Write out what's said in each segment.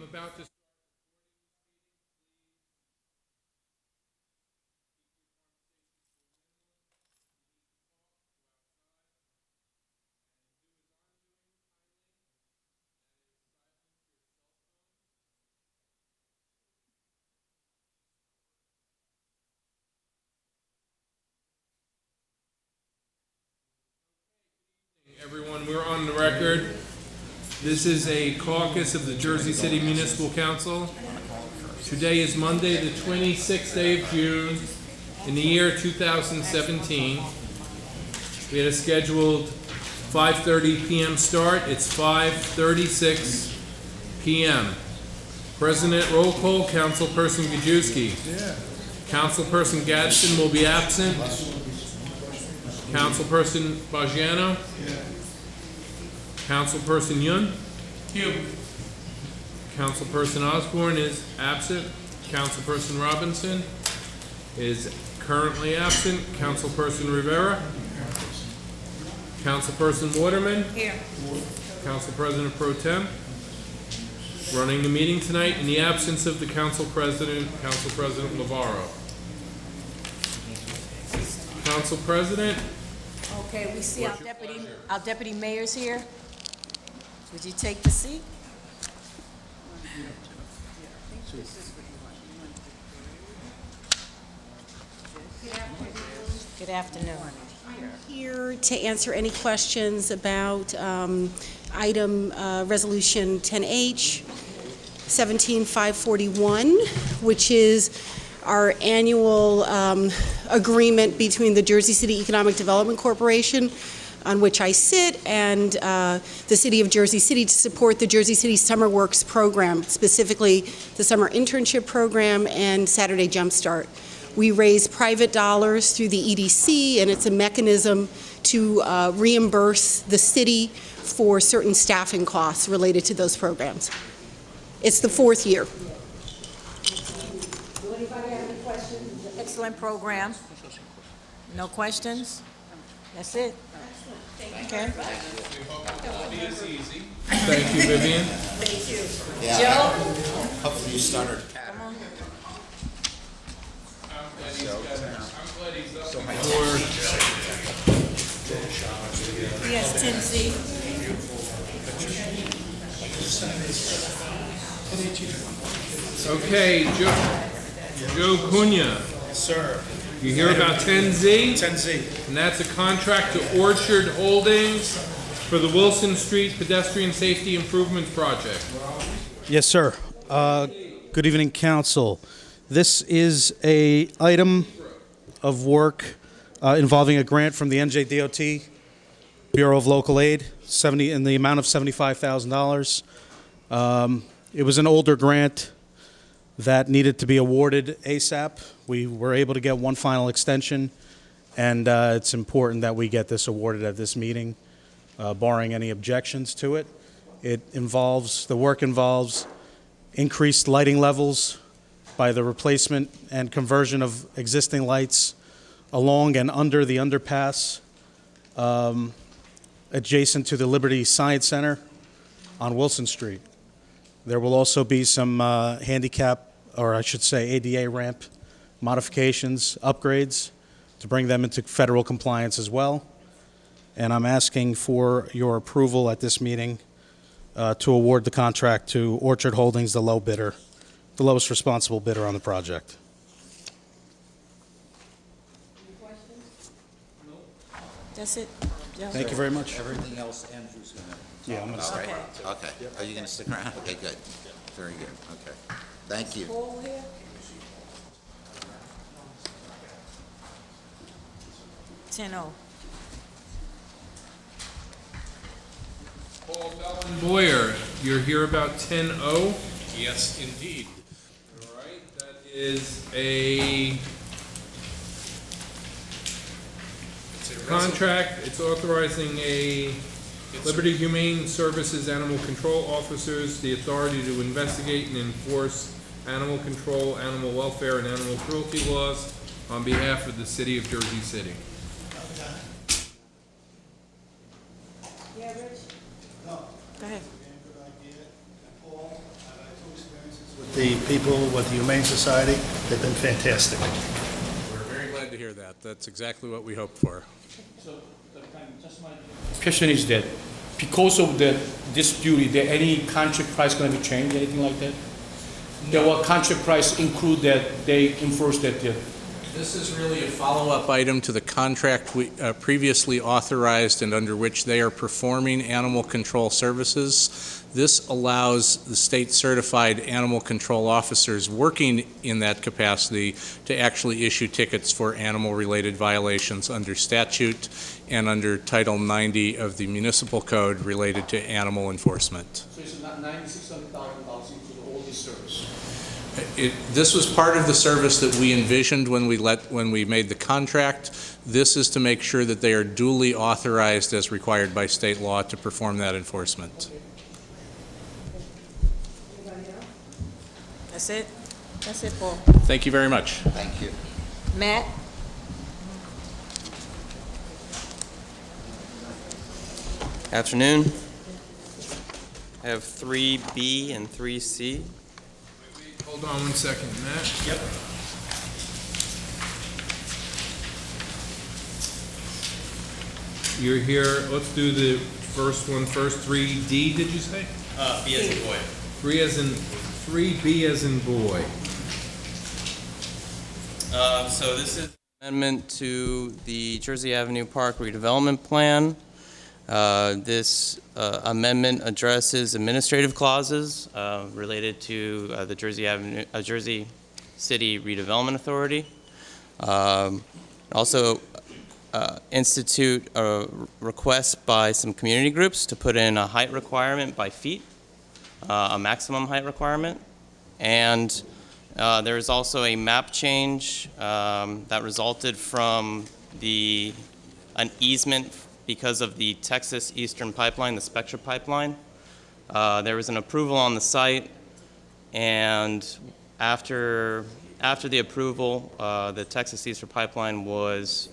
about to everyone, we're on the record. This is a caucus of the Jersey City Municipal Council. Today is Monday, the 26th day of June, in the year 2017. We had a scheduled 5:30 p.m. start. It's 5:36 p.m. President roll call, Councilperson Gajewski. Councilperson Gadsden will be absent. Councilperson Bagiano. Councilperson Yun. Here. Councilperson Osborne is absent. Councilperson Robinson is currently absent. Councilperson Rivera. Councilperson Waterman. Here. Council President Pro Tem. Running the meeting tonight in the absence of the Council President, Council President Navarro. Council President. Okay, we see our deputy mayor's here. Would you take the seat? Good afternoon. I'm here to answer any questions about item resolution 10H 17541, which is our annual agreement between the Jersey City Economic Development Corporation, on which I sit, and the City of Jersey City to support the Jersey City Summer Works program, specifically the Summer Internship Program and Saturday Jumpstart. We raise private dollars through the EDC, and it's a mechanism to reimburse the city for certain staffing costs related to those programs. It's the fourth year. Do anybody have any questions? Excellent program. No questions? That's it. Okay. Thank you, Vivian. Thank you. Yeah. Joe? Hopefully you started. Come on. Yes, 10C. Okay, Joe Cunha. Sir. You hear about 10Z? 10Z. And that's a contract to Orchard Holdings for the Wilson Street Pedestrian Safety Improvement Project. Yes, sir. Good evening, council. This is a item of work involving a grant from the NJDOT Bureau of Local Aid, in the amount of $75,000. It was an older grant that needed to be awarded ASAP. We were able to get one final extension, and it's important that we get this awarded at this meeting, barring any objections to it. The work involves increased lighting levels by the replacement and conversion of existing lights along and under the underpass adjacent to the Liberty Science Center on Wilson Street. There will also be some ADA ramp modifications, upgrades to bring them into federal compliance as well. And I'm asking for your approval at this meeting to award the contract to Orchard Holdings, the lowest responsible bidder on the project. Any questions? No. That's it. Joe? Thank you very much. Everything else, Andrew's gonna. Yeah, I'm going to stay. Okay. Are you gonna stick around? Okay, good. Very good. Okay. Thank you. Paul here? Ten-oh. Paul Boyer, you're here about 10-0? Yes, indeed. All right, that is a contract. It's authorizing a Liberty Humane Services Animal Control Officers the authority to investigate and enforce animal control, animal welfare, and animal cruelty laws on behalf of the City of Jersey City. Yeah, Rich? Go ahead. Good idea. And Paul, I took the people with the Humane Society. They've been fantastic. We're very glad to hear that. That's exactly what we hoped for. So, just my question is that because of this duty, there any contract price going to be changed, anything like that? There will contract price include that they enforce that? This is really a follow-up item to the contract we previously authorized and under which they are performing animal control services. This allows the state-certified animal control officers working in that capacity to actually issue tickets for animal-related violations under statute and under Title 90 of the Municipal Code related to animal enforcement. So it's not $9,600 into all this service? This was part of the service that we envisioned when we made the contract. This is to make sure that they are duly authorized as required by state law to perform that enforcement. That's it? That's it, Paul. Thank you very much. Thank you. Matt? Afternoon. I have 3B and 3C. Hold on one second, Matt. Yep. You're here, let's do the first one first. 3D, did you say? B as in boy. 3B as in boy. So this is amendment to the Jersey Avenue Park redevelopment plan. This amendment addresses administrative clauses related to the Jersey City Redevelopment Authority. Also institute a request by some community groups to put in a height requirement by feet, a maximum height requirement, and there is also a map change that resulted from an easement because of the Texas Eastern Pipeline, the Spectra Pipeline. There was an approval on the site, and after the approval, the Texas Eastern Pipeline was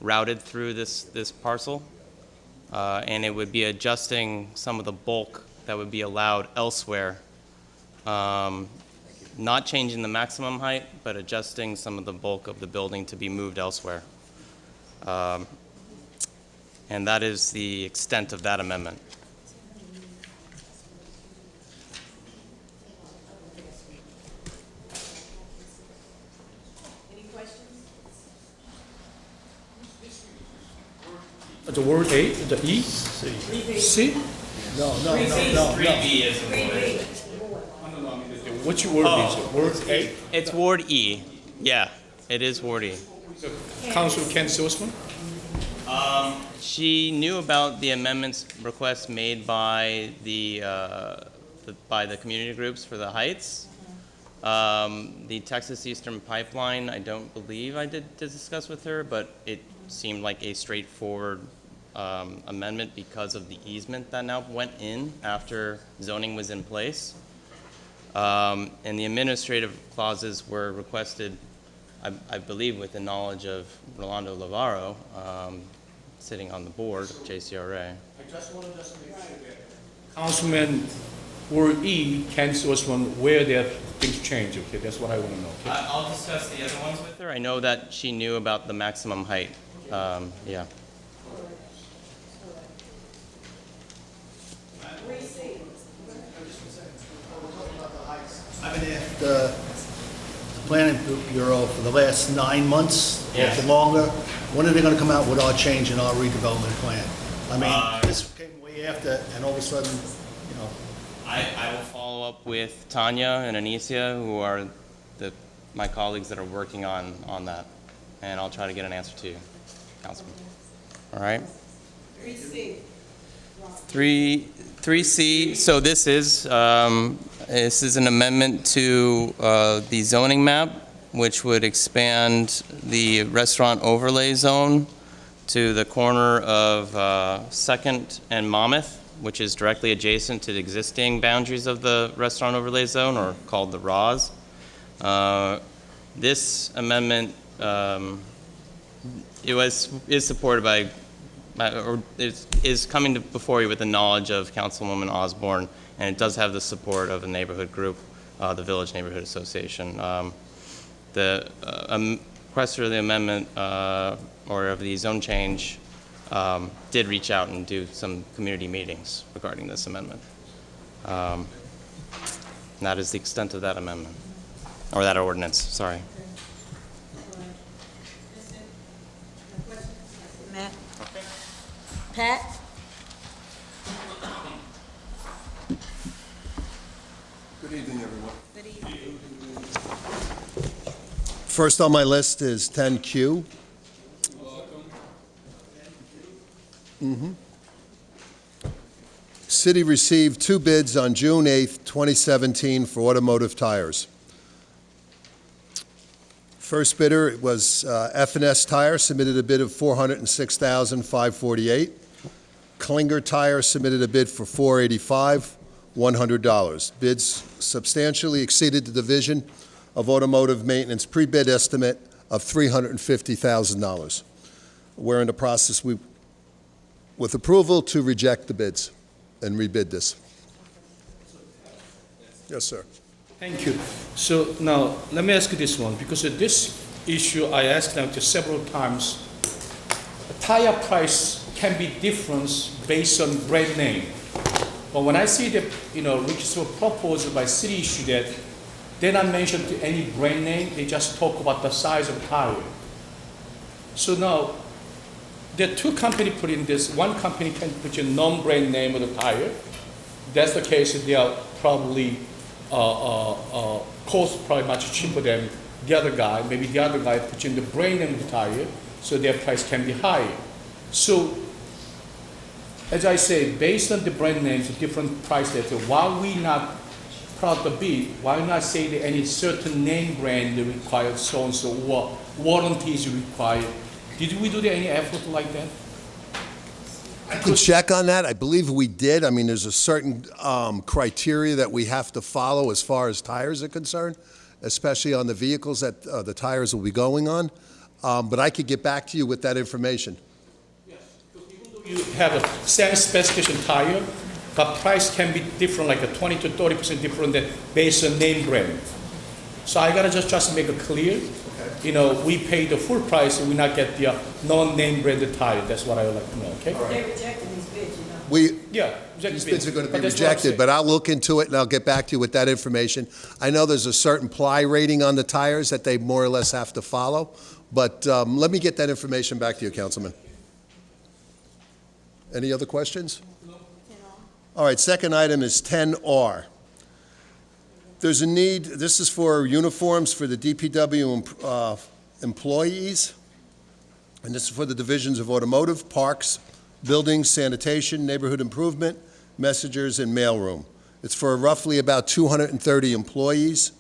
routed through this parcel, and it would be adjusting some of the bulk that would be allowed elsewhere. Not changing the maximum height, but adjusting some of the bulk of the building to be moved elsewhere. And that is the extent of that amendment. Any questions? The word A, the E? C? No. 3B is in boy. Which word is it? Word A? It's Ward E. Yeah, it is Ward E. Councilor Ken Sussman? She knew about the amendments requests made by the community groups for the heights. The Texas Eastern Pipeline, I don't believe I did discuss with her, but it seemed like a straightforward amendment because of the easement that now went in after zoning was in place. And the administrative clauses were requested, I believe, with the knowledge of Rolando Lavaro, sitting on the board of JCRA. I just want to make sure that Councilman Ward E, Ken Sussman, where their things change, okay? That's what I want to know, okay? I'll discuss the other ones with her. I know that she knew about the maximum height. Yeah. I've been at the Planning Bureau for the last 9 months, or longer. When are they going to come out with our change in our redevelopment plan? I mean, this came way after, and all of a sudden, you know. I will follow up with Tanya and Anicia, who are my colleagues that are working on that, and I'll try to get an answer to you, Councilman. All right? 3C. 3C, so this is an amendment to the zoning map, which would expand the restaurant overlay zone to the corner of 2nd and Monmouth, which is directly adjacent to the existing boundaries of the restaurant overlay zone, or called the RAWS. This amendment is supported by, or is coming before you with the knowledge of Councilwoman Osborne, and it does have the support of a neighborhood group the Village Neighborhood Association. The requester of the amendment or of the zone change did reach out and do some community meetings regarding this amendment. And that is the extent of that amendment, or that ordinance, sorry. Matt? Pat? Good evening, everyone. Good evening. First on my list is 10Q. City received 2 bids on June 8th, 2017 for automotive tires. First bidder was F&S Tire, submitted a bid of $406,548. Klinger Tire submitted a bid for $485,100. Bids substantially exceeded the Division of Automotive Maintenance pre-bid estimate of $350,000. We're in the process with approval to reject the bids and rebid this. Yes, sir. Thank you. So now, let me ask you this one, because of this issue, I asked them several times. The tire price can be different based on brand name. But when I see the, which is a proposal by city issue that they're not mentioned to any brand name, they just talk about the size of tire. So now, there are 2 companies put in this. One company can put a non-brand name of the tire. That's the case, they are probably cost probably much cheaper than the other guy. Maybe the other guy puts in the brand name of the tire, so their price can be higher. So, as I say, based on the brand names, different price data, why we not proud to bid? Why not say that any certain name brand required so and so, or warranties required? Did we do any effort like that? I can check on that. I believe we did. I mean, there's a certain criteria that we have to follow as far as tires are concerned, especially on the vehicles that the tires will be going on. But I could get back to you with that information. Yes, because even though you have a same specification tire, but price can be different, like a 20 to 30% different than based on name brand. So I gotta just make it clear. Okay. We pay the full price and we not get the non-name branded tire. That's what I would like to know, okay? They rejected these bids, These bids are going to be rejected, but I'll look into it and I'll get back to you with that information. I know there's a certain ply rating on the tires that they more or less have to follow, but let me get that information back to you, Councilman. Any other questions? No. All right, second item is 10R. There's a need, this is for uniforms for the DPW employees, and this is for the divisions of automotive, parks, buildings, sanitation, neighborhood improvement, messengers, and mailroom. It's for roughly about 230 employees.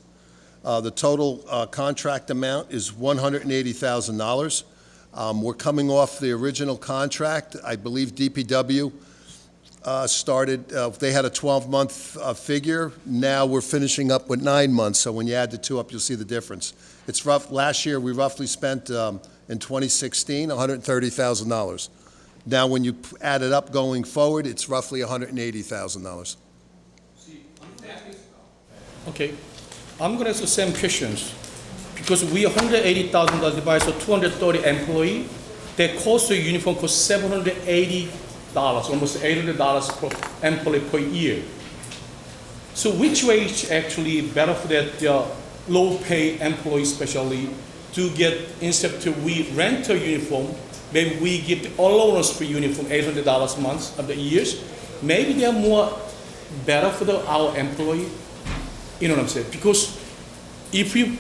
The total contract amount is $180,000. We're coming off the original contract. I believe DPW started, they had a 12-month figure. Now we're finishing up with 9 months, so when you add the 2 up, you'll see the difference. It's rough. Last year, we roughly spent, in 2016, $130,000. Now, when you add it up going forward, it's roughly $180,000. Okay. I'm going to ask the same questions. Because we $180,000 divided by 230 employees, their cost of uniform costs $780, almost $800 per employee per year. So which way is actually better for that low-pay employee, especially, to get, instead to we rent a uniform, maybe we give the allowance for uniform $800 a month of the years. Maybe they're more better for our employee. You know what I'm saying? Because if you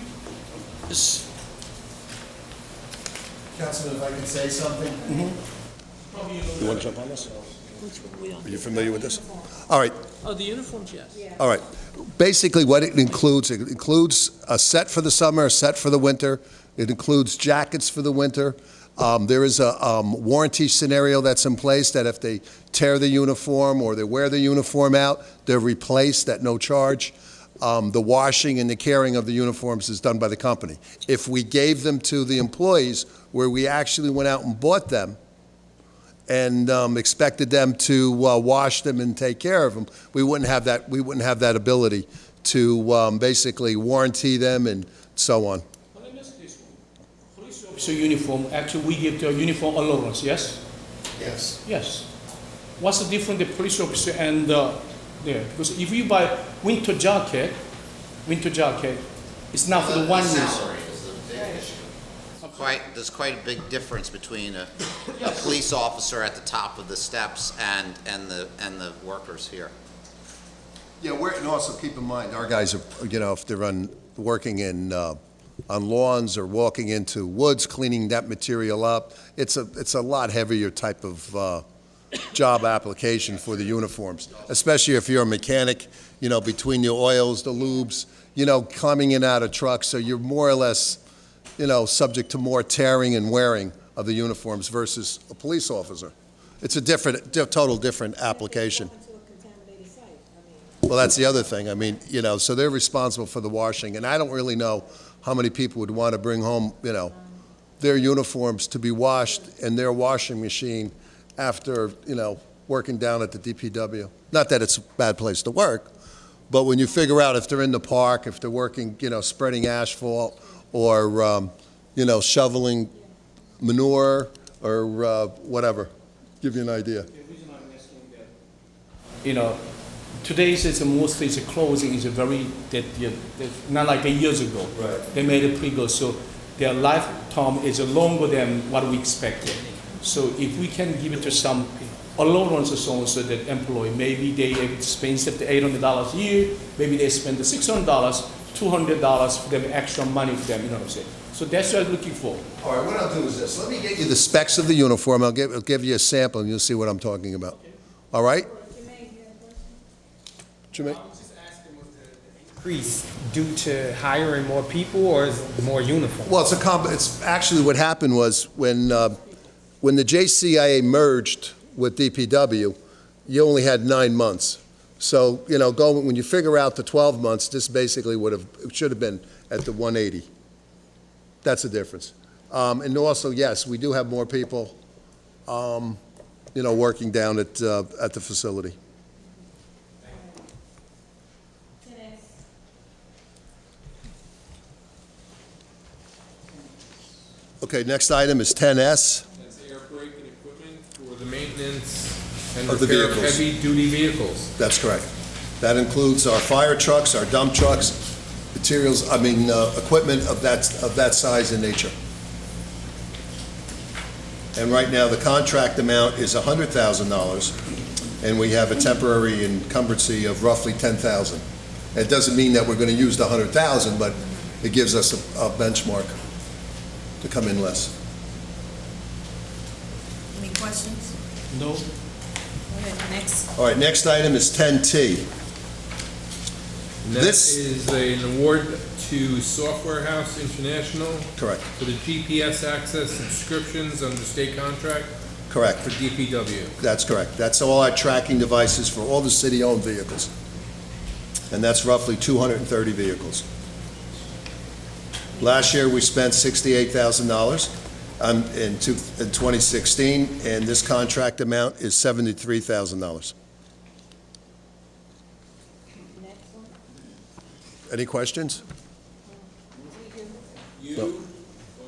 Councilman, if I can say something? You want to jump on this? Are you familiar with this? All right. Oh, the uniforms, yes. All right. Basically, what it includes a set for the summer, a set for the winter. It includes jackets for the winter. There is a warranty scenario that's in place that if they tear the uniform or they wear the uniform out, they're replaced at no charge. The washing and the caring of the uniforms is done by the company. If we gave them to the employees where we actually went out and bought them and expected them to wash them and take care of them, we wouldn't have that ability to basically warranty them and so on. Well, let me ask this one. Police officer uniform, actually, we give the uniform allowance, yes? Yes. Yes. What's the difference the police officer and there? Because if you buy winter jacket, it's not for the 1 year. Salary is the big issue. There's quite a big difference between a police officer at the top of the steps and the workers here. Yeah, and also keep in mind, our guys are, if they're working on lawns or walking into woods, cleaning that material up, it's a lot heavier type of job application for the uniforms, especially if you're a mechanic, between the oils, the lubes, coming in and out of trucks, so you're more or less, subject to more tearing and wearing of the uniforms versus a police officer. It's a total different application. Well, that's the other thing. So they're responsible for the washing, and I don't really know how many people would want to bring home, their uniforms to be washed in their washing machine after, working down at the DPW. Not that it's a bad place to work, but when you figure out if they're in the park, if they're working, spreading asphalt, or, shoveling manure, or whatever, give you an idea. The reason I'm asking that, today's is mostly the clothing is not like years ago. Right. They made it pretty good, so their lifetime is longer than what we expected. So if we can give it to some allowance or so that employee, maybe they spend $800 a year, maybe they spend the $600, $200 for them, extra money for them, you know what I'm saying? So that's what I'm looking for. All right, what I'll do is this. Let me get you the specs of the uniform. I'll give you a sample, and you'll see what I'm talking about. All right? Jermaine? I was just asking, was the increase due to hiring more people, or is it more uniform? Well, it's actually what happened was when the JCIA merged with DPW, you only had 9 months. So, when you figure out the 12 months, this basically should have been at the 180. That's the difference. And also, yes, we do have more people, working down at the facility. Okay, next item is 10S. That's air brake and equipment for the maintenance and Of the repair of vehicles. heavy-duty vehicles. That's correct. That includes our fire trucks, our dump trucks, equipment of that size and nature. And right now, the contract amount is $100,000, and we have a temporary encumbrancy of roughly $10,000. It doesn't mean that we're going to use the $100,000, but it gives us a benchmark to come in less. Any questions? No? Go ahead, next. All right, next item is 10T. And that is an award to Software House International Correct, for the GPS access subscriptions under state contract correct. for DPW. That's correct. That's all our tracking devices for all the city-owned vehicles. And that's roughly 230 vehicles. Last year, we spent $68,000 in 2016, and this contract amount is $73,000. Any questions? You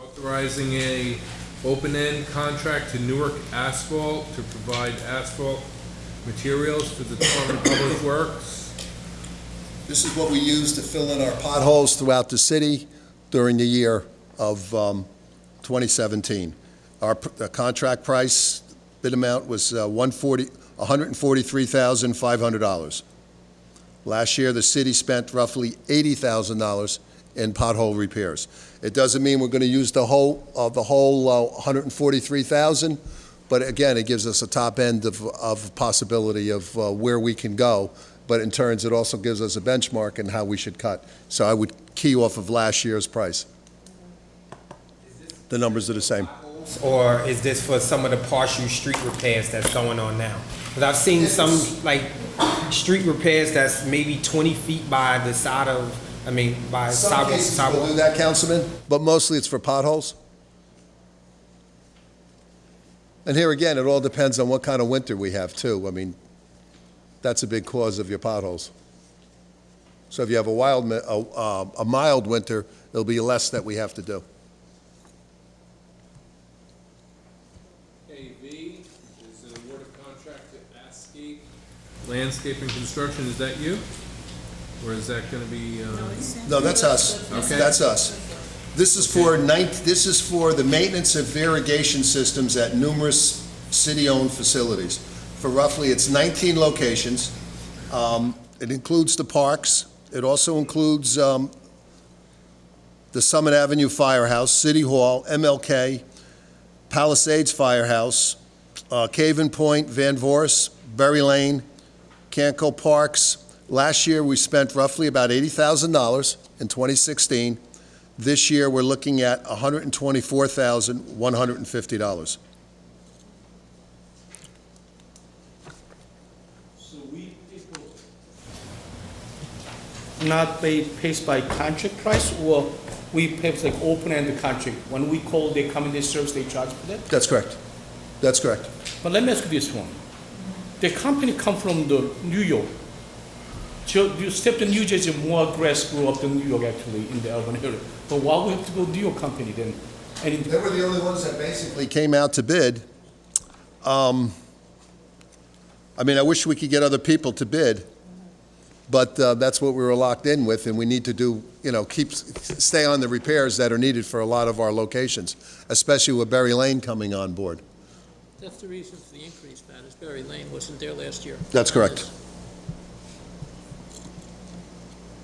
authorizing a open-end contract to Newark Asphalt to provide asphalt materials for the Department of Public Works. This is what we use to fill in our potholes throughout the city during the year of 2017. Our contract price, bid amount was $143,500. Last year, the city spent roughly $80,000 in pothole repairs. It doesn't mean we're going to use the whole $143,000, but again, it gives us a top end of possibility of where we can go. But in turns, it also gives us a benchmark in how we should cut. So I would key off of last year's price. The numbers are the same. Or is this for some of the partial street repairs that's going on now? Because I've seen some, street repairs that's maybe 20 feet by the side of, by Some sidewalk to cases we'll do sidewalk. that, Councilman, but mostly it's for potholes. And here again, it all depends on what kind of winter we have too. That's a big cause of your potholes. So if you have a mild winter, it'll be less that we have to do. AV is an award of contract to ASCII Landscape and Construction. Is that you? Or is that going to be? No, that's us. Okay. That's us. This is for the maintenance of irrigation systems at numerous city-owned facilities. For roughly, it's 19 locations. It includes the parks. It also includes the Summit Avenue Firehouse, City Hall, MLK, Palisades Firehouse, Caven Point, Van Voorst, Berry Lane, Canco Parks. Last year, we spent roughly about $80,000 in 2016. This year, we're looking at $124,150. So we people not pays by contract price, or we pay like open-ended contract? When we call, they come in, they service, they charge for that? That's correct. That's correct. But let me ask you this one. The company come from the New York. So you step to New Jersey, more grass grew up than New York actually in the urban area. But why we have to go New York company then? They were the only ones that basically came out to bid. I mean, I wish we could get other people to bid, but that's what we were locked in with, and we need to do, stay on the repairs that are needed for a lot of our locations, especially with Berry Lane coming on board. That's the reason for the increase, Matt, is Berry Lane wasn't there last year. That's correct.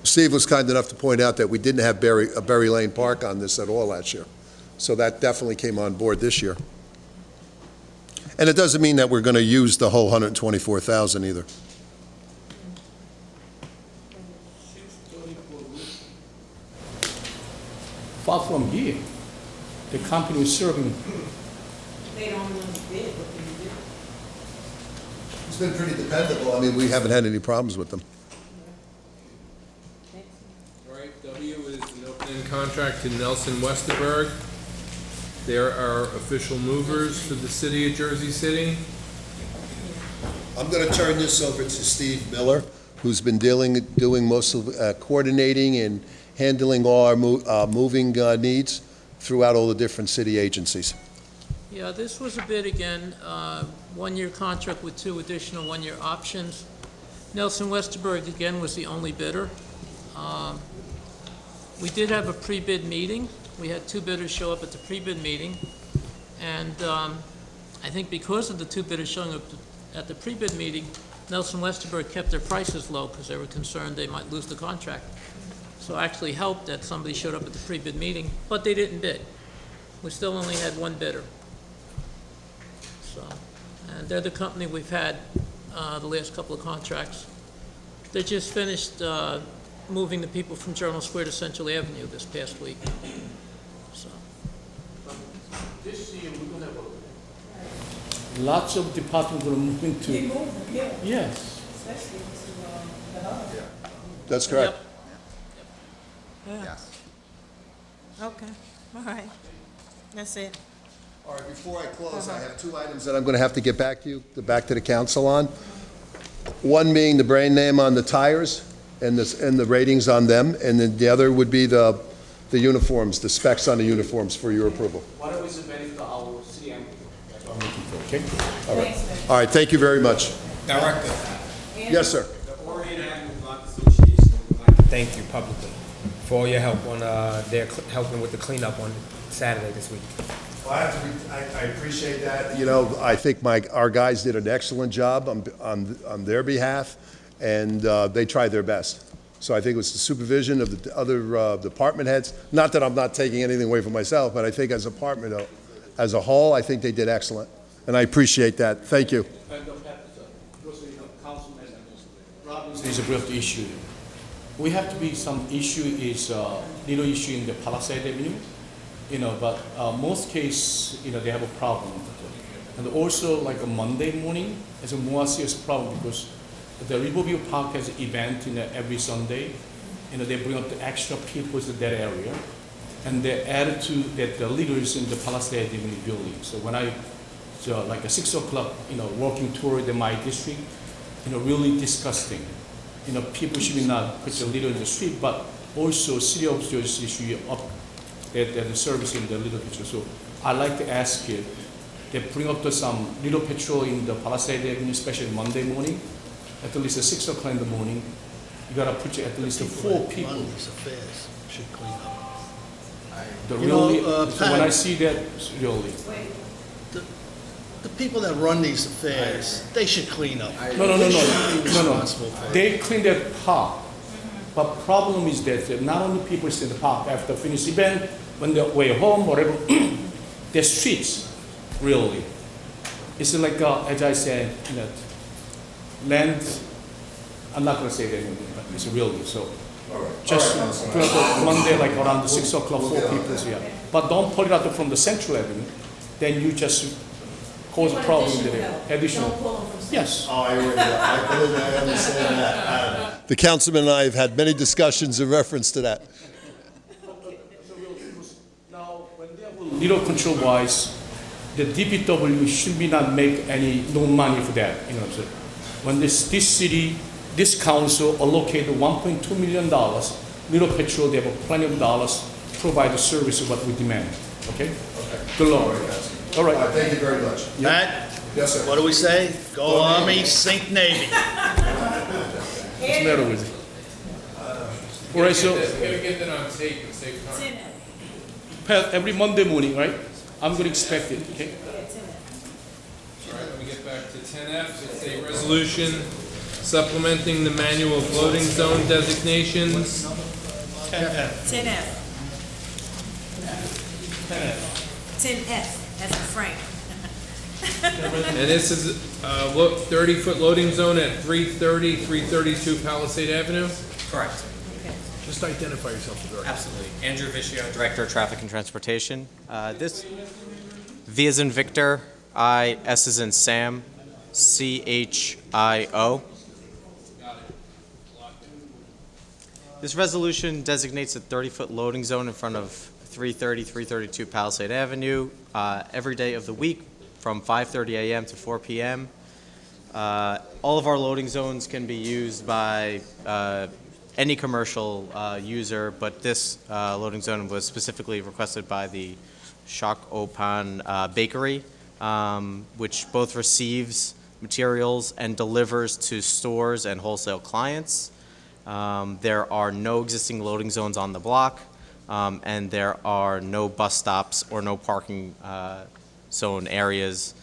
Steve was kind enough to point out that we didn't have Berry Lane Park on this at all last year. So that definitely came on board this year. And it doesn't mean that we're going to use the whole 124,000 either. Far from here, the company is serving. They don't want to bid, what can you do? It's been pretty dependable. I mean, we haven't had any problems with them. All right, W is an open-end contract to Nelson Westerberg. They're our official movers for the city of Jersey City. I'm going to turn this over to Steve Miller, who's been doing most of coordinating and handling all our moving needs throughout all the different city agencies. Yeah, this was a bid again, one-year contract with 2 additional one-year options. Nelson Westerberg again was the only bidder. We did have a pre-bid meeting. We had 2 bidders show up at the pre-bid meeting, and I think because of the 2 bidders showing up at the pre-bid meeting, Nelson Westerberg kept their prices low because they were concerned they might lose the contract. So it actually helped that somebody showed up at the pre-bid meeting, but they didn't bid. We still only had 1 bidder. So, and they're the company we've had the last couple of contracts. They just finished moving the people from Journal Square to Central Avenue this past week. So. This year, we're going to have lots of departments going to move into. They move, yeah, Yes. especially to the hub. That's correct. Yeah. Yes. Okay, all right. That's it. All right, before I close, I have 2 items that I'm going to have to get back to the council on. One being the brand name on the tires and the ratings on them, and then the other would be the uniforms, the specs on the uniforms for your approval. Whatever is the benefit of our CM, that's what I'm looking for, okay? All right, thank you very much. Director, Yes, sir. the Oriental Avenue Block Association would like to thank you publicly for all your help on helping with the cleanup on Saturday this week. Well, I appreciate that. I think our guys did an excellent job on their behalf, and they tried their best. So I think it was the supervision of the other department heads. Not that I'm not taking anything away from myself, but I think as a department, as a whole, I think they did excellent, and I appreciate that. Thank you. And Councilman Robinson is a real issue. We have to be some issue is little issue in the Palisade Avenue, but most case, they have a problem. And also like a Monday morning, it's a more serious problem because the Riverview Park has an event every Sunday. They bring up the extra people to that area, and they add to that the leaders in the Palisade Avenue building. So when like a 6 o'clock, walking tour in my district, really disgusting. people should not put the litter in the street, but also City of Jersey should up the service in the litter patrol. So I'd like to ask you, they bring up some litter patrol in the Palisade Avenue, especially Monday morning, at least at 6 o'clock in the morning. You gotta put at least 4 people. Run these affairs, should clean up. The You know, really, so when Pat- I see that, it's really. The people that run these affairs, they should clean up. No. They should be responsible for it. They clean that park, but problem is that not only people stay in the park after finish event, when they're way home, whatever, the streets, really. It's like, as I said, land, I'm not gonna say that anymore, but it's really, so. Just Monday, like around 6 o'clock, 4 people here. But don't pull it out from the Central Avenue, then you just cause a problem there. Additional. Yes. Oh, I understand that. The councilman and I have had many discussions in reference to that. Now, when they have litter control wise, the DPW should be not make no money for that, you know what I'm saying? When this city, this council allocated $1.2 million, litter patrol, they have plenty of dollars to provide the service of what we demand, okay? Good Lord. All right. Thank you very much. Matt, Yes, sir. what do we say? Go Army, sink Navy. What's the matter with it? All right, so, Gotta get that on tape and save time. Pat, every Monday morning, right? I'm gonna expect it, okay? All right, let me get back to 10F. It's a resolution supplementing the manual of loading zone designations. 10F. 10F, as in Frank. And this is 30-foot loading zone at 330, 332 Palisade Avenue. Correct. Just identify yourself for the record. Absolutely. Andrew Vicio, Director of Traffic and Transportation. This V as in Victor, I, S as in Sam, CHIO. This resolution designates a 30-foot loading zone in front of 330, 332 Palisade Avenue every day of the week from 5:30 a.m. to 4 p.m. All of our loading zones can be used by any commercial user, but this loading zone was specifically requested by the Shak Opan Bakery, which both receives materials and delivers to stores and wholesale clients. There are no existing loading zones on the block, and there are no bus stops or no parking zone areas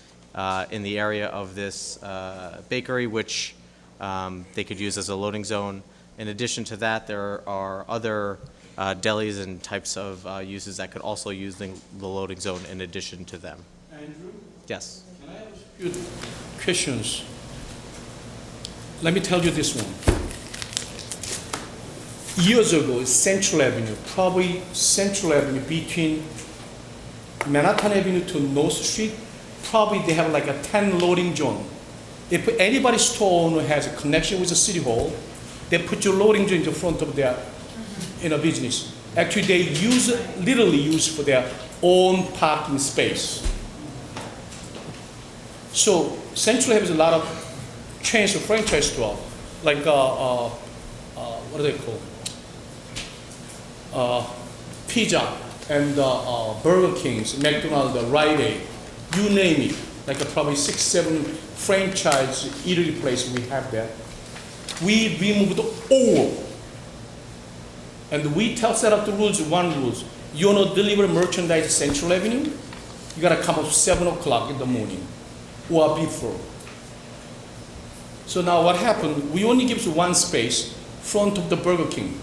in the area of this bakery, which they could use as a loading zone. In addition to that, there are other delis and types of uses that could also use the loading zone in addition to them. Andrew? Yes. Can I ask you questions? Let me tell you this one. Years ago, Central Avenue, probably Central Avenue between Manhattan Avenue to North Street, probably they have like a 10 loading zone. If anybody's store owner has a connection with the city hall, they put your loading zone in the front of their business. Actually, they literally use for their own parking space. So Central has a lot of chains of franchise store, like what do they call? Pizza and Burger Kings, McDonald's, Rite Aid, you name it. Like probably 6, 7 franchise eatery places we have there. We removed all, and we set up the rules. One rules: you want to deliver merchandise to Central Avenue, you gotta come up 7 o'clock in the morning, or before. So now what happened? We only give you one space, front of the Burger King.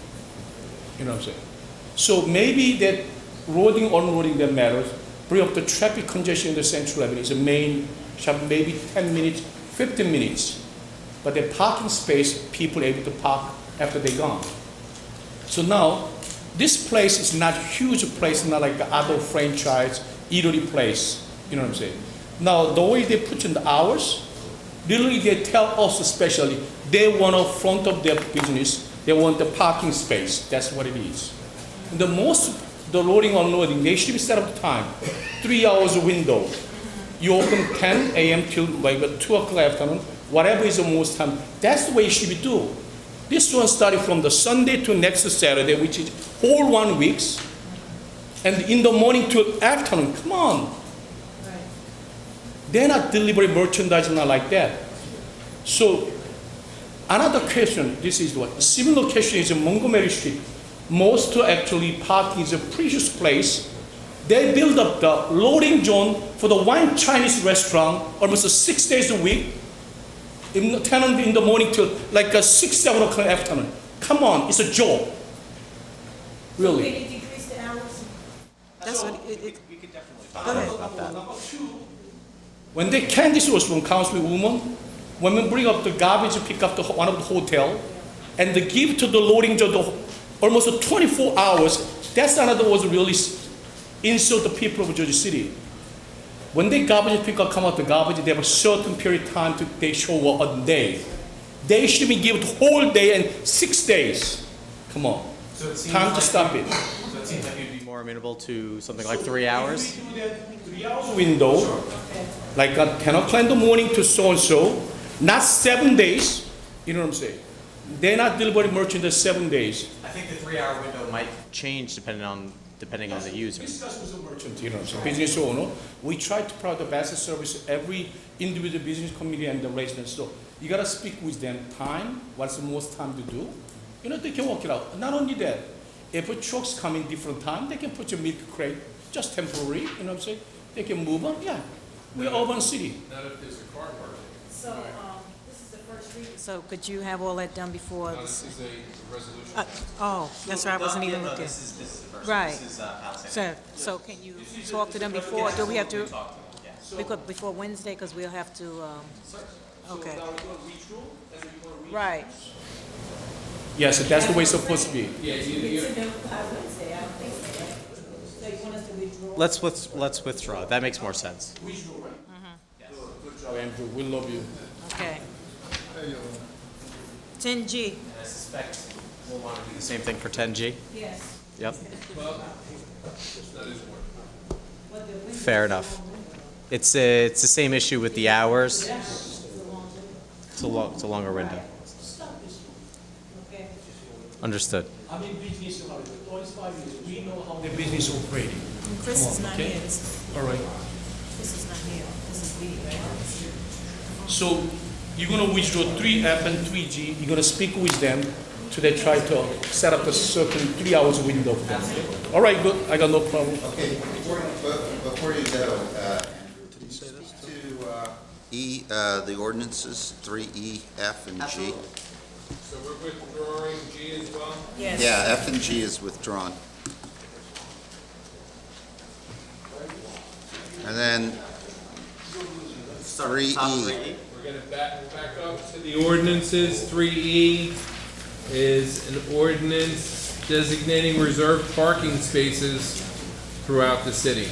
You know what I'm saying? So maybe that loading, unloading that matters. Bring up the traffic congestion in the Central Avenue is a main shop, maybe 10 minutes, 15 minutes. But the parking space, people are able to park after they're gone. So now, this place is not a huge place, not like the other franchise eatery place. You know what I'm saying? Now, the way they put in the hours, literally they tell us especially, they want a front of their business, they want the parking space. That's what it is. And the loading, unloading, they should be set up time, 3 hours window. You open 10 a.m. till like 2 o'clock afternoon, whatever is the most time. That's the way it should be done. This one started from the Sunday to next Saturday, which is whole 1 weeks, and in the morning to afternoon. Come on. They're not delivering merchandise not like that. So another question, this is what similar question is in Montgomery Street. Most actually parking is a precious place. They build up the loading zone for the one Chinese restaurant almost 6 days a week. In the 10 in the morning till like 6, 7 o'clock in the afternoon. Come on, it's a job. Really. That's what We could definitely talk about that. When they Candice was from Councilwoman, when we bring up the garbage to pick up one of the hotel, and they give to the loading zone almost 24 hours, that's another was really insult the people of Jersey City. When they garbage pick up, come out the garbage, they have a certain period of time they show up a day. They should be given the whole day and 6 days. Come on, time to stop it. So it seems like you'd be more amenable to something like 3 hours? 3 hours window, like at 10 o'clock in the morning to so-and-so, not 7 days, you know what I'm saying? They're not delivering merchandise 7 days. I think the 3-hour window might change depending on the user. Discuss with the merchant, you know, so business owner. We try to provide the best service to every individual business community and the residents. So you gotta speak with them time, what's the most time to do. You know, they can work it out. Not only that, if a trucks come in different time, they can put your milk crate, just temporary, you know what I'm saying? They can move on, yeah. We're urban city. Not if there's a car park. So, this is the first reading. So could you have all that done before? No, this is a resolution. Oh, that's right, I wasn't even looking. This is the first. Right. This is Palisade. So can you talk to them before, do we have to? Before Wednesday, because we'll have to, okay. Right. Yes, that's the way it's supposed to be. Let's withdraw. That makes more sense. Andrew, we love you. Okay. 10G. I suspect we'll want to do the same thing for 10G. Yes. Yep. Fair enough. It's the same issue with the hours. It's a longer window. Understood. I'm in business about 25 years. We know how the business is operating. Chris Come on, is not okay? here. This All right. is not here. This is B, right? So you're gonna withdraw 3F and 3G. You're gonna speak with them to they try to set up a certain 3 hours window for them. All right, good. I got no problem. Okay, before you go, to the ordinances, 3E, F, and G. So we're withdrawing G as well? Yes. Yeah, F and G is withdrawn. And then 3E. We're gonna back up to the ordinances. 3E is an ordinance designating reserved parking spaces throughout the city.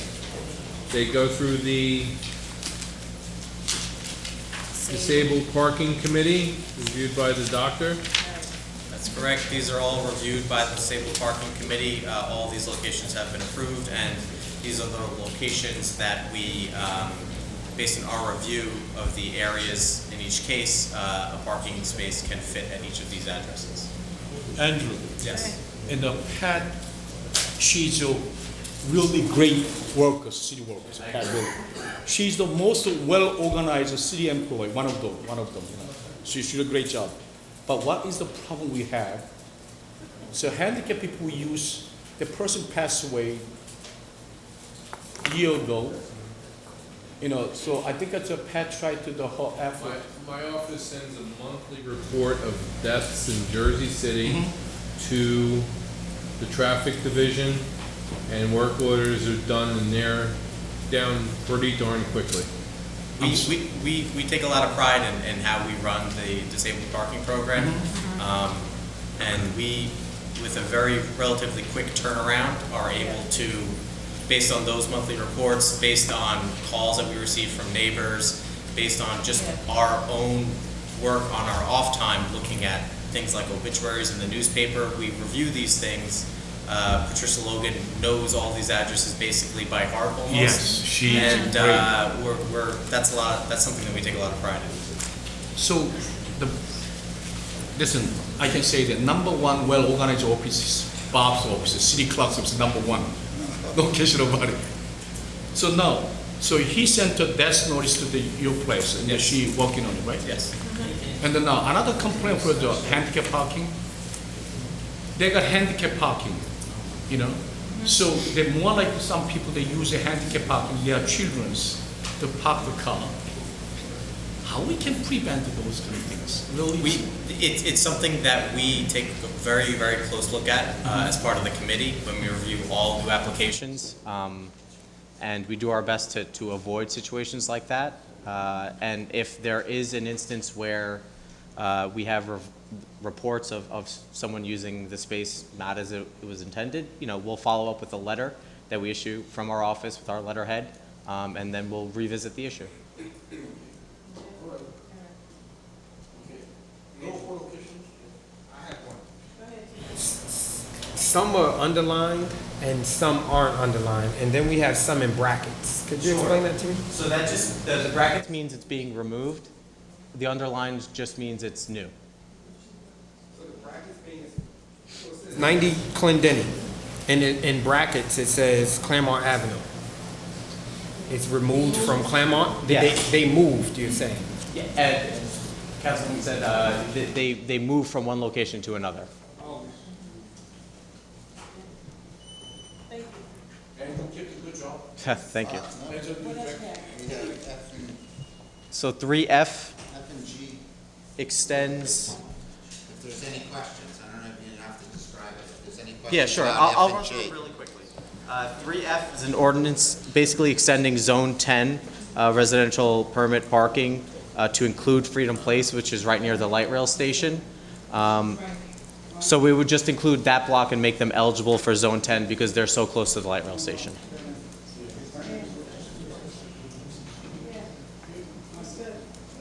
They go through the Disabled Parking Committee, reviewed by the doctor. That's correct. These are all reviewed by the Disabled Parking Committee. All these locations have been approved, and these are the locations that we, based on our review of the areas in each case, a parking space can fit at each of these addresses. Andrew. Yes. And Pat, she's a really great worker, city worker. Pat, really. She's the most well-organized city employee, one of them. You know. She did a great job. But what is the problem we have? So handicapped people use, the person passed away a year ago. You know, so I think that's a Pat tried to the whole effort. My office sends a monthly report of deaths in Jersey City to the traffic division, and work orders are done, and they're down pretty darn quickly. We take a lot of pride in how we run the disabled parking program. And we, with a very relatively quick turnaround, are able to, based on those monthly reports, based on calls that we receive from neighbors, based on just our own work on our off time, looking at things like obituaries in the newspaper, we review these things. Patricia Logan knows all these addresses basically by heart almost. Yes, she is and great. that's something that we take a lot of pride in. So listen, I can say that number one well-organized office is Bob's office, city clerk's office, number one. No question about it. So now, so he sent a death notice to your place, and she working on it, right? Yes. And then now, another complaint for the handicap parking. They got handicap parking, you know? So they're more like some people, they use a handicap parking, their children's to park the car. How we can prevent those kind of things? Really? It's something that we take a very, very close look at as part of the committee when we review all new applications. And we do our best to avoid situations like that. And if there is an instance where we have reports of someone using the space not as it was intended, you know, we'll follow up with a letter that we issue from our office with our letterhead, and then we'll revisit the issue. Some are underlined and some aren't underlined, and then we have some in brackets. Could you explain that to me? So that just, the brackets means it's being removed. The underlined just means it's new. So the brackets means 90 Clendenny, and in brackets it says Claremont Avenue. It's removed from Claremont? Yes. They moved, you're saying? Yeah, and Councilman said they moved from one location to another. Thank you. So 3F extends. If there's any questions, I don't know if you have to describe it, if there's any questions. Yeah, sure. I'll run through it really quickly. 3F is an ordinance basically extending Zone 10 residential permit parking to include Freedom Place, which is right near the light rail station. So we would just include that block and make them eligible for Zone 10 because they're so close to the light rail station.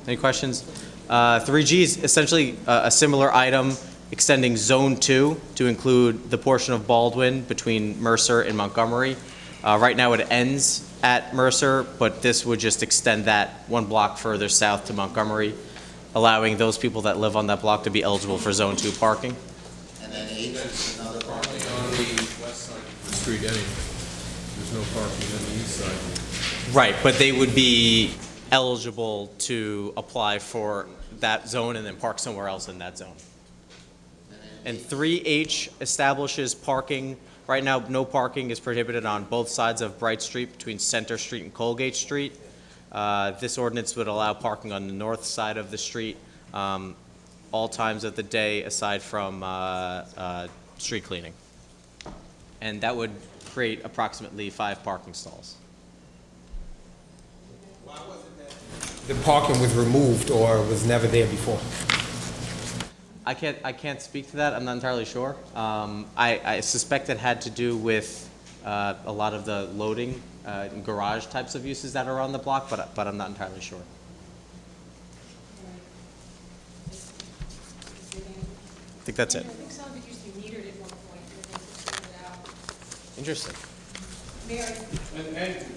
Any questions? 3G is essentially a similar item extending Zone 2 to include the portion of Baldwin between Mercer and Montgomery. Right now it ends at Mercer, but this would just extend that one block further south to Montgomery, allowing those people that live on that block to be eligible for Zone 2 parking. And then H is another parking. On the west side of the street anyway. There's no parking on the east side. Right, but they would be eligible to apply for that zone and then park somewhere else in that zone. And 3H establishes parking. Right now, no parking is prohibited on both sides of Bright Street between Center Street and Colgate Street. This ordinance would allow parking on the north side of the street all times of the day aside from street cleaning. And that would create approximately 5 parking stalls. The parking was removed or was never there before? I can't speak to that. I'm not entirely sure. I suspect it had to do with a lot of the loading and garage types of uses that are on the block, but I'm not entirely sure. I think that's it. I think some of it used to be metered at one point, and then they sorted it out. Interesting. And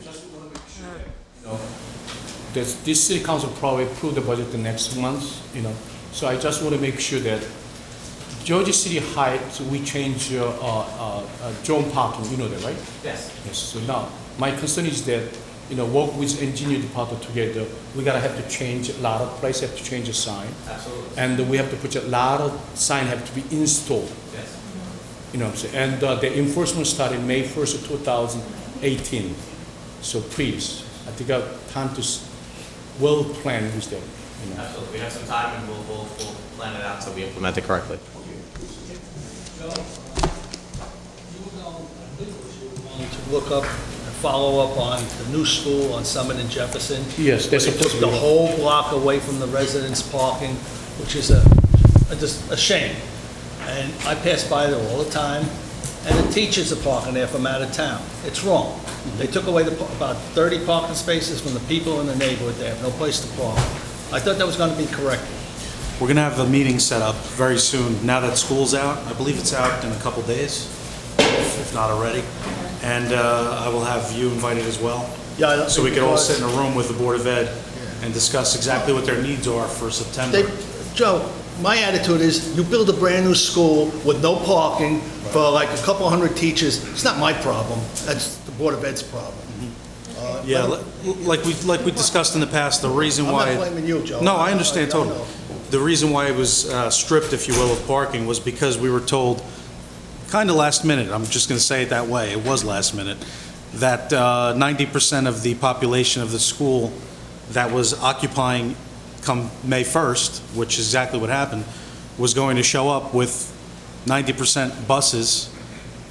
just want to make sure that, you know, this city council probably approve the budget the next month, you know. So I just want to make sure that Georgia City Heights, we change zone parking, you know that, right? Yes. Yes, so now, my concern is that, you know, work with engineer department together, we gotta have to change, a lot of places have to change the sign. Absolutely. And we have to put a lot of sign have to be installed. Yes. You know what I'm saying? And the enforcement started May 1st of 2018. So please, I think I have time to well plan with them. You know. Absolutely. We have some time and we'll plan it out so we implement it correctly. Need to look up and follow up on the new school on Summit and Jefferson. Yes, that's They supposed took to be. the whole block away from the residents' parking, which is just a shame. And I pass by there all the time, and the teachers are parking there from out of town. It's wrong. They took away about 30 parking spaces from the people in the neighborhood. They have no place to park. I thought that was going to be corrected. We're going to have the meeting set up very soon, now that school's out. I believe it's out in a couple days, if not already. And I will have you invited as well. Yeah, So we can all sit in a room with the Board of Ed and discuss exactly what their needs are for September. Joe, my attitude is, you build a brand-new school with no parking for like a couple hundred teachers, it's not my problem, that's the Board of Ed's problem. Yeah, like we discussed in the past, the reason why... I'm not blaming you, Joe. No, I understand totally. know. The reason why it was stripped, if you will, of parking was because we were told, kind of last minute, I'm just going to say it that way, it was last minute, that 90% of the population of the school that was occupying come May 1st, which is exactly what happened, was going to show up with 90% buses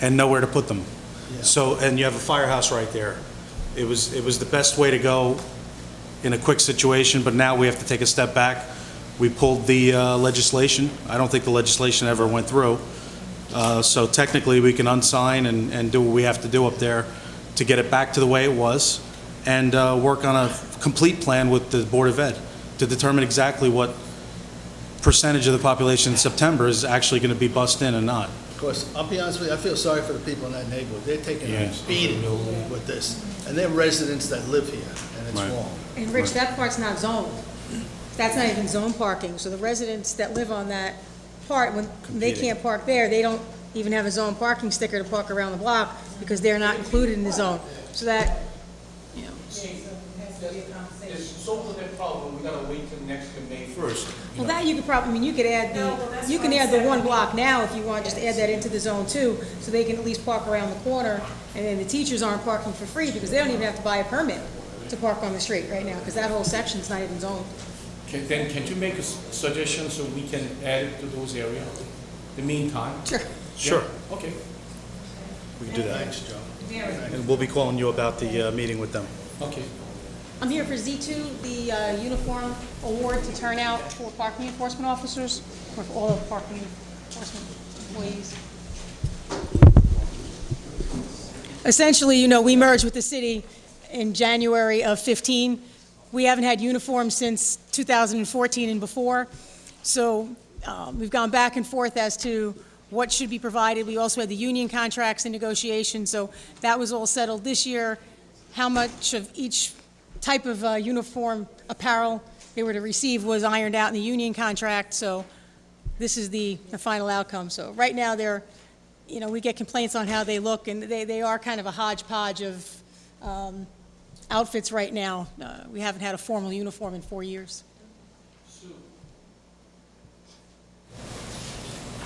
and nowhere to put them. So, and you have a firehouse right there. It was the best way to go in a quick situation, but now we have to take a step back. We pulled the legislation. I don't think the legislation ever went through. So technically, we can unsign and do what we have to do up there to get it back to the way it was and work on a complete plan with the Board of Ed to determine exactly what percentage of the population in September is actually going to be bussed in and not. Of course, I'll be honest with you, I feel sorry for the people in that neighborhood. They're taking a beating with this, and they're residents that live here, and it's wrong. And Rich, that part's not zoned. That's not even zone parking, so the residents that live on that part, when they can't park there, they don't even have a zone parking sticker to park around the block because they're not included in the zone. So that, you know. Solve that problem, we gotta wait till next year, May 1st. Well, that you could probably, I mean, you could add you can add the one block now if you want, just add that into the zone too, so they can at least park around the corner, and then the teachers aren't parking for free because they don't even have to buy a permit to park on the street right now, because that whole section's not even zoned. Then can you make a suggestion so we can add it to those areas? The meantime? Sure. Sure. Yeah? Okay. We can do that. Thanks, Joe. And we'll be calling you about the meeting with them. Okay. I'm here for Z2, the uniform award to turn out for parking enforcement officers, or for all of parking enforcement employees. Essentially, you know, we merged with the city in January of 15. We haven't had uniforms since 2014 and before, so we've gone back and forth as to what should be provided. We also had the union contracts in negotiation, so that was all settled this year. How much of each type of uniform apparel they were to receive was ironed out in the union contract, so this is the final outcome. So right now they're, you know, we get complaints on how they look, and they are kind of a hodgepodge of outfits right now. We haven't had a formal uniform in 4 years.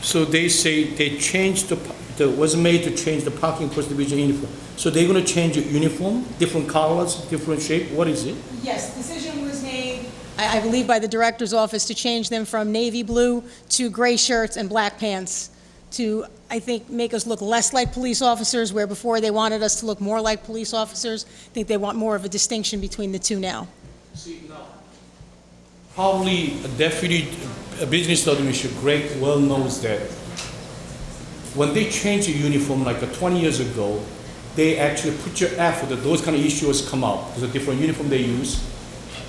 So they say they changed was made to change the parking enforcement division uniform. So they're going to change the uniform, different colors, different shape. What is it? Yes, decision was made, I believe, by the director's office to change them from navy blue to gray shirts and black pants to, I think, make us look less like police officers, where before they wanted us to look more like police officers. I think they want more of a distinction between the two now. See, now, probably a deputy a business administrator, Greg, well knows that when they changed the uniform like 20 years ago, they actually put your effort that those kind of issues come up. There's a different uniform they use.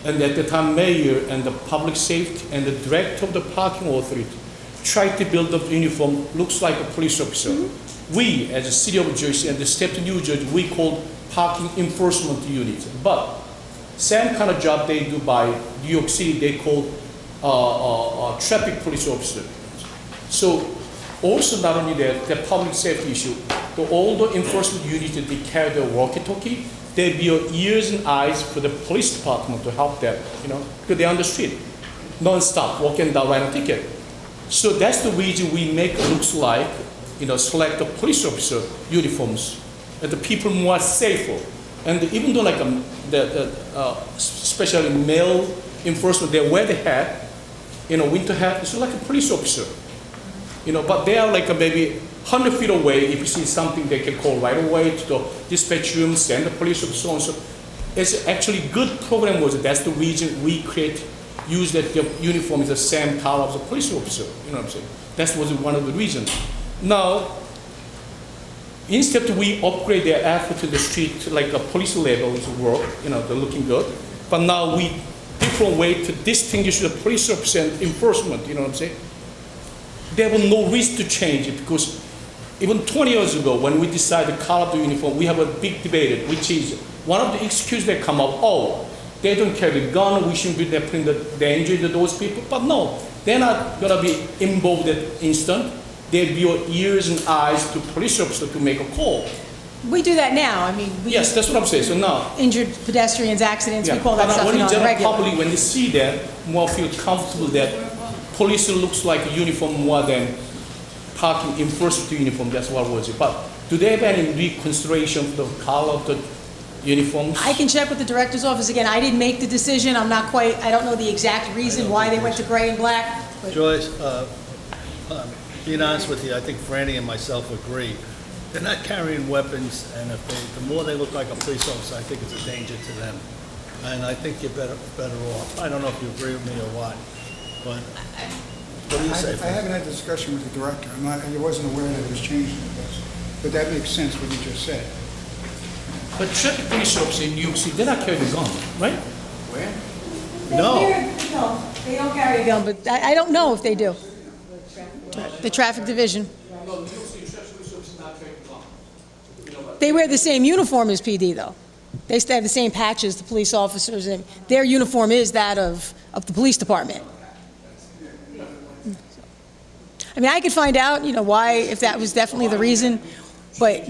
And at the time, mayor and the public safety and the director of the parking authority tried to build up the uniform, looks like a police officer. Mm-hmm. We, as a city of Jersey and the state of New Jersey, we call parking enforcement unit. But same kind of job they do by New York City, they call traffic police officer. So also not only that, the public safety issue, all the enforcement units that they carry the walkie-talkie, they be your ears and eyes for the police department to help them, you know, because they're on the street, non-stop, walking down, writing a ticket. So that's the reason we make it looks like, you know, select the police officer uniforms, and the people more safer. And even though like especially male enforcement, they wear the hat, you know, winter hat, it's like a police officer. You know, but they are like maybe 100 feet away. If you see something, they can call right away to the dispatch room, send the police officer, so on. So it's actually good program was. That's the reason we use that the uniform is the same color as a police officer. You know what I'm saying? That was one of the reasons. Now, instead we upgrade their effort to the street, like a police level is work, you know, they're looking good. But now we different way to distinguish the police officer and enforcement, you know what I'm saying? There was no risk to change it because even 20 years ago when we decided to color the uniform, we have a big debate, which is one of the excuses that come up, oh, they don't carry a gun, we shouldn't be there putting the danger to those people. But no, they're not gonna be involved at instant. They'll be your ears and eyes to police officer to make a call. We do that now. I mean, we Yes, that's what I'm saying. So now, injured pedestrians, accidents, we call that but stuff when in the on the general regular. public, when they see that, more feel comfortable that police looks like a uniform more than parking in first to uniform. That's what was it. But do they have any reconsideration for the color of the uniforms? I can check with the director's office again. I didn't make the decision. I don't know the exact reason why they went to gray and black. But Joyce, being honest with you, I think Franny and myself agree. They're not carrying weapons, and the more they look like a police officer, I think it's a danger to them. And I think you're better off. I don't know if you agree with me or what, but what do you say? I haven't had a discussion with the director. I wasn't aware that it was changing this, but that makes sense what you just said. But traffic police officers in New York City, they're not carrying a gun, right? Where? No. They don't carry a gun, but I don't know if they do. The traffic division. They wear the same uniform as PD, though. They still have the same patches, the police officers, and their uniform is that of the police department. I mean, I could find out, why, if that was definitely the reason, but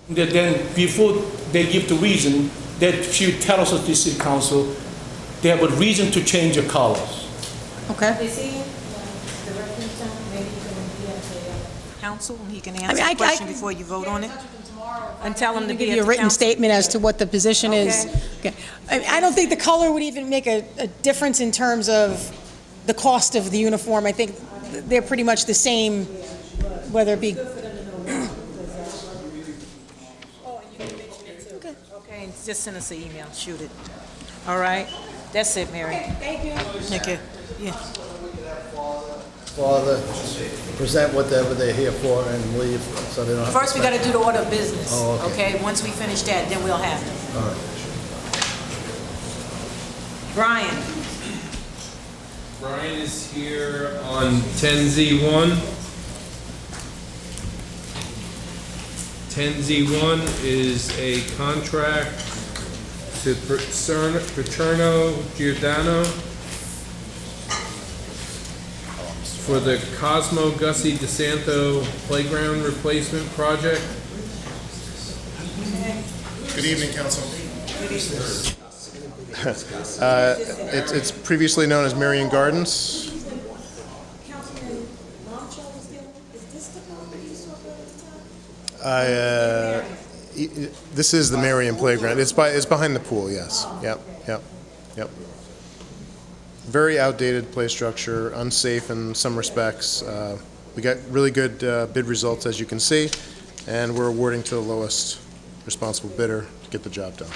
Then before they give the reason, that should tell us at the city council, they have a reason to change the colors. okay. Council, he can I answer mean, the question before you vote on it? And tell him to Give be you at a the written council? statement as to what the position is. Okay. I don't think the color would even make a difference in terms of the cost of the uniform. I think they're pretty much the same, whether it be. Okay, and just send us an email, shoot it. All right? That's it, Mary. Thank you. Thank you. Yeah. Father, present whatever they're here for and leave, so they don't have to... First, we got to do the order of business. Oh, okay. Okay, once we finish that, then we'll have it. All right. Brian? Brian is here on 10Z1. 10Z1 is a contract to Paterno Giordano for the Cosmo Gussie DeSanto Playground Replacement Project. Good evening, Council. It's previously known as Marion Gardens. This is the Marion Playground. It's behind the pool, yes. Yep. Very outdated play structure, unsafe in some respects. We got really good bid results, as you can see, and we're awarding to the lowest responsible bidder to get the job done.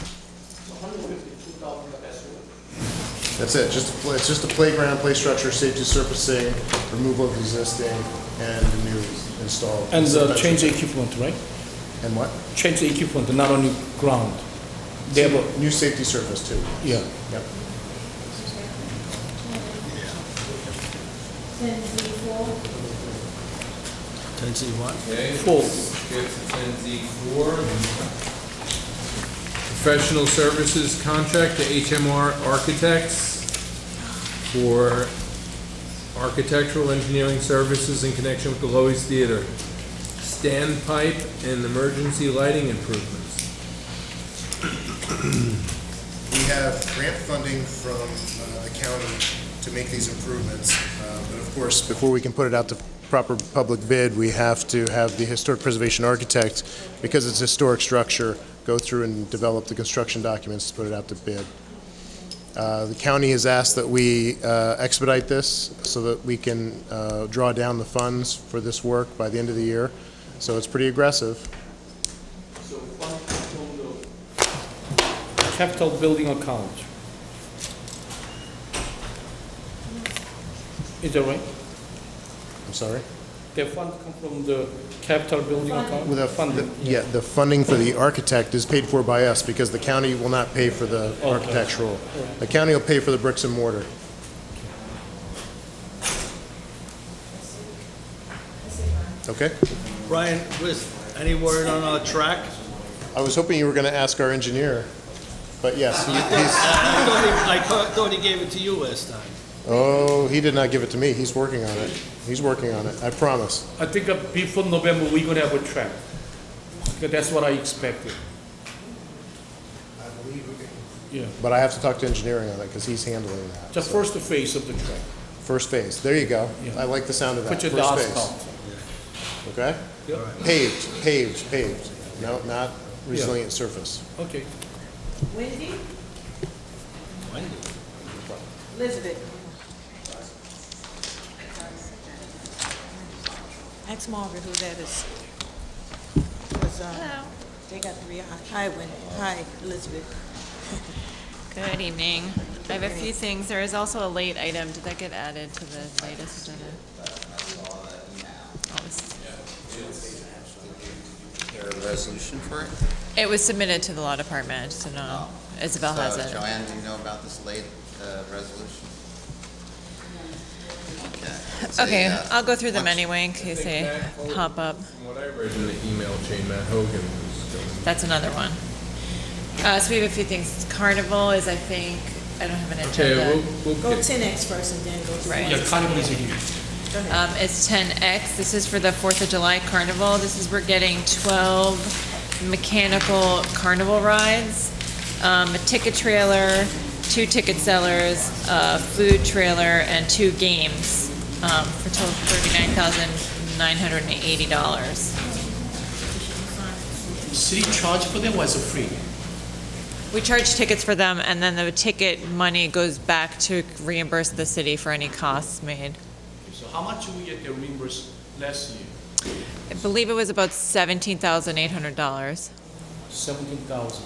That's it. It's just a playground, play structure, safety surfacing, removal of existing, and a new installed. And change the equipment, right? And what? Change the equipment, not only ground. They have a new safety surface too. Yeah. Yep. 10Z1? Okay. Four. Get to 10Z4. Professional services contract to HMR Architects for architectural engineering services in connection with the Loews Theater. Standpipe and emergency lighting improvements. We have grant funding from the county to make these improvements, but of course, before we can put it out to proper public bid, we have to have the historic preservation architect, because it's a historic structure, go through and develop the construction documents to put it out to bid. The county has asked that we expedite this so that we can draw down the funds for this work by the end of the year. So it's pretty aggressive. So funds from the capital building account. Is that right? I'm sorry? The fund come from the capital building account? With funding. Yeah, the funding for the architect is paid for by us because the county will not pay for the architectural. The county will pay for the bricks and mortar. Okay? Brian, any word on our track? I was hoping you were going to ask our engineer, but yes, I thought he gave it to you last time. Oh, he did not give it to me. He's working on it. He's working on it, I promise. I think before November, we're gonna have a track. Okay, that's what I expected. I believe we can. Yeah. But I have to talk to engineering on it because he's handling that. The first phase of the track. First phase. There you go. Yeah. I like the sound of that. Put your First dots phase. out. Okay? Paved. No, not resilient surface. Okay. Wendy? Elizabeth? Ask Margaret who that is. 'Cause, they got 3 eyes. Hi, Wendy. Hi, Elizabeth. Good evening. I have a few things. There is also a late item. Did that get added to the latest agenda? Oh, this is- Is there a resolution for it? It was submitted to the law department. I just don't know. Isabel has it. Joanne, do you know about this late resolution? Okay. It's a, Okay, I'll go through them anyway in case they pop up. From what I read in the email chain, Matt Hogan was going. That's another one. So we have a few things. Carnival is, I think, I don't have an Okay, agenda. we'll Go get, 10X first and then go to Right. Yeah, Carnival is here. Go ahead. It's 10X. This is for the 4th of July Carnival. We're getting 12 mechanical carnival rides, a ticket trailer, 2 ticket sellers, a food trailer, and 2 games, for a total of $39,980. City charge for them was free. We charge tickets for them, and then the ticket money goes back to reimburse the city for any costs made. So how much do we get the reimbursed last year? I believe it was about $17,800. 17,000.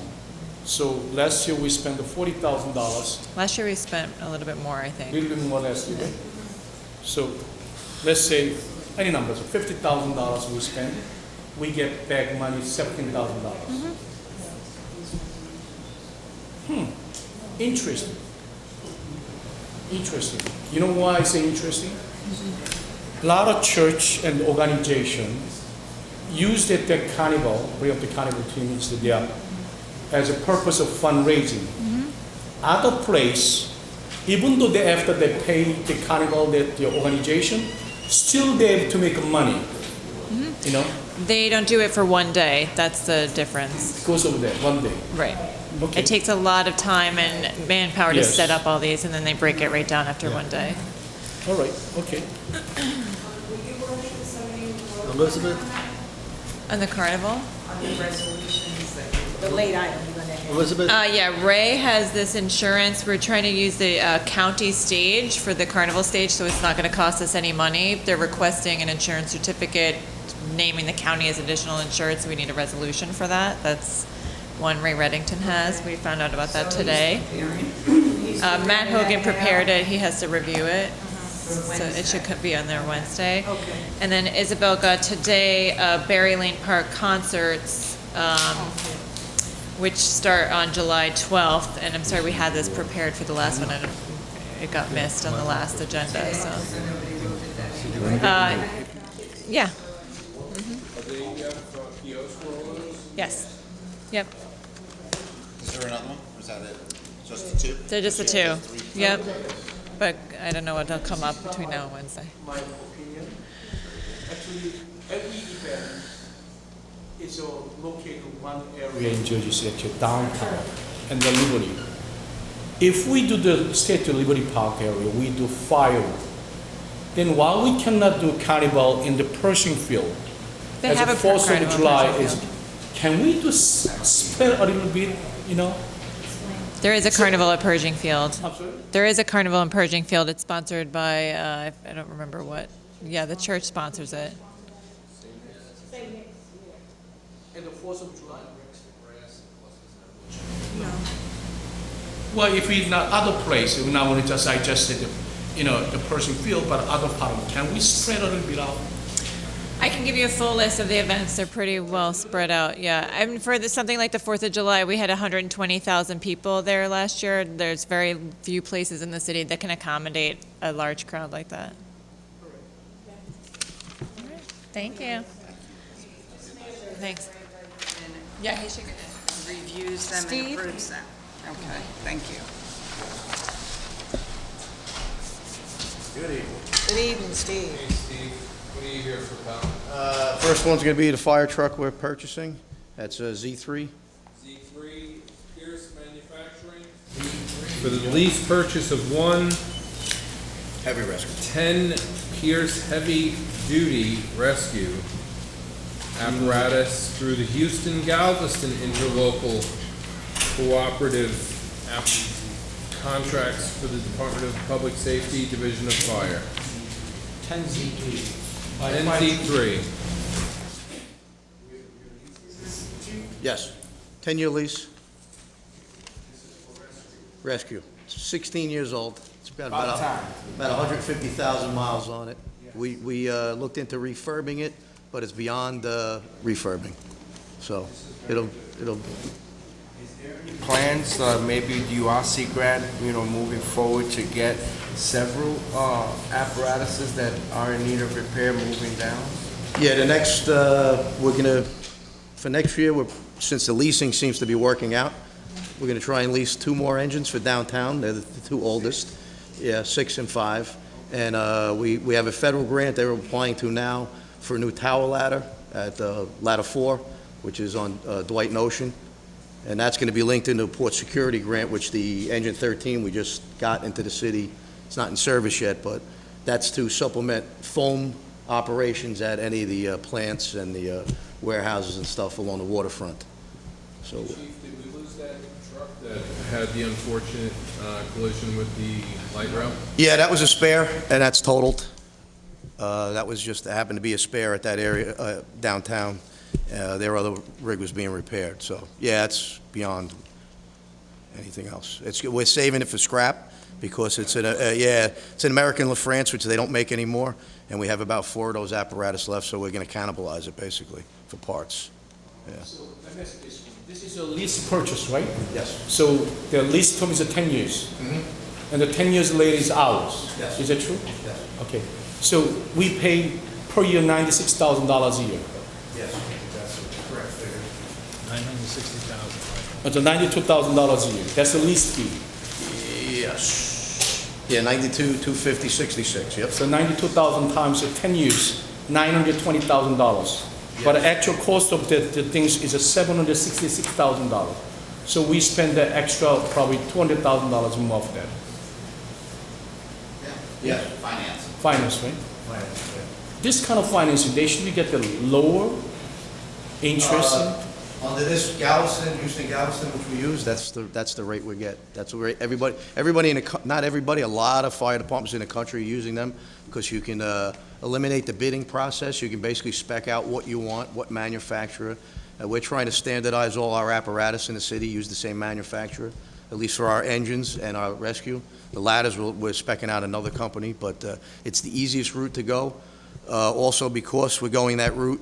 So last year we spent the $40,000, Last year we spent a little bit more, I a think. little bit more last year. So let's say any numbers, $50,000 we spend, we get back money $17,000. Interesting. Interesting. You know why I say interesting? A lot of church and organization use the carnival, bring up the carnival team into their, as a purpose of fundraising. Other place, even though after they pay the carnival, the organization, still they have to make money. You know, They don't do it for one day. That's the difference. because of that one day. Right. Okay. It takes a lot of time and manpower to Yes. set up all these, and then they break it right down after one day. All right. Okay. Elizabeth? On the carnival? The late item you're gonna have. Elizabeth? Yeah, Ray has this insurance. We're trying to use the county stage for the carnival stage, so it's not going to cost us any money. They're requesting an insurance certificate naming the county as additional insured, so we need a resolution for that. That's one Ray Reddington has. We found out about that today. Matt Hogan prepared it. He has to review it. So it should be on there Wednesday. Okay. And then Isabel got today Berry Lane Park concerts, which start on July 12th. And I'm sorry, we had this prepared for the last one, and it got missed on the last agenda, so. Yeah. Yes. Yep. Is there another one, or is that it? Just the 2? They're just the 2. Yep. But I don't know what'll come up between now and Wednesday. My opinion, actually, every event is located in one area in Jersey City, downtown, and the Liberty. If we do the Statue of Liberty Park area, we do firework. Then while we cannot do carnival in the Pershing Field, They as have a a 4th carnival of in July Pershing is, Field. can we do spread a little bit, you know? There is a carnival at Pershing Field. I'm sorry? There is a carnival in Pershing Field. It's sponsored by, I don't remember what. Yeah, the church sponsors it. And the 4th of July? Well, if we not other place, we not want to just, I just said, the Pershing Field, but other part of it, can we spread a little bit out? I can give you a full list of the events. They're pretty well spread out. Yeah, I mean, for something like the 4th of July, we had 120,000 people there last year. There's very few places in the city that can accommodate a large crowd like that. All right. Thank you. Thanks. Yeah, he should. Reviews them Steve? and approves them. Okay, thank you. Good evening. Good evening, Steve. Hey, Steve, what are you here for, pal? First one's going to be the fire truck we're purchasing. That's a Z3. Z3 Pierce Manufacturing for the lease purchase of one Heavy rescue. 10 Pierce heavy-duty rescue apparatus through the Houston-Galveston interlocal cooperative contracts for the Department of Public Safety, Division of Fire. 10Z3. 10Z3. Yes. 10-year lease. Rescue. 16 years old. It's got about 150,000 miles on it. We looked into refurbing it, but it's beyond refurbing. So it'll Plans, maybe you are grant, moving forward to get several apparatuses that are in need of repair moving down? Yeah, the next, for next year, since the leasing seems to be working out, we're gonna try and lease 2 more engines for downtown. They're the 2 oldest, 6 and 5. And we have a federal grant they're applying to now for a new tower ladder at Ladder 4, which is on Dwight and Ocean. And that's gonna be linked into a port security grant, which the engine 13 we just got into the city. It's not in service yet, but that's to supplement foam operations at any of the plants and the warehouses and stuff along the waterfront. So, Chief, did we lose that truck that had the unfortunate collision with the light rail? yeah, that was a spare, and that's totaled. That was just, happened to be a spare at that area downtown. Their other rig was being repaired, so, yeah, it's beyond anything else. We're saving it for scrap, because it's it's an American LaFrance, which they don't make anymore, and we have about 4 of those apparatus left, so we're gonna cannibalize it, basically, for parts. Yeah. So let me ask you this. This is a lease purchase, right? Yes. So the lease term is 10 years. And the 10 years later is ours. Yes. Is that true? Yes. Okay. So we pay per year $96,000 a year. Yes, that's the correct figure. $960,000. It's $92,000 a year. That's the lease fee. Yes. Yeah, 92, 250, 66, yep. So 92,000 times 10 years, $920,000. But the actual cost of the things is $766,000. So we spend the extra probably $200,000 more of that. Yeah, finance. Finance, right? Finance, yeah. This kind of financing, they should get the lower interest. Under this Galveston, Houston Galveston, which we use, that's the rate we get. That's the rate, everybody in the, not everybody, a lot of fire departments in the country are using them, because you can eliminate the bidding process. You can basically spec out what you want, what manufacturer. We're trying to standardize all our apparatus in the city, use the same manufacturer, at least for our engines and our rescue. The ladders, we're specking out another company, but it's the easiest route to go. Also, because we're going that route,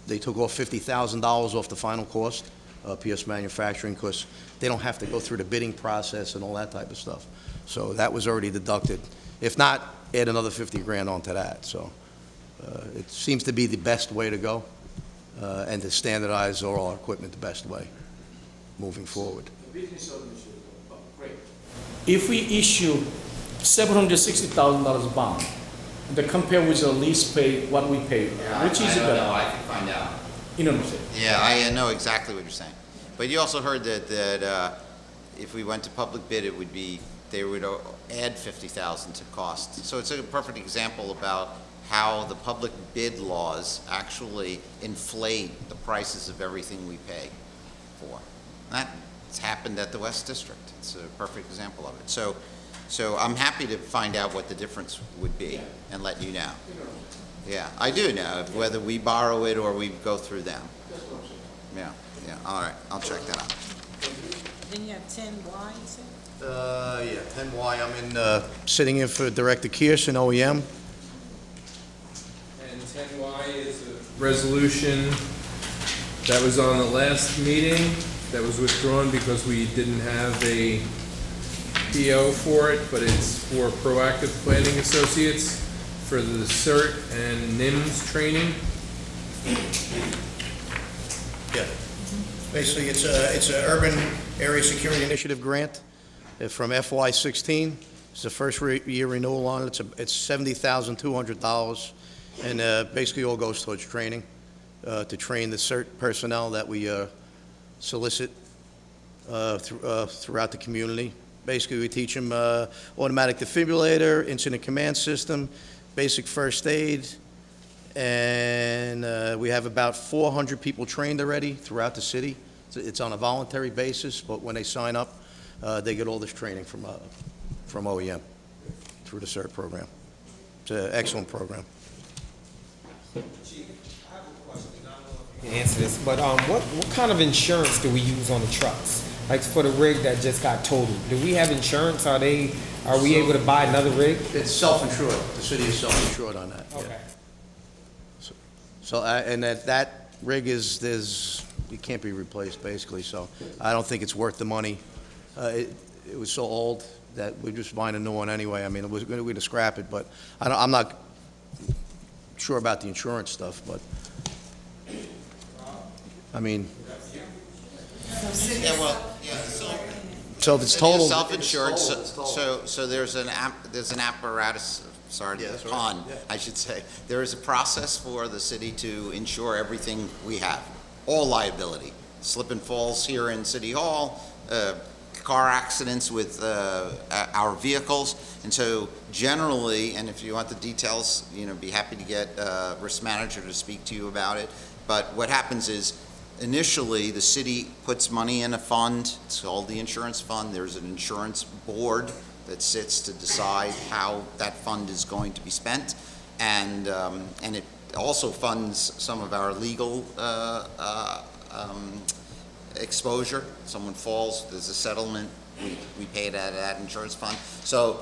they took off $50,000 off the final cost, PS Manufacturing, because they don't have to go through the bidding process and all that type of stuff. So that was already deducted. If not, add another 50 grand onto that. So it seems to be the best way to go, and to standardize all our equipment the best way moving forward. If we issue $760,000 bond, to compare with the lease pay, what we pay, which is better? I can find out. You know what I'm saying? Yeah, I know exactly what you're saying. But you also heard that if we went to public bid, it would be, they would add 50,000 to cost. So it's a perfect example about how the public bid laws actually inflate the prices of everything we pay for. That's happened at the West District. It's a perfect example of it. So I'm happy to find out what the difference would be and let you know. Yeah, I do know, whether we borrow it or we go through them. Yeah, all right, I'll check that out. Then you have 10Y, you said? Yeah, 10Y, I'm in, sitting in for Director Kearse in OEM. And 10Y is a resolution that was on the last meeting, that was withdrawn because we didn't have a PO for it, but it's for Proactive Planning Associates for the CERT and NIMS training. Yeah. Basically, it's a urban area security initiative grant from FY16. It's the first year renewal on it. It's $70,200, and basically all goes towards training, to train the CERT personnel that we solicit throughout the community. Basically, we teach them automatic defibrillator, incident command system, basic first aid, and we have about 400 people trained already throughout the city. It's on a voluntary basis, but when they sign up, they get all this training from OEM through the CERT program. It's an excellent program. Answer this, but what kind of insurance do we use on the trucks? Like for the rig that just got totaled, do we have insurance? Are we able to buy another rig? It's self-insured. The city is self-insured on that. Okay. Yeah. So and that rig it can't be replaced basically. So I don't think it's worth the money. It was so old that we're just buying a new one anyway. I mean, we're going to scrap it, but I'm not sure about the insurance stuff, but I mean. Yeah, well, So if it's total. Self-insured, so there's an apparatus, fund, I should say. There is a process for the city to insure everything we have, all liability. Slip and falls here in City Hall, car accidents with our vehicles. And so generally, and if you want the details, be happy to get a risk manager to speak to you about it. But what happens is, initially, the city puts money in a fund. It's called the insurance fund. There's an insurance board that sits to decide how that fund is going to be spent, and it also funds some of our legal exposure. Someone falls, there's a settlement. We pay it out of that insurance fund. So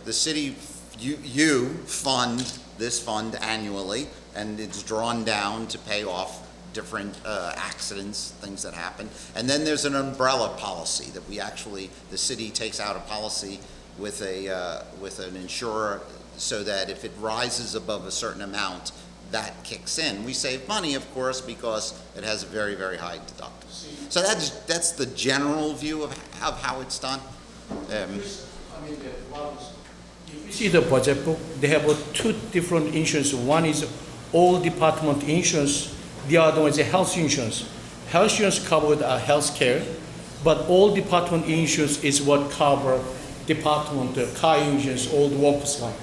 the city, you fund this fund annually, and it's drawn down to pay off different accidents, things that happen. And then there's an umbrella policy that the city takes out a policy with an insurer, so that if it rises above a certain amount, that kicks in. We save money, of course, because it has a very, very high deductible. So that's the general view of how it's done. If you see the budget book, they have two different insurance. One is all department insurance. The other one is a health insurance. Health insurance covers health care, but all department insurance is what cover department car insurance, all the workers' comp.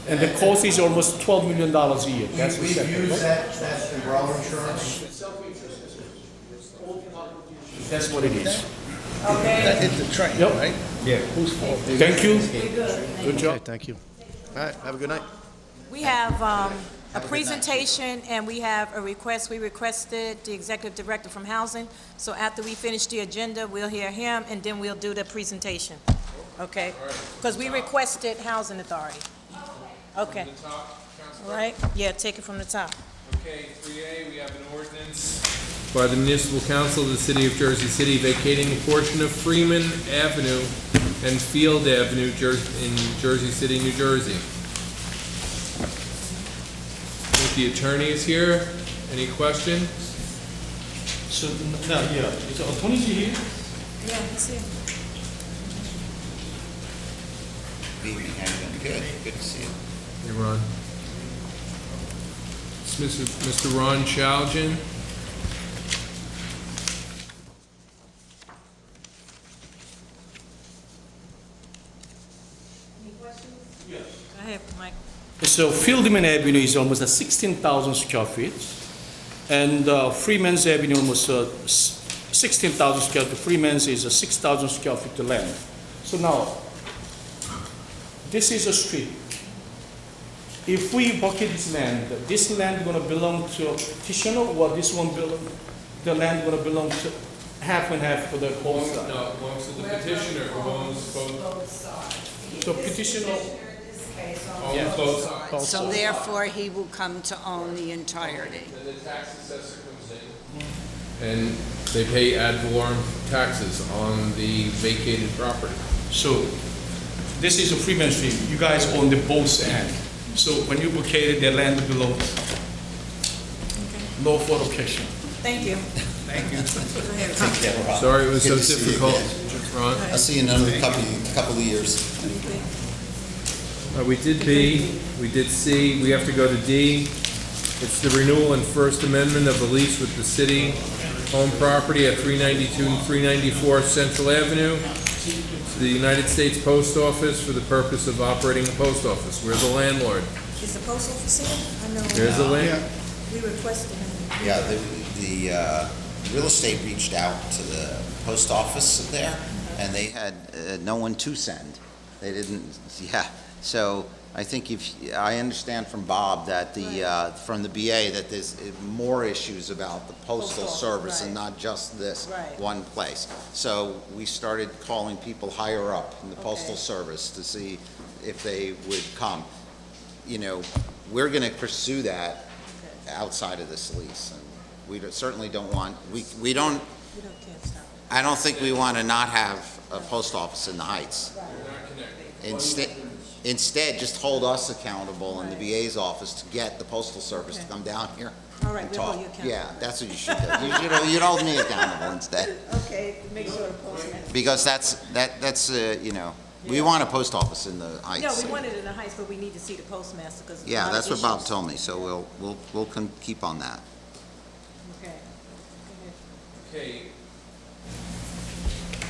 And the cost is almost $12 million a year. That's We've used that umbrella insurance. That's what it is. Okay. That hit the train, Yep. right? Yeah. Thank you. Good job. Okay, thank you. All right, have a good night. We have a presentation and we have a request. We requested the executive director from housing. So after we finish the agenda, we'll hear him and then we'll do the presentation. Okay? Because we requested housing authority. Okay. From the top, Councilor? All right? Yeah, take it from the top. Okay, 3A, we have an ordinance by the Municipal Council of the City of Jersey City vacating a portion of Freeman Avenue and Field Avenue in Jersey City, New Jersey. I think the attorney is here. Any questions? So, is the attorney here? Yeah, he's here. Good to see you. Hey, Ron. It's Mr. Ron Chaljan. Go ahead, Mike. So Fieldman Avenue is almost 16,000 square feet, and Freeman's Avenue almost 16,000 square feet. Freeman's is 6,000 square feet land. So now, this is a street. If we bucket this land gonna belong to petitioner, or this one the land gonna belong to half and half for the whole side? No, it belongs to the petitioner who owns both. So petitioner Owns both sides. So therefore, he will come to own the entirety. And the tax assessor comes in, and they pay ad valorem taxes on the vacated property. So this is a Freeman Street. You guys own the both end. So when you vacated the land below, no for location. Thank you. Thank you. Sorry it was so difficult. Ron? I'll see you in another couple of years. We did B, we did C, we have to go to D. It's the renewal and First Amendment of the lease with the city home property at 392 and 394 Central Avenue to the United States Post Office for the purpose of operating a post office. We're the landlord. Is the post office here? I know. There's the land. We requested him. Yeah, the real estate reached out to the post office there, and they had no one to send. They didn't, yeah. So I think I understand from Bob that from the BA that there's more issues about the postal service and not just this one place. So we started calling people higher up in the postal service to see if they would come. You know, we're going to pursue that outside of this lease. And we certainly don't want, I don't think we want to not have a post office in the Heights. Instead, just hold us accountable in the BA's office to get the postal service to come down here. All right, and we'll talk. hold you accountable. Yeah, that's what you should do. You'd hold me accountable instead. Okay, make sure the postman. Because that's you know, we want a post office in the Heights. No, we want it in the Heights, but we need to see the postmaster because. Yeah, that's what Bob told me, so we'll keep on that. Okay. Okay.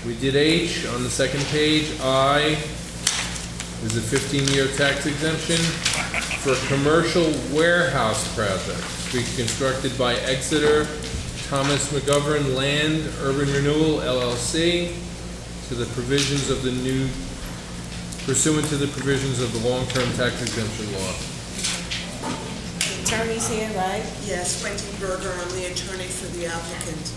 We did H on the second page. I is a 15-year tax exemption for a commercial warehouse project to be constructed by Exeter Thomas McGovern Land Urban Renewal LLC to the provisions of the new, pursuant to the provisions of the long-term tax exemption law. The attorney's here, right? Yes, Wendy Berger, I'm the attorney for the applicant.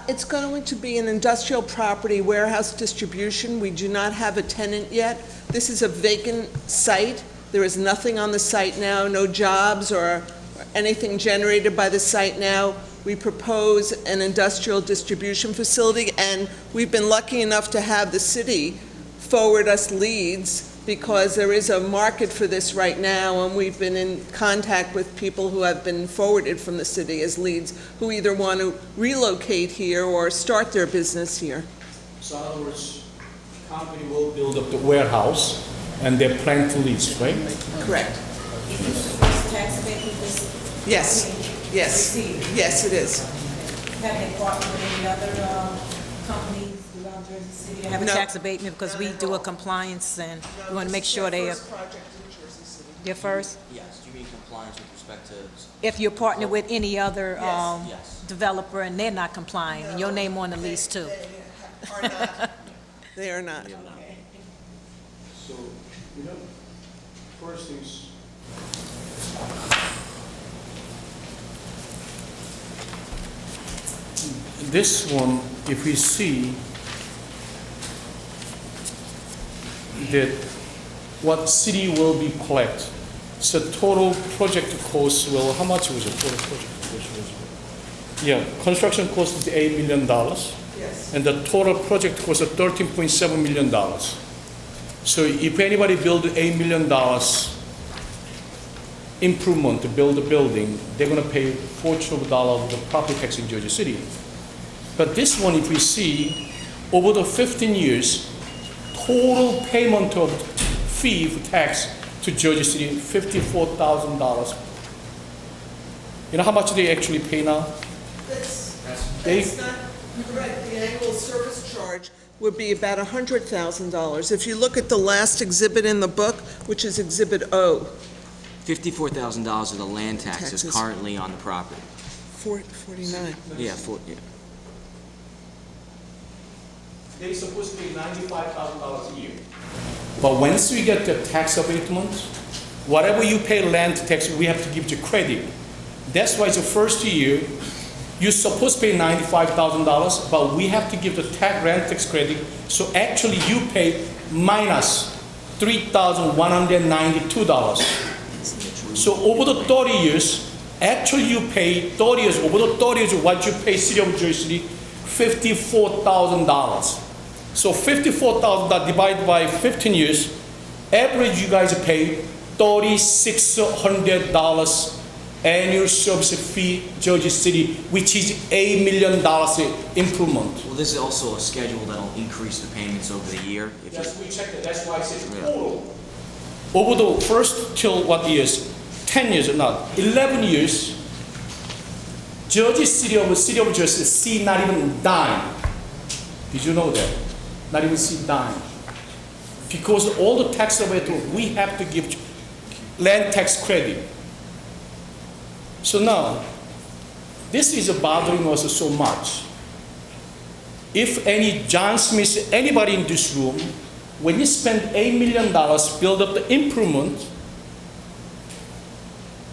It's going to be an industrial property warehouse distribution. We do not have a tenant yet. This is a vacant site. There is nothing on the site now, no jobs or anything generated by the site now. We propose an industrial distribution facility, and we've been lucky enough to have the city forward us leads because there is a market for this right now, and we've been in contact with people who have been forwarded from the city as leads who either want to relocate here or start their business here. So in other words, the company will build up the warehouse and they plan to lease, right? Correct. Tax abatement is. Yes, yes, yes, it is. Have they partnered with any other companies throughout Jersey City to have a tax abatement because we do a compliance and we want to make sure they are. Your first? Yes, do you mean compliance with respect to? If you're partnered with any other Yes. developer and they're not complying, and your name on the lease too. They are not. So, you know, first things. This one, if we see that what city will be collect, so total project cost will, how much was it, total project cost was? Yeah, construction cost is $8 million. Yes. And the total project cost is $13.7 million. So if anybody build $8 million improvement to build a building, they're gonna pay $4 of the property tax in Jersey City. But this one, if we see, over the 15 years, total payment of fee for tax to Jersey City, $54,000. You know how much they actually pay now? That's not correct. The annual service charge would be about $100,000. If you look at the last exhibit in the book, which is Exhibit O. $54,000 of the land tax is Taxes. currently on the property. 49. Yeah, They're supposed to pay $95,000 a year. But once we get the tax abatement, whatever you pay land tax, we have to give you credit. That's why the first year, you're supposed to pay $95,000, but we have to give the rent tax credit. So actually you pay minus $3,192. So over the 30 years, actually you pay 30 years, over the 30 years what you pay City of Jersey City, $54,000. So $54,000 divided by 15 years, average you guys pay $3,600 annual service fee, Jersey City, which is $8 million improvement. Well, this is also a schedule that'll increase the payments over the year. Yes, we checked it. That's why I said total. Over the first till what years? 10 years or not? 11 years. City of Jersey see not even dime. Did you know that? Not even see dime. Because all the tax abatement, we have to give land tax credit. So now, this is bothering us so much. If any John Smith, anybody in this room, when you spend $8 million, build up the improvement,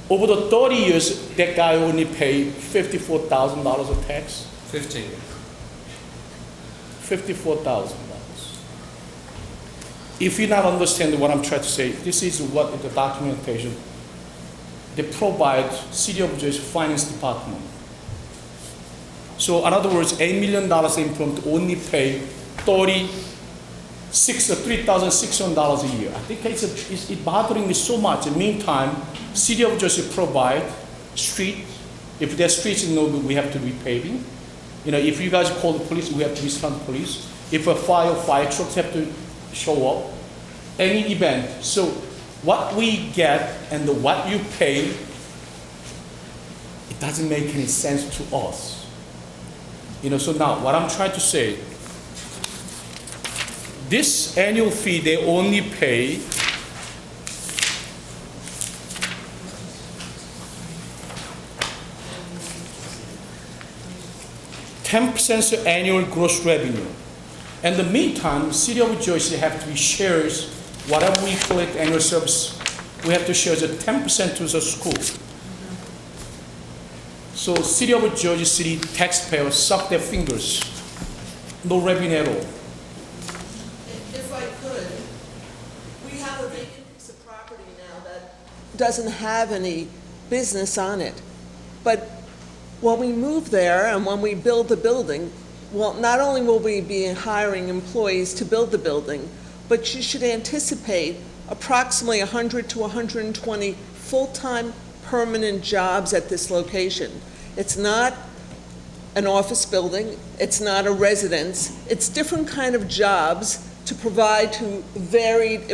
over the 30 years, that guy only paid $54,000 of tax. 15. $54,000. If you not understand what I'm trying to say, this is what the documentation they provide City of Jersey Finance Department. So in other words, $8 million improvement only pay $3,600 a year. I think it's bothering me so much. In the meantime, City of Jersey provide street. If their streets is no good, we have to be paving. You know, if you guys call the police, we have to respond to police. If a fire trucks have to show up, any event. So what we get and what you pay, it doesn't make any sense to us. You know, so now what I'm trying to say, this annual fee, they only pay $10% annual gross revenue. In the meantime, City of Jersey have to be shares whatever we collect annual service. We have to share the 10% to the school. So City of Jersey City taxpayers suck their fingers. No revenue at all. If I could, we have a vacant piece of property now that doesn't have any business on it. But when we move there and when we build the building, well, not only will we be hiring employees to build the building, but you should anticipate approximately 100 to 120 full-time permanent jobs at this location. It's not an office building, it's not a residence, it's different kind of jobs to provide to varied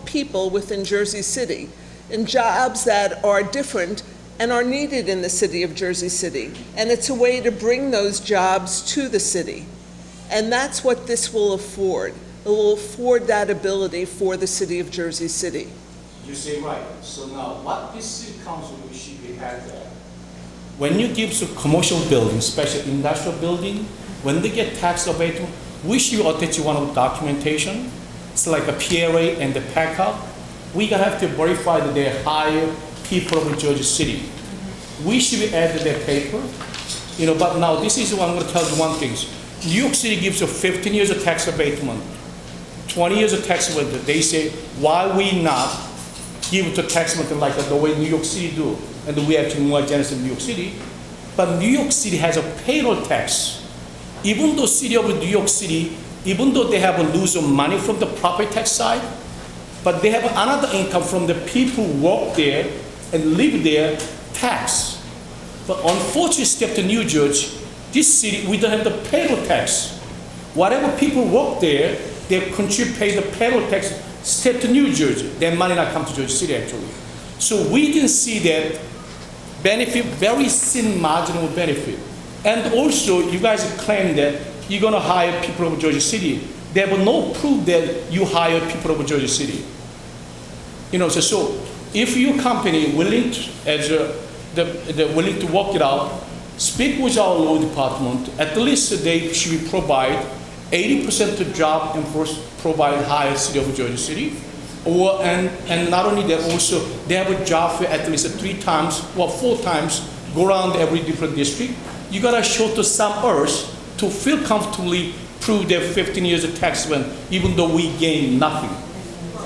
people within Jersey City, and jobs that are different and are needed in the city of Jersey City. And it's a way to bring those jobs to the city. And that's what this will afford. It will afford that ability for the city of Jersey City. You say right. So now, what this city council should be had there? When you give to commercial building, especially industrial building, when they get tax abatement, we should attach one of the documentation. It's like a PRA and the PACA. We gonna have to verify that they hire people of Jersey City. We should add their paper, you know. But now this is what I'm gonna tell you one thing. New York City gives you 15 years of tax abatement, 20 years of tax abatement. They say, why we not give it to tax abatement like the way New York City do? And we actually more generous in New York City. But New York City has a payroll tax. Even though City of New York City, even though they have a lose of money from the property tax side, but they have another income from the people who work there and live there, tax. But unfortunately, step to New Jersey, this city, we don't have the payroll tax. Whatever people work there, they contribute, pay the payroll tax, step to New Jersey. Their money not come to Jersey City, actually. So we can see that benefit, very thin marginal benefit. And also, you guys claim that you're gonna hire people of Jersey City. They have no proof that you hire people of Jersey City. You know, so if your company willing to, willing to work it out, speak with our law department. At least they should provide 80% of job and first provide hire City of Jersey City, or and not only that, also they have a job for at least 3 times or 4 times, go around every different district. You gotta show to some earth to feel comfortably prove their 15 years of tax when even though we gain nothing.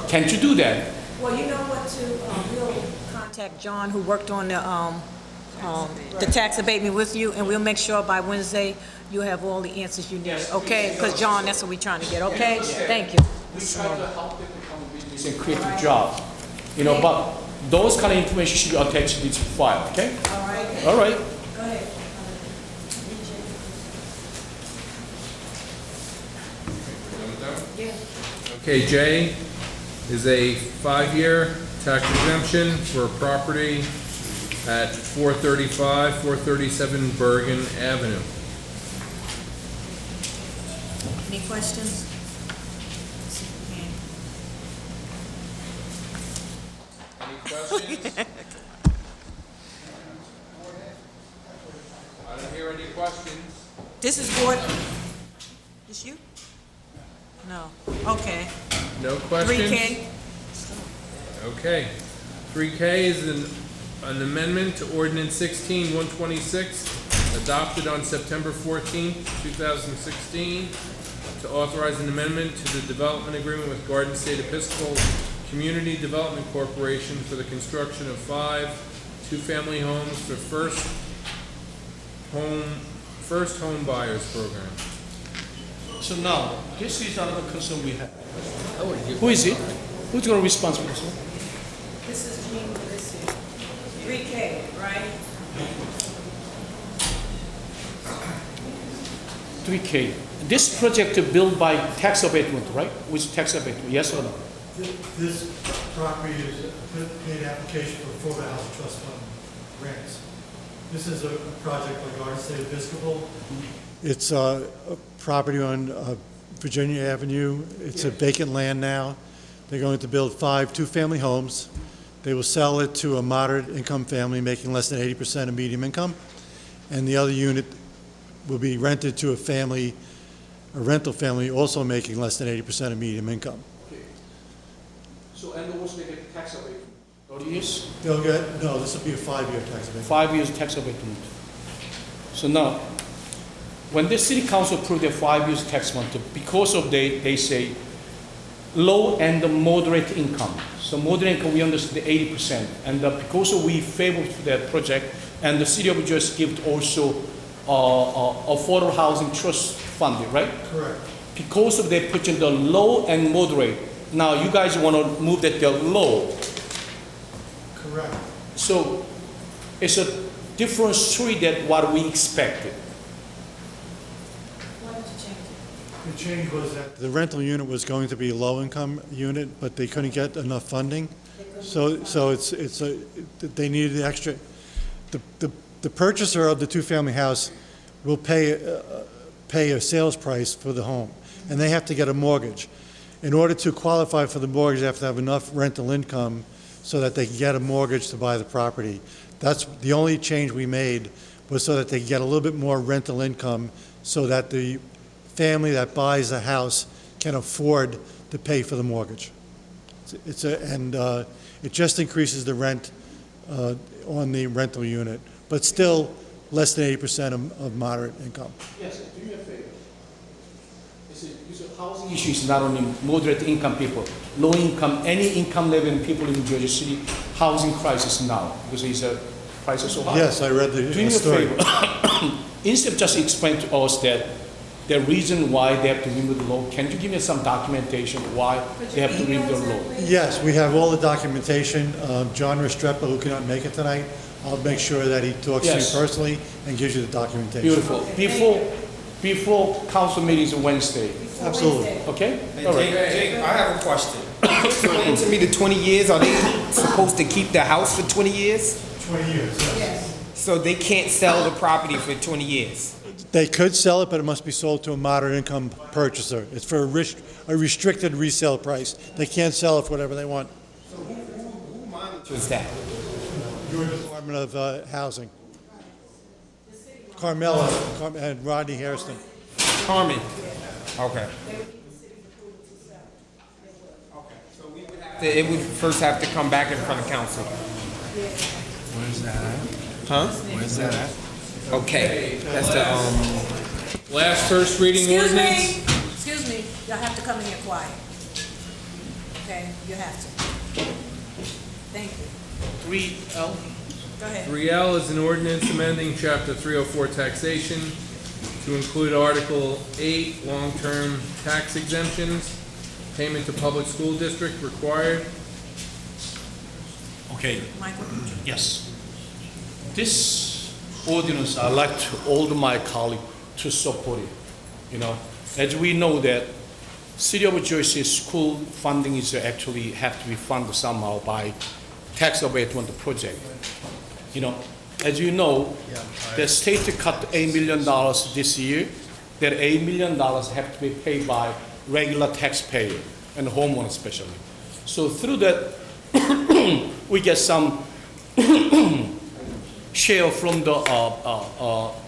Can't you do that? Well, you know what, we'll contact John, who worked on the tax abatement with you, and we'll make sure by Wednesday you have all the answers you need, okay? Because John, that's what we're trying to get, okay? Thank you. We try to help them become a business and create a job. You know, but those kind of information should be attached to this file, okay? All right. All right. Go ahead. Yeah. Okay, J is a 5-year tax exemption for a property at 435, 437 Bergen Avenue. Any questions? Any questions? I don't hear any questions. This is board, this you? No, okay. No questions? 3K? Okay. 3K is an amendment to ordinance 16-126, adopted on September 14th, 2016, to authorize an amendment to the development agreement with Garden State Episcopal Community Development Corporation for the construction of 5 two-family homes for first home buyers program. So now, this is another concern we have. Who is it? Who's going to respond to this one? This is Jean, this is 3K, right? 3K. This project is built by tax abatement, right? With tax abatement, yes or no? This property is a paid application for Affordable Housing Trust Fund grants. This is a project by Garden State Episcopal. It's a property on Virginia Avenue. It's a vacant land now. They're going to build 5 two-family homes. They will sell it to a moderate income family making less than 80% of median income. And the other unit will be rented to a rental family also making less than 80% of median income. Okay. So, and also they get tax abatement. 30 years? They'll get, no, this will be a 5-year tax abatement. 5 years tax abatement. So now, when the city council approved their 5 years tax abatement, because of they say low and moderate income. So moderate income, we understand the 80%. And because we favor that project, and the city of Jersey gives also affordable housing trust funding, right? Correct. Because of they put in the low and moderate. Now you guys want to move that to low. Correct. So it's a different story than what we expected. Why did you change it? The change was that the rental unit was going to be a low-income unit, but they couldn't get enough funding. So they needed the extra. The purchaser of the two-family house will pay a sales price for the home, and they have to get a mortgage. In order to qualify for the mortgage, they have to have enough rental income so that they can get a mortgage to buy the property. That's the only change we made, was so that they get a little bit more rental income so that the family that buys the house can afford to pay for the mortgage. It just increases the rent on the rental unit, but still less than 80% of moderate income. Yes, do me a favor. Housing issue is not only moderate income people, low income, any income level people in Jersey City, housing crisis now, because it's a price is so high. Yes, I read the do me story. a favor. Instead of just explain to us that the reason why they have to remove the law, can you give me some documentation why they have to remove the law? Yes, we have all the documentation. John Restrepo, who cannot make it tonight, I'll make sure that he talks to you personally and gives you the documentation. Beautiful. Before council meetings on Wednesday. Absolutely. Okay? Hey, Jake, I have a question. Explain to me the 20 years, are they supposed to keep the house for 20 years? 20 years, yes. So they can't sell the property for 20 years? They could sell it, but it must be sold to a moderate income purchaser. It's for a restricted resale price. They can't sell it for whatever they want. So who monitors that? Your Department of Housing. Carmela and Rodney Hairston. Carmen. Okay. It would first have to come back in front of council. Where's that at? Huh? Where's that at? Okay, that's the, Last first reading ordinance. Excuse me, y'all have to come in here quiet. Okay, you have to. Thank you. 3L. Go ahead. 3L is an ordinance amending Chapter 304 taxation to include Article 8, long-term tax exemptions, payment to public school district required. Okay. Michael? Yes. This ordinance, I like to all my colleagues to support it. You know, as we know that City of Jersey school funding is actually have to be funded somehow by tax abatement project. You know, as you know, the state cut $8 million this year. That $8 million have to be paid by regular taxpayer and homeowners especially. So through that, we get some share from the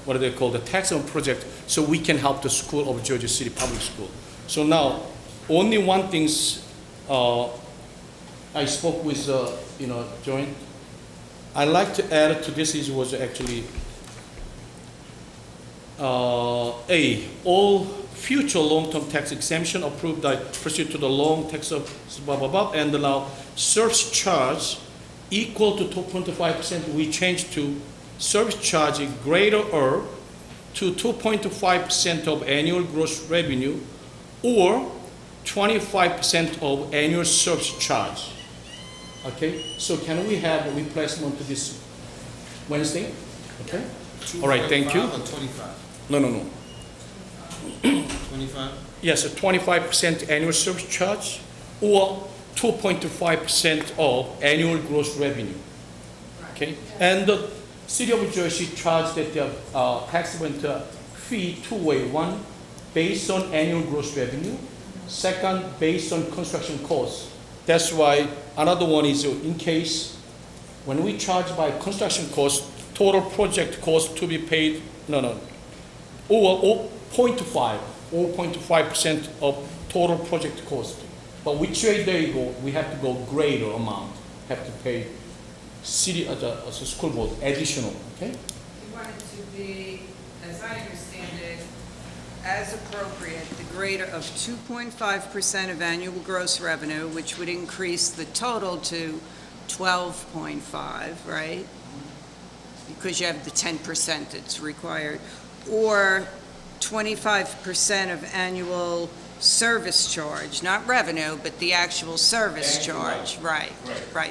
what do they call the tax project, so we can help the school of Jersey City Public School. So now, only one thing's I spoke with Joint. I like to add to this is was actually all future long-term tax exemption approved by pursuant to the long tax of blah blah blah, and now service charge equal to 2.5%. We changed to service charge greater or to 2.5% of annual gross revenue, or 25% of annual service charge. Okay, so can we have a replacement to this Wednesday? Okay. All right, thank you. 25. No. 25? Yes, a 25% annual service charge or 2.25% of annual gross revenue. Okay, and the City of Jersey charged that the taxable fee two-way: one, based on annual gross revenue; second, based on construction costs. That's why another one is in case when we charge by construction cost, total project cost to be paid, or 0.5% of total project cost. But which way they go, we have to go greater amount, have to pay city as a school board additional, okay? You want it to be, as I understand it, as appropriate, the greater of 2.5% of annual gross revenue, which would increase the total to 12.5, right? Because you have the 10% that's required, or 25% of annual service charge, not revenue, but the actual service charge. Right,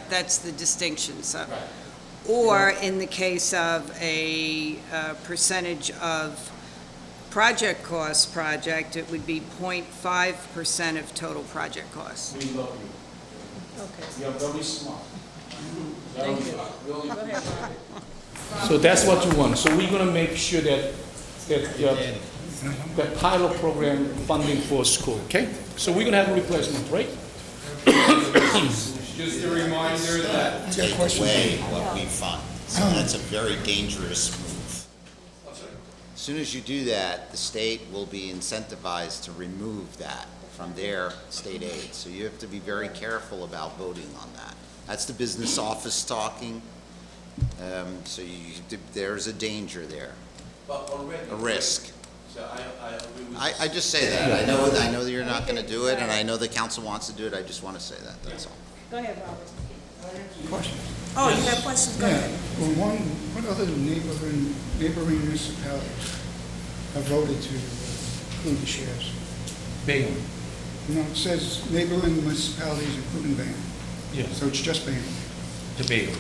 that's the distinction. So, or in the case of a percentage of project cost project, it would be 0.5% of total project costs. We love you. Okay. You're very smart. Thank you. Really Go ahead, Robert. So that's what you want. So we're gonna make sure that the pilot program funding for school, okay? So we're gonna have a replacement, right? Just a reminder that Take away what we fund. So that's a very dangerous move. As soon as you do that, the state will be incentivized to remove that from their state aid. So you have to be very careful about voting on that. That's the business office talking. So there's a danger there, But already. a risk. So I agree with I just say that. I know that you're not going to do it, and I know the council wants to do it. I just want to say that, that's all. Go ahead, Robert. Question. Oh, you have questions? Go ahead. Well, what other neighboring municipalities have voted to include the shares? Bingham. No, it says neighboring municipalities including Bayonne. Yes. So it's just Bayonne. The Bingham.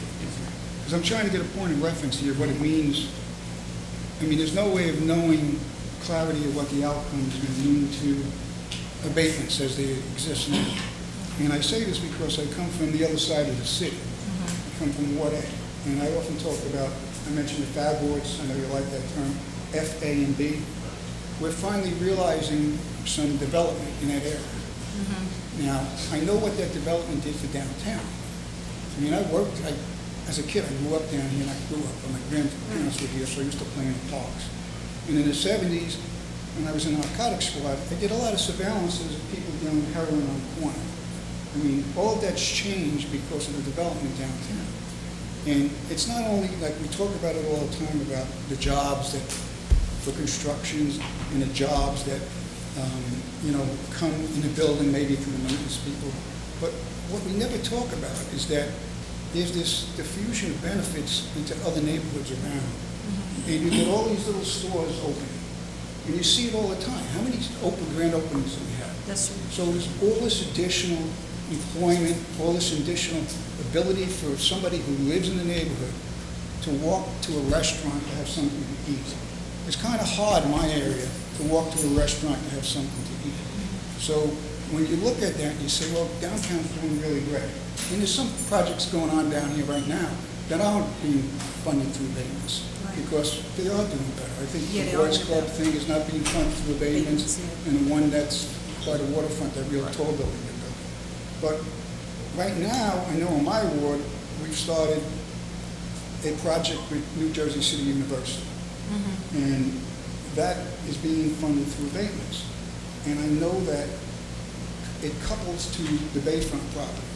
Because I'm trying to get a point of reference here, what it means. I mean, there's no way of knowing clarity of what the outcome is going to mean to abatements as they exist now. And I say this because I come from the other side of the city. I come from Ward A. And I often talk about, I mentioned the FAB boards, I know you like that term, F, A, and B. We're finally realizing some development in that area. Now, I know what that development did for downtown. I mean, as a kid, I grew up down here, and I grew up, and my grandparents were here, so I used to play in the parks. And in the 70s, when I was in narcotics squad, I did a lot of surveillances of people dealing heroin on the corner. I mean, all of that's changed because of the development downtown. And it's not only, like we talk about it all the time, about the jobs that, for constructions, and the jobs that, come in the building, maybe from the maintenance people. But what we never talk about is that there's this diffusion of benefits into other neighborhoods around. And you get all these little stores open. And you see it all the time. How many grand openings do we have? That's true. So there's all this additional employment, all this additional ability for somebody who lives in the neighborhood to walk to a restaurant to have something to eat. It's kind of hard in my area to walk to a restaurant to have something to eat. So when you look at that, you say, well, downtown's doing really great. And there's some projects going on down here right now that aren't being funded through abatements because they are doing better. I think the Boys Club thing is not being funded through abatements, and the one that's by the waterfront, that real tall building they're building. But right now, I know in my ward, we've started a project with New Jersey City University. And that is being funded through abatements. And I know that it couples to the Bayfront property,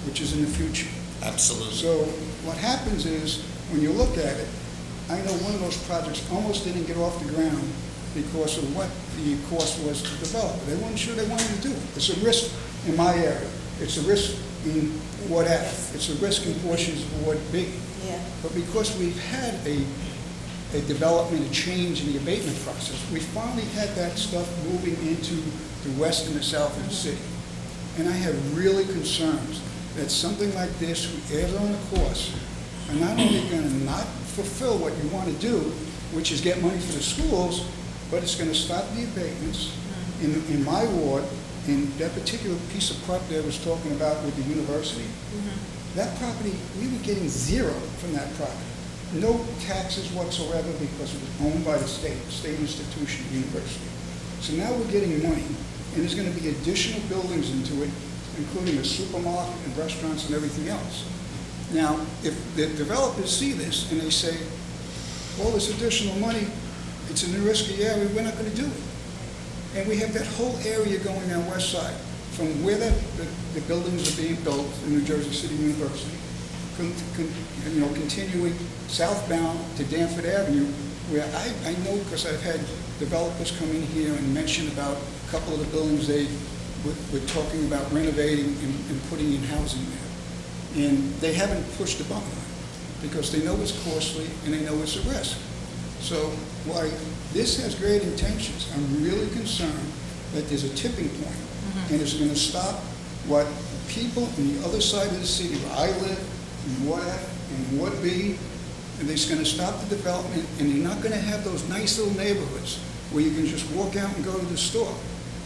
which is in the future. Absolutely. So what happens is, when you look at it, I know one of those projects almost didn't get off the ground because of what the cost was to develop. They weren't sure they wanted to do it. It's a risk in my area. It's a risk in Ward F. It's a risk in portions of Ward B. But because we've had a development, a change in the abatement process, we finally had that stuff moving into the west and the south of the city. And I have really concerns that something like this, we add on the cost, are not only going to not fulfill what you want to do, which is get money for the schools, but it's going to stop the abatements in my ward, in that particular piece of property I was talking about with the university. That property, we were getting zero from that property. No taxes whatsoever because it was owned by the state institution, university. So now we're getting money, and there's going to be additional buildings into it, including a supermarket and restaurants and everything else. Now, if the developers see this and they say, all this additional money, it's in the risky area, we're not going to do it. And we have that whole area going down west side, from where the buildings are being built in New Jersey City University, continuing southbound to Danforth Avenue, where I know because I've had developers come in here and mention about a couple of the buildings they were talking about renovating and putting in housing there. And they haven't pushed the button on it because they know it's costly and they know it's a risk. So while this has great intentions, I'm really concerned that there's a tipping point and it's going to stop what people on the other side of the city where I live, in Ward F, in Ward B, and it's going to stop the development, and you're not going to have those nice little neighborhoods where you can just walk out and go to the store.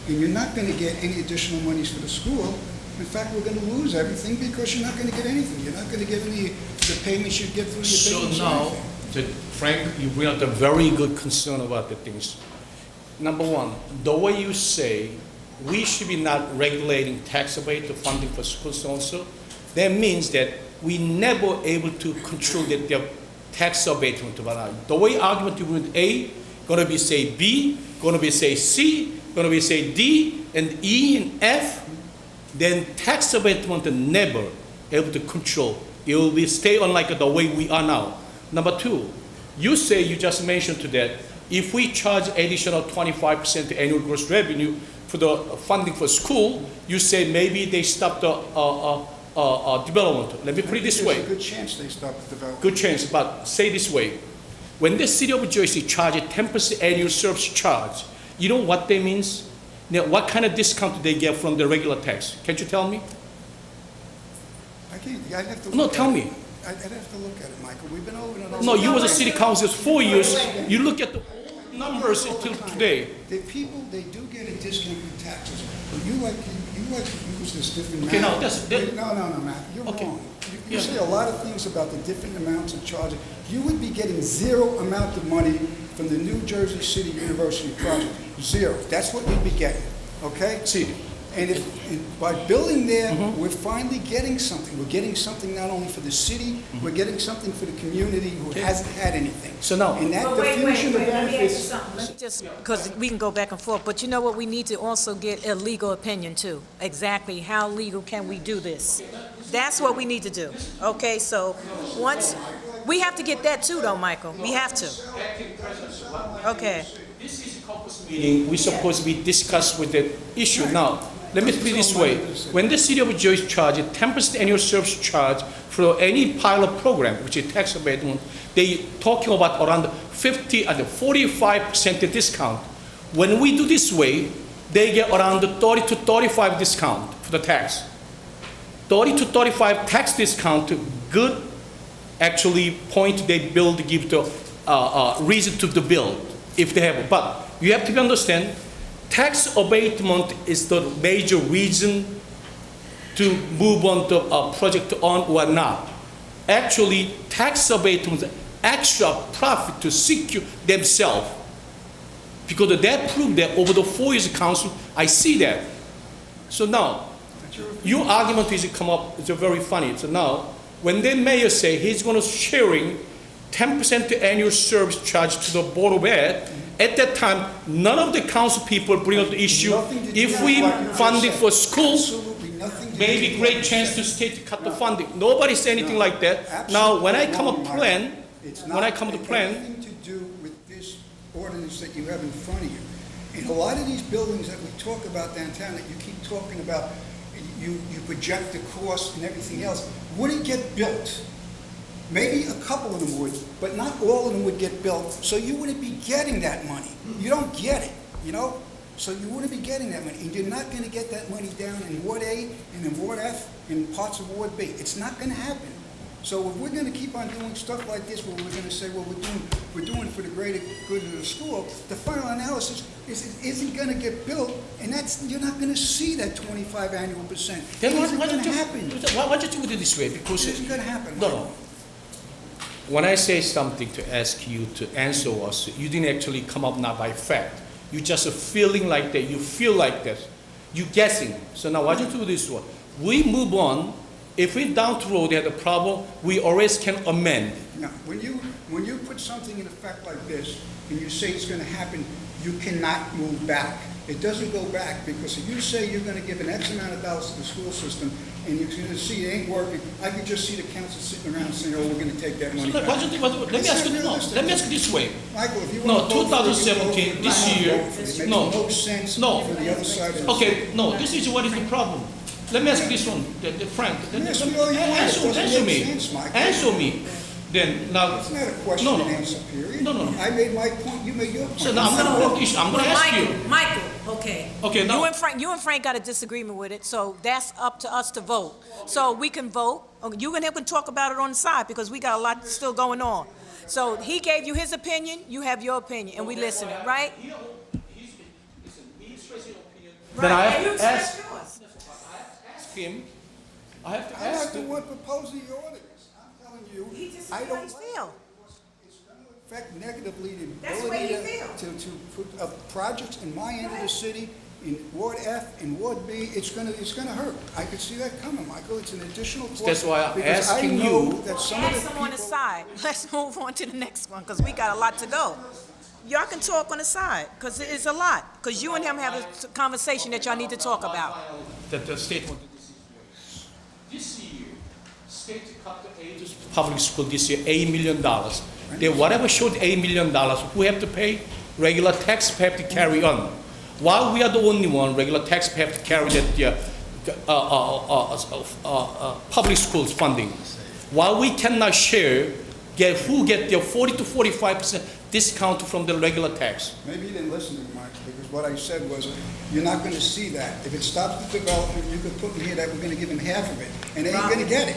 And you're not going to get any additional monies for the school. In fact, we're going to lose everything because you're not going to get anything. You're not going to get any the payments you get through your payments. So now, Frank, you bring up a very good concern about the things. Number one, the way you say we should be not regulating tax abatement funding for schools also, that means that we never able to control the tax abatement. The way argument you with A, going to be say B, going to be say C, going to be say D, and E and F, then tax abatement never able to control. It will be stay on like the way we are now. Number two, you say, you just mentioned to that, if we charge additional 25% annual gross revenue for the funding for school, you say maybe they stop the development. Let me put it this way. There's a good chance they stop the development. Good chance, but say this way. When the city of Jersey charges 10% annual service charge, you know what that means? Now, what kind of discount do they get from the regular tax? Can't you tell me? I can't. I'd have to look No, at tell it. me. I'd have to look at it, Michael. We've been over and over. No, you was a city council for 4 years. You look at the numbers until today. The people, they do get a discount in taxes. But you like to use this different Okay, amount. no, No, Matt. You're Okay. wrong. You Yeah. say a lot of things about the different amounts of charges. You would be getting zero amount of money from the New Jersey City University project. Zero. That's what you'd be getting. Okay? See. And by building there, we're finally getting something. We're getting something not only for the city, we're getting something for the community who hasn't had anything. So now, And that Wait, diffusion of let me ask you benefits. something. Let me just, because we can go back and forth, but you know what, we need to also get a legal opinion too. Exactly how legal can we do this? That's what we need to do. Okay, so once, we have to get that too though, Michael. We have to. Okay. This is a Caucus meeting. We're supposed to be discussed with the issue. Now, let me put it this way. When the city of Jersey charges 10% annual service charge for any pilot program, which is tax abatement, they talking about around 50 and 45% discount. When we do this way, they get around 30 to 35 discount for the tax. 30 to 35 tax discount, good actually point they build give the reason to the bill if they have it. But you have to understand, tax abatement is the major reason to move on the project on or not. Actually, tax abatement is extra profit to secure themselves. Because that proved that over the 4 years council, I see that. So now, your argument is come up, it's very funny. So now, when the mayor say he's going to sharing 10% annual service charge to the Board of Ed, at that time, none of the council people bring up the issue. If we funding for schools, maybe great chance to state to cut the funding. Nobody say anything like that. Now, when I come up plan, Nothing to do with this ordinance that you have in front of you. In a lot of these buildings that we talk about downtown, that you keep talking about, you project the cost and everything else, wouldn't get built. Maybe a couple of them would, but not all of them would get built, so you wouldn't be getting that money. You don't get it, you know? So you wouldn't be getting that money, and you're not gonna get that money down in Ward A and in Ward F and parts of Ward B. It's not gonna happen. So if we're gonna keep on doing stuff like this, where we're gonna say, well, we're doing it for the greater good of the school, the final analysis is it isn't gonna get built, and you're not gonna see that 25 annual percent. Then It isn't gonna happen. why don't you do it this way? Because It isn't gonna happen. No. When I say something to ask you to answer us, you didn't actually come up not by fact. You just a feeling like that. You feel like that. You guessing. So now why don't you do this one? We move on. If we down the road have a problem, we always can amend. Now, when you put something in effect like this, and you say it's gonna happen, you cannot move back. It doesn't go back, because if you say you're gonna give an X amount of dollars to the school system, and you're gonna see it ain't working, I could just see the council sitting around saying, oh, we're gonna take that money back. Let me ask you this way. Michael, if you No, want to vote for it, 2017, this year, it makes no sense for the other side of the Okay, no, this is what is the problem. Let me ask you this one, Frank. Yes, we all you want. It doesn't Answer make me. sense, Michael. Answer me. Then now. It's not a question No, no. and answer period. No. I made my point, you made your point. So now I'm gonna ask you. Michael, okay. Okay, now. You and Frank got a disagreement with it, so that's up to us to vote. So we can vote, you and him can talk about it on the side, because we got a lot still going on. So he gave you his opinion, you have your opinion, and we listening, right? Then I and you have to ask express yours. him. I have to I'm ask not the him. one proposing the ordinance. I'm telling you, He just I said don't how he feel. It's going to affect negatively the That's the way he ability to put up projects in my end of the city, in Ward F, in Ward B. It's gonna hurt. I could see that coming, Michael. It's an additional cost. That's why I'm because asking I know you- that some of Ask the him on the people- side. Let's move on to the next one, because we got a lot to go. Y'all can talk on the side, because it's a lot. Because you and him have a conversation that y'all need to talk about. That the state wanted this year, state cut the aid to public school this year, $8 million. They whatever showed $8 million, who have to pay? Regular taxpayer have to carry on. While we are the only one, regular taxpayer have to carry that public schools funding. While we cannot share, who get their 40 to 45% discount from the regular tax? Maybe you didn't listen to me, Mike, because what I said was, you're not going to see that. If it stops the development, you could put in here that we're going to give them half of it, and they ain't going to get it.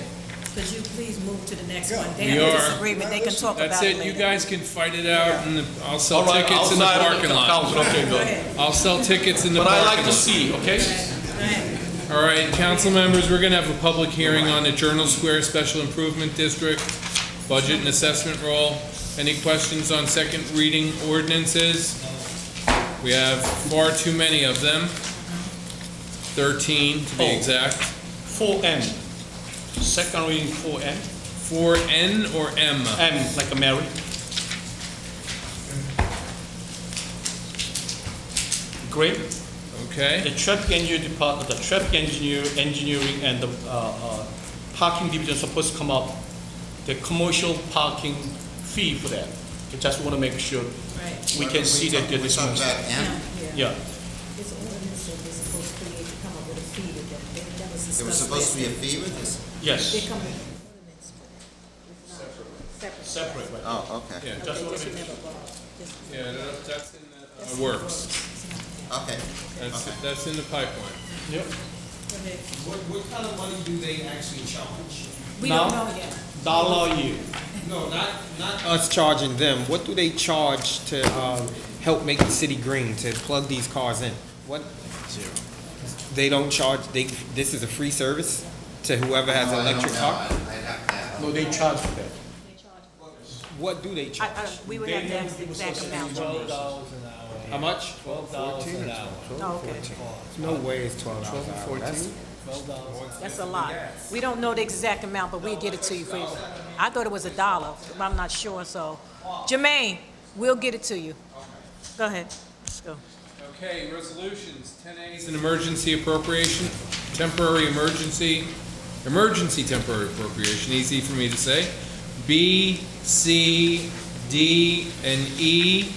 Could you please move to the next Yeah. one? They We have a are. disagreement, they can talk about it That's it, later. you guys can fight it out, and I'll sell All right, tickets in the outside of parking the lot. council, okay, Go good. ahead. I'll sell tickets in the But parking I lot. like to see, okay? Go ahead. All right, council members, we're gonna have a public hearing on the Journal Square Special Improvement District, budget and assessment roll. Any questions on second reading ordinances? We have far too many of them. 13 to be exact. 4N. Second reading 4N. 4N or M? M, like a Mary. Great. Okay. The traffic engineer department, the traffic engineering and the parking division supposed to come up the commercial parking fee for that. I just want to make sure we can see that there is. Talking about M? Yeah. This ordinance that they're supposed to create to come up with a fee with that, that was discussed. There was supposed to be a fee with this? Yes. They come with an ordinance, but it's not separate. Separate, right. Oh, okay. Yeah, Just want This to would make never sure. go. This- yeah, that's in the works. Okay. That's, Okay. that's in the pipeline. Yep. What kind of money do they actually charge? We don't know yet. Dollar a year. No, not us charging them. What do they charge to help make the city green, to plug these cars in? What? Zero. They don't charge, this is a free service to whoever has an electric car? No, they charge for that. What do they charge? We would have to ask the exact amount. How much? $12 an hour. Oh, okay. No way it's $12 an hour. That's a lot. We don't know the exact amount, but we'll get it to you for you. I thought it was $1, but I'm not sure, so. Jermaine, we'll get it to you. Go ahead, let's go. Okay, resolutions. 10A is an emergency appropriation, temporary emergency temporary appropriation, easy for me to say. B, C, D, and E,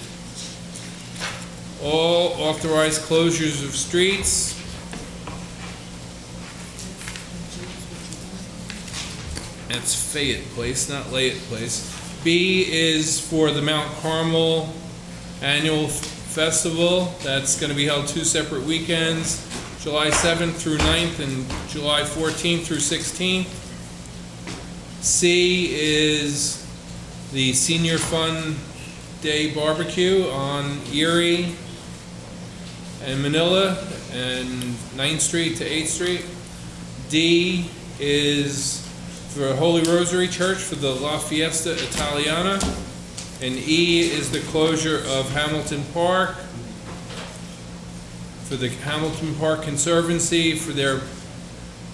all authorized closures of streets. That's Fayette Place, not Layette Place. B is for the Mount Carmel Annual Festival. That's going to be held 2 separate weekends, July 7th through 9th and July 14th through 16th. C is the Senior Fun Day Barbecue on Erie and Manila and 9th Street to 8th Street. D is for Holy Rosary Church for the La Fiesta Italiana. And E is the closure of Hamilton Park for the Hamilton Park Conservancy for their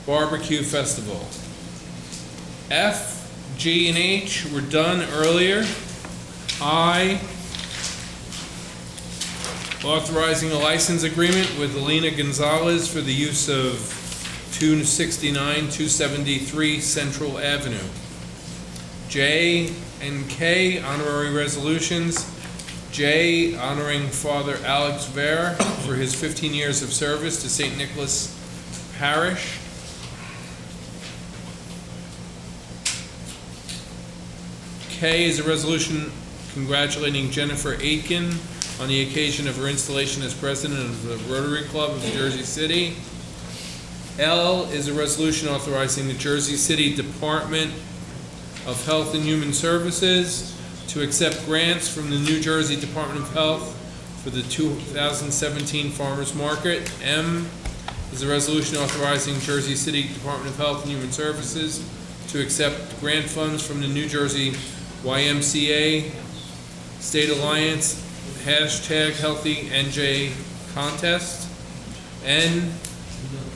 barbecue festival. F, G, and H were done earlier. I, authorizing a license agreement with Alina Gonzalez for the use of 269-273 Central Avenue. J and K, honorary resolutions. J, honoring Father Alex Ver for his 15 years of service to St. Nicholas Parish. K is a resolution congratulating Jennifer Aitken on the occasion of her installation as president of the Rotary Club of Jersey City. L is a resolution authorizing the Jersey City Department of Health and Human Services to accept grants from the New Jersey Department of Health for the 2017 Farmers Market. M is a resolution authorizing Jersey City Department of Health and Human Services to accept grant funds from the New Jersey YMCA State Alliance #HealthyNJ contest. N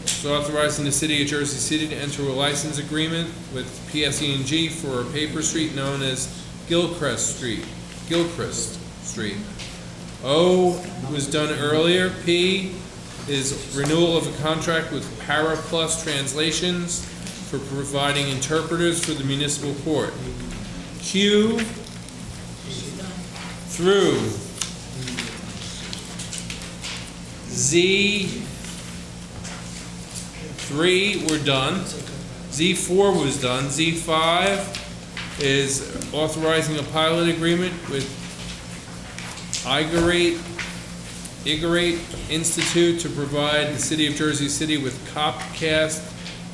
is authorizing the City of Jersey City to enter a license agreement with PSE&G for a paper street known as Gilchrist Street. O was done earlier. P is renewal of a contract with ParaPlus Translations for providing interpreters for the municipal court. Q through Z3 were done. Z4 was done. Z5 is authorizing a pilot agreement with Igerate Institute to provide the City of Jersey City with Copcast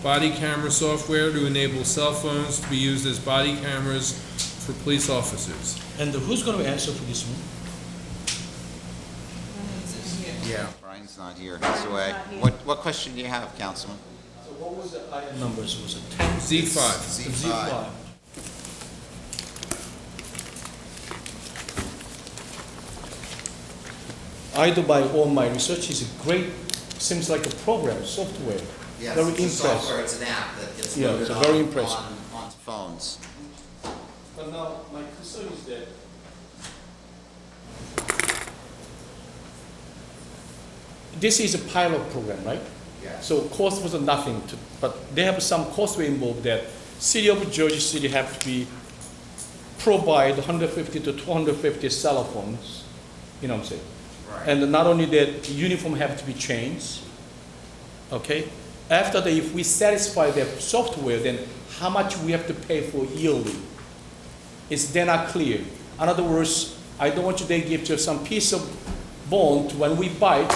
body camera software to enable cell phones to be used as body cameras for police officers. And who's going to answer for this one? Yeah. Brian's not here, he's away. What question do you have, Councilman? So what was the item numbers? Was it 10? Z5. Z5. I do by all my research is a great, seems like a program, software. Yes, Very it's a impressive. software, it's an app that gets Yeah, loaded it's very impressive. onto phones. But now, my concern is that this is a pilot program, right? Yeah. So cost was nothing, but they have some cost involved that City of Jersey City have to be provide 150 to 250 cell phones, you know what I'm saying? Right. And not only that, uniform have to be changed, okay? After that, if we satisfy the software, then how much we have to pay for yearly? It's then not clear. In other words, I don't want you to give just some piece of bond when we buy it,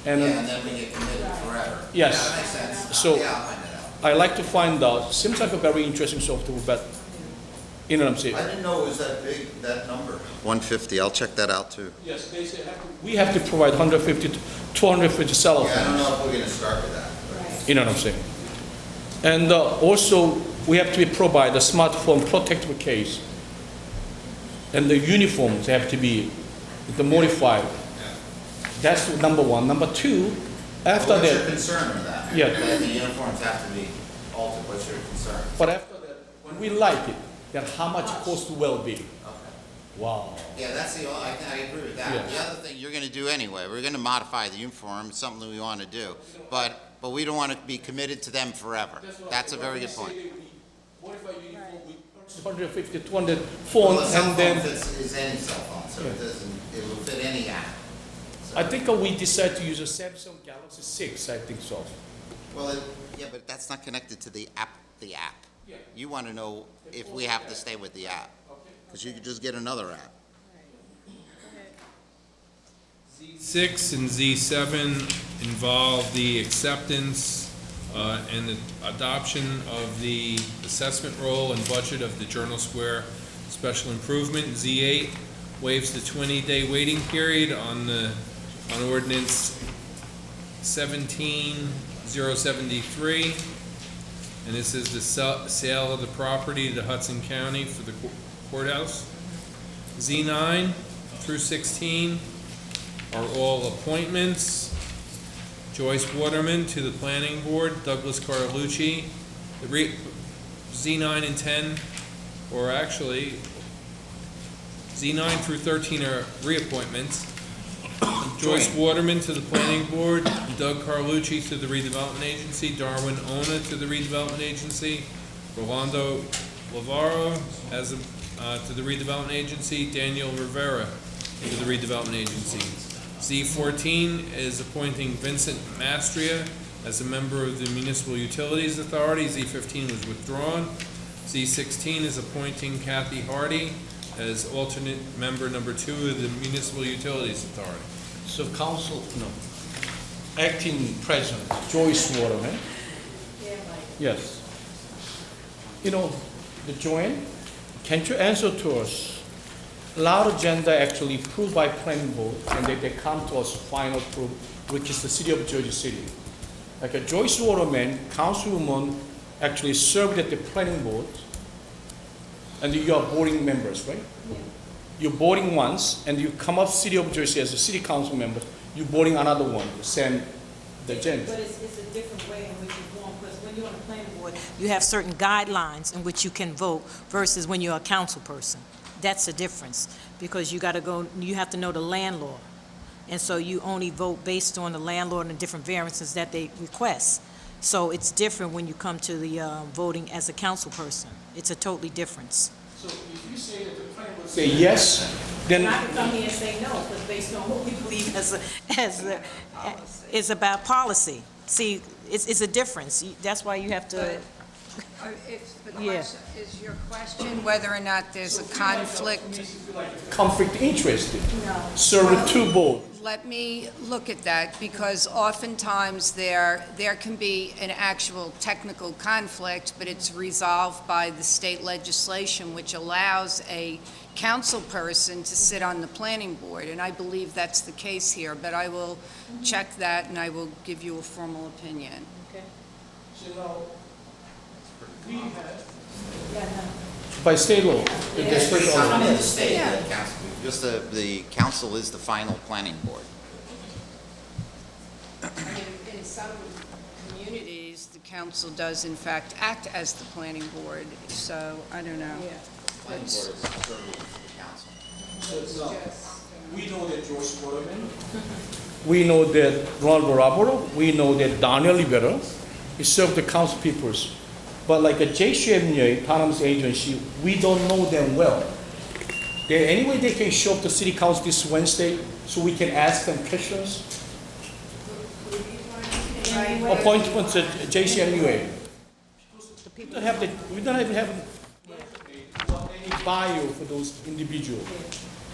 and Yeah, and then we get committed forever. Yes. Yeah, that makes sense. So Yeah, I'll find it out. I like to find out, seems like a very interesting software, but you know what I'm saying? I didn't know it was that big, that number. 150, I'll check that out too. Yes, they say we have to provide 150 to 250 cell Yeah, I don't phones. know if we're gonna start with that. but- You know what I'm saying? And also, we have to provide a smartphone protective case. And the uniforms have to be modified. That's number one. Number two, after What's your that, concern with that? Yeah. That the uniforms have to be altered, what's your concern? but after that, when we like it, then how much cost will be? Okay. Wow. Yeah, that's the, I agree with that. Yeah. The other thing you're gonna do anyway, we're gonna modify the uniform, it's something that we wanna do. But we don't wanna be committed to them forever. That's a very good point. Modify uniform, we purchase 150, 200 Well, phones, a cell and phone then is any cell phone, so it doesn't, it will fit any app. So- I think we decide to use a Samsung Galaxy 6, I think so. Well, yeah, but that's not connected to the app, Yeah. You wanna know if we have to stay with the app, because you could just get another app. Z6 and Z7 involve the acceptance and the adoption of the assessment role and budget of the Journal Square Special Improvement. Z8 waives the 20-day waiting period on ordinance 17-073. And this is the sale of the property to Hudson County for the courthouse. Z9 through 16 are all appointments. Joyce Waterman to the Planning Board, Douglas Carlucci. Z9 and 10, or actually, Z9 through 13 are reappointments. Joyce Waterman to the Planning Board, Doug Carlucci to the Redevelopment Agency, Darwin Ona to the Redevelopment Agency, Rolando Lavaro to the Redevelopment Agency, Daniel Rivera to the Redevelopment Agency. Z14 is appointing Vincent Mastria as a member of the Municipal Utilities Authority. Z15 was withdrawn. Z16 is appointing Kathy Hardy as alternate member number 2 of the Municipal Utilities Authority. So council, no, acting president, Joyce Waterman. Yes. You know, the Joanne, can't you answer to us? A lot of agenda actually approved by planning board, and they come to us final approve, which is the city of Jersey City. Like a Joyce Waterman, councilwoman, actually served at the planning board, and you are boarding members, right? Yeah. You're boarding once, and you come up city of Jersey as a city council member, you're boarding another one, same the agenda. But it's a different way in which you vote, because when you're on the planning board, you have certain guidelines in which you can vote versus when you're a council person. That's the difference, because you have to know the land law. And so you only vote based on the landlord and the different variances that they request. So it's different when you come to the voting as a council person. It's a totally difference. So if you say that the planning board say yes, then I can come here and say no, because based on what we believe is about policy. See, it's a difference. That's why you have to. Is your question whether or not there's a conflict? conflict interest, serve two boards. Let me look at that, because oftentimes there can be an actual technical conflict, but it's resolved by the state legislation, which allows a council person to sit on the planning board, and I believe that's the case here, but I will check that and I will give you a formal opinion. Okay. So we have, Yeah, no. by state law, It's not in the state, the council, just the council is the final planning board. In some communities, the council does in fact act as the planning board, so I don't know. Planning board is serving the council. we know that Joyce Waterman, we know that Ronald Barabaro, we know that Daniel Rivera, he served the council peoples. But like a JCMA, Autonomous Agency, we don't know them well. Anyway, they can show up to city council this Wednesday so we can ask them questions. Appointments at JCMA. We don't even have any bio for those individuals.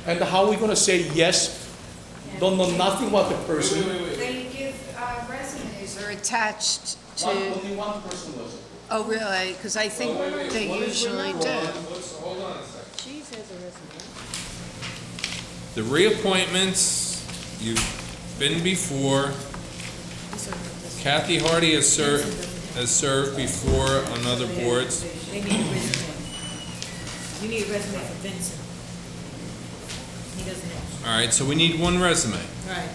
And how are we going to say yes? Don't know nothing about the person. They give resumes or they're attached to, Only one person was it. oh, really? Because I think they usually do. Hold on a second. The reappointments, you've been before. Kathy Hardy has served before on other boards. They need a resume. You need a resume for Vincent. He doesn't have. All right, so we need one resume. Right,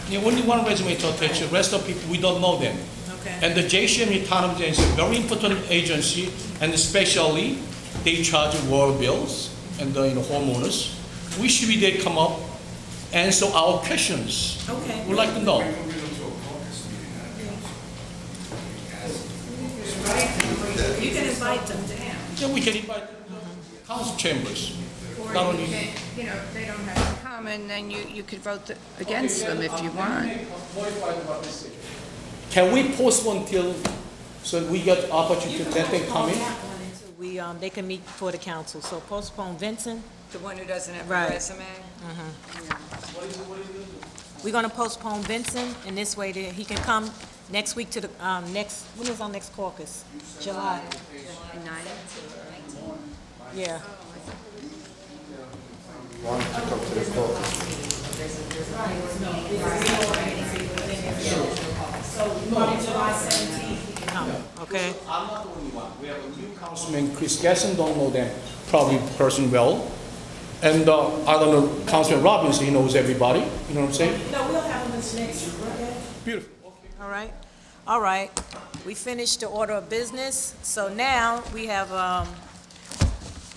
Yeah, only one resume to attach, the rest of people, we don't know them. okay. And the JCM Economic is a very important agency, and especially they charge water bills and the homeowners. We should be there, come up, answer our questions. Okay. We'd like to know. You can invite them. Yeah, we can invite council chambers. Not only. You know, they don't have to come, and then you could vote against them if you want. Can we postpone till, so we get opportunity to let them come in? We, they can meet for the council, so postpone Vincent. The one who doesn't have Right. a resume? We're gonna postpone Vincent, and this way that he can come next week to the, when is our next caucus? July. Yeah. Wanted to come to the caucus. So, July 17th, he can come, okay? I'm not the only one. We have a new councilman, Chris Gasson, don't know them probably person well. And I don't know, Councilman Robbins, he knows everybody, you know what I'm saying? No, we'll have him this next week, okay? Beautiful. All right, all right. We finished the order of business, so now we have,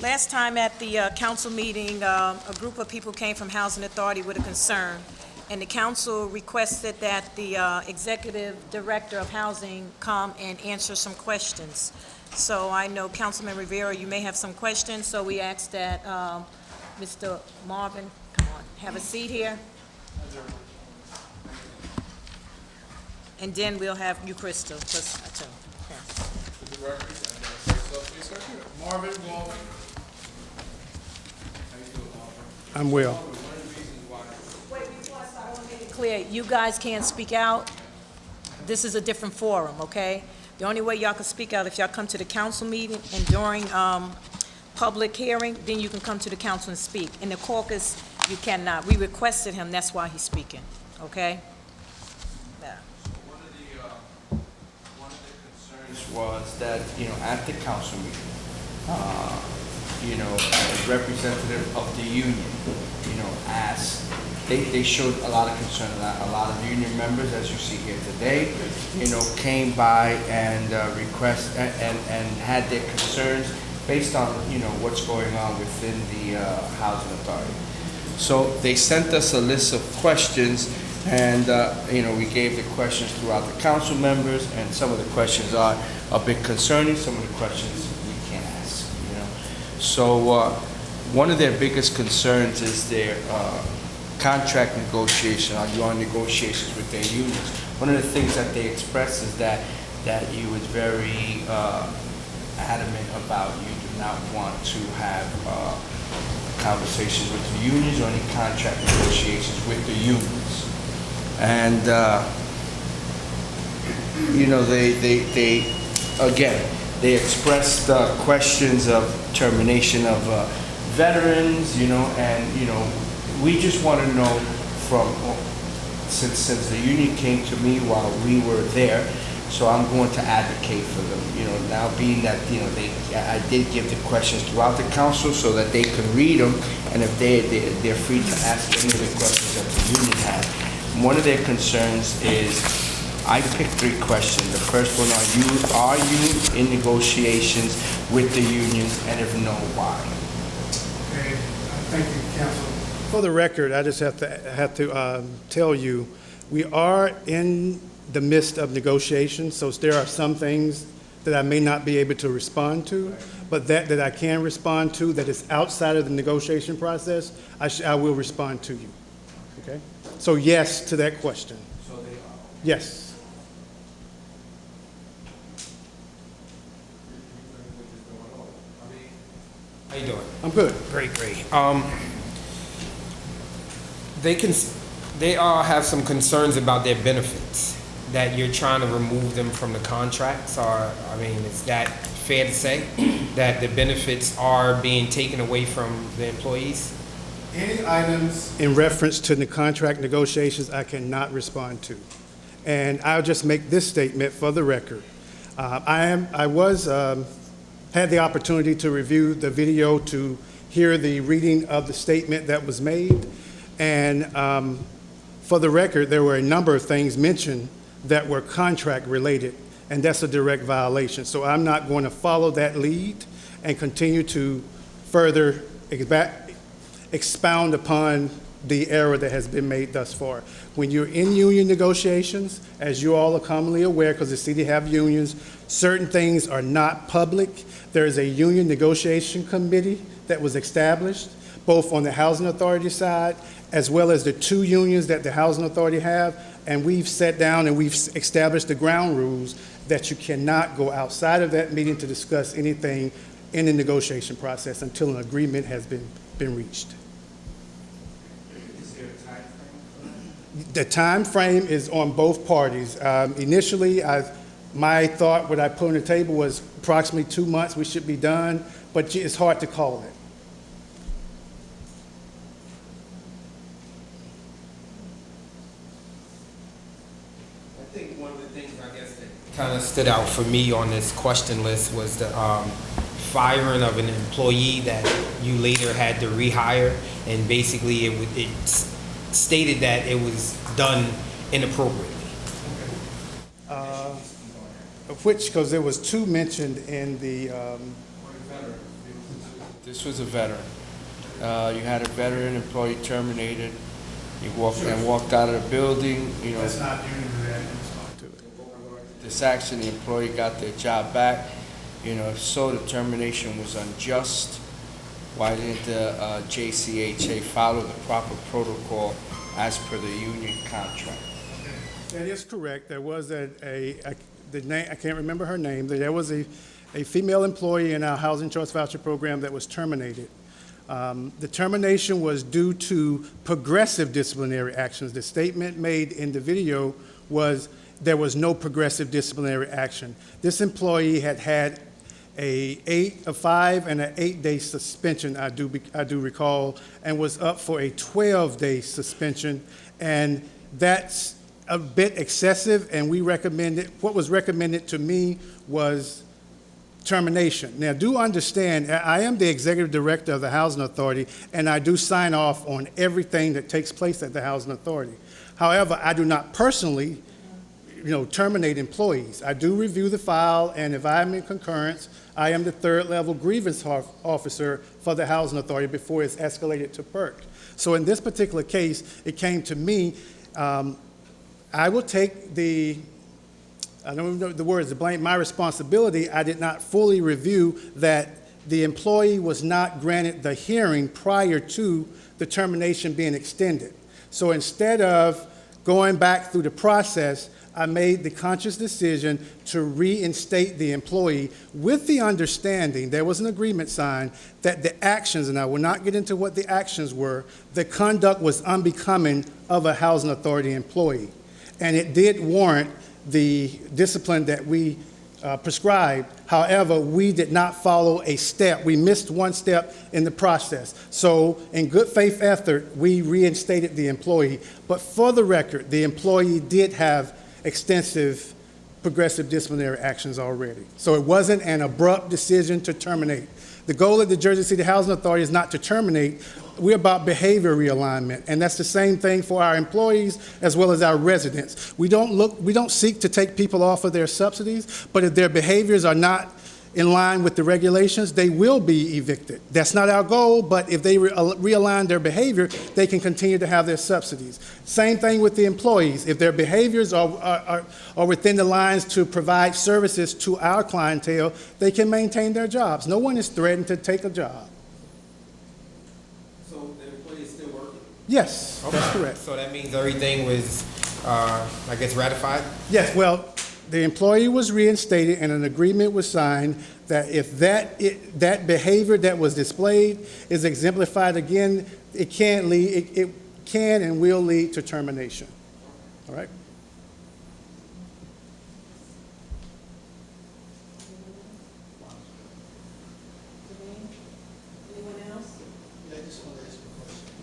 last time at the council meeting, a group of people came from Housing Authority with a concern, and the council requested that the executive director of housing come and answer some questions. So I know Councilman Rivera, you may have some questions, so we asked that Mr. Marvin, come on, have a seat here. And then we'll have you, Crystal, plus, okay. Marvin, Walden. I'm well. Wait, before I start, I want to make it clear, you guys can't speak out. This is a different forum, okay? The only way y'all can speak out if y'all come to the council meeting and during public hearing, then you can come to the council and speak. In the caucus, you cannot. We requested him, that's why he's speaking, okay? Yeah. One of the concerns was that, at the council meeting, a representative of the union, asked, they showed a lot of concern. A lot of union members, as you see here today, came by and request and had their concerns based on, what's going on within the housing authority. So they sent us a list of questions, and we gave the questions throughout the council members, and some of the questions are a bit concerning, some of the questions we can't ask. So one of their biggest concerns is their contract negotiation, ongoing negotiations with their unions. One of the things that they expressed is that you was very adamant about you do not want to have conversations with the unions or any contract negotiations with the unions. And they expressed questions of termination of veterans, and we just want to know since the union came to me while we were there, so I'm going to advocate for them. Now being that I did give the questions throughout the council so that they can read them, and if they're free to ask any of the questions that the union has. One of their concerns is, I picked 3 questions. The first one, are you in negotiations with the unions, and if no, why? Okay, thank you, Council. For the record, I just have to tell you, we are in the midst of negotiations, so there are some things that I may not be able to respond to, but that I can respond to that is outside of the negotiation process, I will respond to you. Okay? So yes to that question. So they are. Yes. How you doing? I'm good. Great. They all have some concerns about their benefits. that you're trying to remove them from the contracts? Or, I mean, is that fair to say, that the benefits are being taken away from the employees? Any items in reference to the contract negotiations, I cannot respond to. And I'll just make this statement for the record. Had the opportunity to review the video, to hear the reading of the statement that was made. And for the record, there were a number of things mentioned that were contract related, and that's a direct violation. So I'm not going to follow that lead and continue to further expound upon the error that has been made thus far. When you're in union negotiations, as you all are commonly aware, because the city have unions, certain things are not public. There is a union negotiation committee that was established, both on the Housing Authority side, as well as the two unions that the Housing Authority have, and we've sat down and we've established the ground rules that you cannot go outside of that meeting to discuss anything in the negotiation process until an agreement has been reached. The time frame is on both parties. Initially, my thought, what I put on the table was approximately 2 months we should be done, but it's hard to call it. I think one of the things, I guess, that kind of stood out for me on this question list was the firing of an employee that you later had to rehire, and basically it stated that it was done inappropriately. Which, because there was two mentioned in the. This was a veteran. You had a veteran employee terminated. He walked out of the building. You know, That's not union respond to it. this action, the employee got their job back. You know, if so, the termination was unjust. Why didn't the JCHA follow the proper protocol as per the union contract? That is correct. There was the name, I can't remember her name. There was a female employee in our housing choice voucher program that was terminated. The termination was due to progressive disciplinary actions. The statement made in the video was there was no progressive disciplinary action. This employee had a 5 and an 8-day suspension, I do recall, and was up for a 12-day suspension, and that's a bit excessive, and what was recommended to me was termination. Now, do understand, I am the executive director of the Housing Authority, and I do sign off on everything that takes place at the Housing Authority. However, I do not personally, terminate employees. I do review the file, and if I'm in concurrence, I am the third-level grievance officer for the Housing Authority before it's escalated to PERC. So in this particular case, it came to me. I will take I don't know the words, the blame, my responsibility. I did not fully review that the employee was not granted the hearing prior to the termination being extended. So instead of going back through the process, I made the conscious decision to reinstate the employee with the understanding, there was an agreement signed, that the actions, and I will not get into what the actions were, the conduct was unbecoming of a Housing Authority employee. And it did warrant the discipline that we prescribed. However, we did not follow a step. We missed one step in the process. So in good faith effort, we reinstated the employee. But for the record, the employee did have extensive progressive disciplinary actions already. So it wasn't an abrupt decision to terminate. The goal of the Jersey City Housing Authority is not to terminate. We're about behavior realignment, and that's the same thing for our employees as well as our residents. We don't seek to take people off of their subsidies, but if their behaviors are not in line with the regulations, they will be evicted. That's not our goal, but if they realign their behavior, they can continue to have their subsidies. Same thing with the employees. If their behaviors are within the lines to provide services to our clientele, they can maintain their jobs. No one is threatened to take a job. So the employee is still working? Yes, Okay. that's correct. So that means everything was, I guess, ratified? Yes, well, the employee was reinstated and an agreement was signed that if that behavior that was displayed is exemplified again, it can and will lead to termination. All right?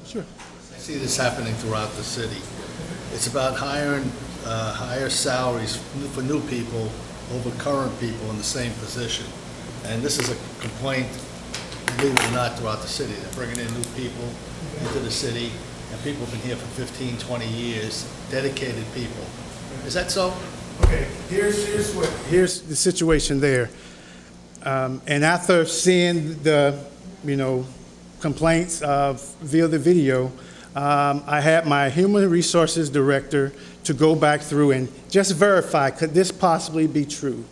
Sure. I see this happening throughout the city. It's about hiring higher salaries for new people over current people in the same position. And this is a complaint, believe it or not, throughout the city. They're bringing in new people into the city, and people have been here for 15, 20 years, dedicated people. Is that so? Okay, here's the situation there. And after seeing the, complaints via the video, I had my human resources director to go back through and just verify, could this possibly be true?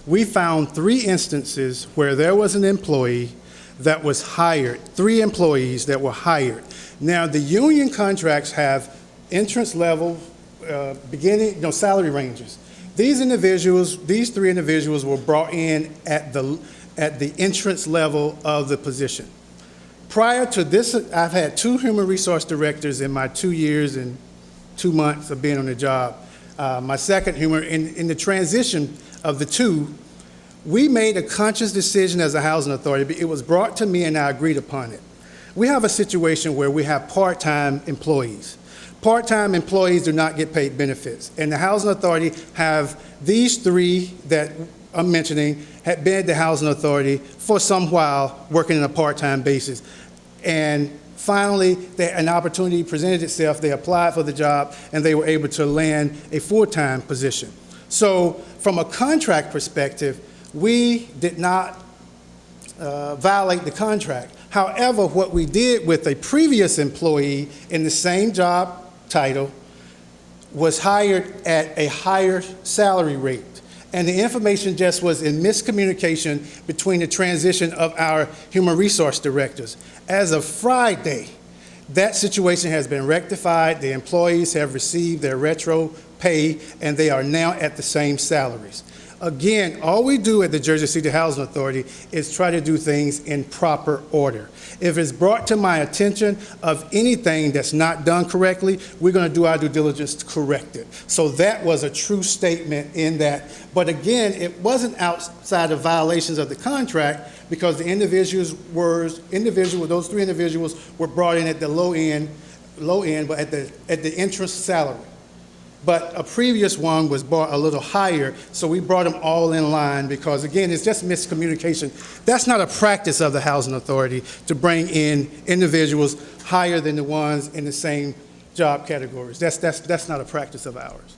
We found 3 instances where there was an employee that was hired, 3 employees that were hired. Now, the union contracts have entrance level, salary ranges. These 3 individuals were brought in at the entrance level of the position. Prior to this, I've had 2 human resource directors in my 2 years and 2 months of being on the job. My second in the transition of the 2, we made a conscious decision as a housing authority. It was brought to me and I agreed upon it. We have a situation where we have part-time employees. Part-time employees do not get paid benefits. And the housing authority have these 3 that I'm mentioning had been at the housing authority for some while working on a part-time basis. And finally, an opportunity presented itself. They applied for the job and they were able to land a full-time position. So from a contract perspective, we did not violate the contract. However, what we did with a previous employee in the same job title was hired at a higher salary rate. And the information just was in miscommunication between the transition of our human resource directors. As of Friday, that situation has been rectified. The employees have received their retro pay, and they are now at the same salaries. Again, all we do at the Jersey City Housing Authority is try to do things in proper order. If it's brought to my attention of anything that's not done correctly, we're going to do our due diligence to correct it. So that was a true statement in that. But again, it wasn't outside of violations of the contract because the those 3 individuals were brought in at the low end, but at the entrance salary. But a previous one was brought a little higher, so we brought them all in line because, again, it's just miscommunication. That's not a practice of the Housing Authority to bring in individuals higher than the ones in the same job categories. That's not a practice of ours.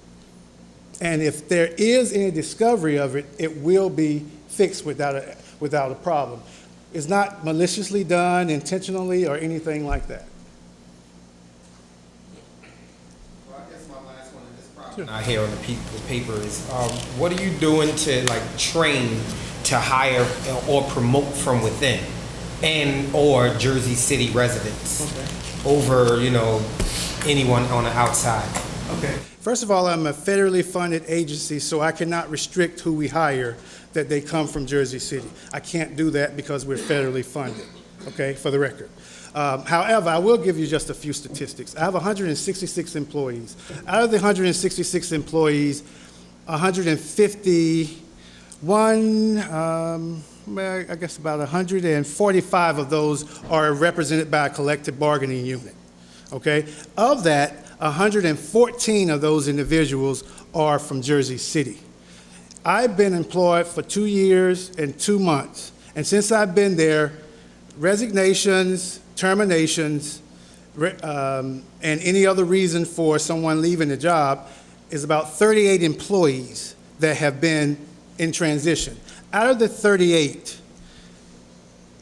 And if there is any discovery of it, it will be fixed without a problem. It's not maliciously done, intentionally, or anything like that. Not here on the paper is, what are you doing to train to hire or promote from within and or Jersey City residents over, anyone on the outside? Okay. First of all, I'm a federally funded agency, so I cannot restrict who we hire that they come from Jersey City. I can't do that because we're federally funded, okay, for the record. However, I will give you just a few statistics. I have 166 employees. Out of the 166 employees, 151, I guess about 145 of those are represented by a collective bargaining unit, okay? Of that, 114 of those individuals are from Jersey City. I've been employed for 2 years and 2 months, and since I've been there, resignations, terminations, and any other reason for someone leaving the job is about 38 employees that have been in transition. Out of the 38,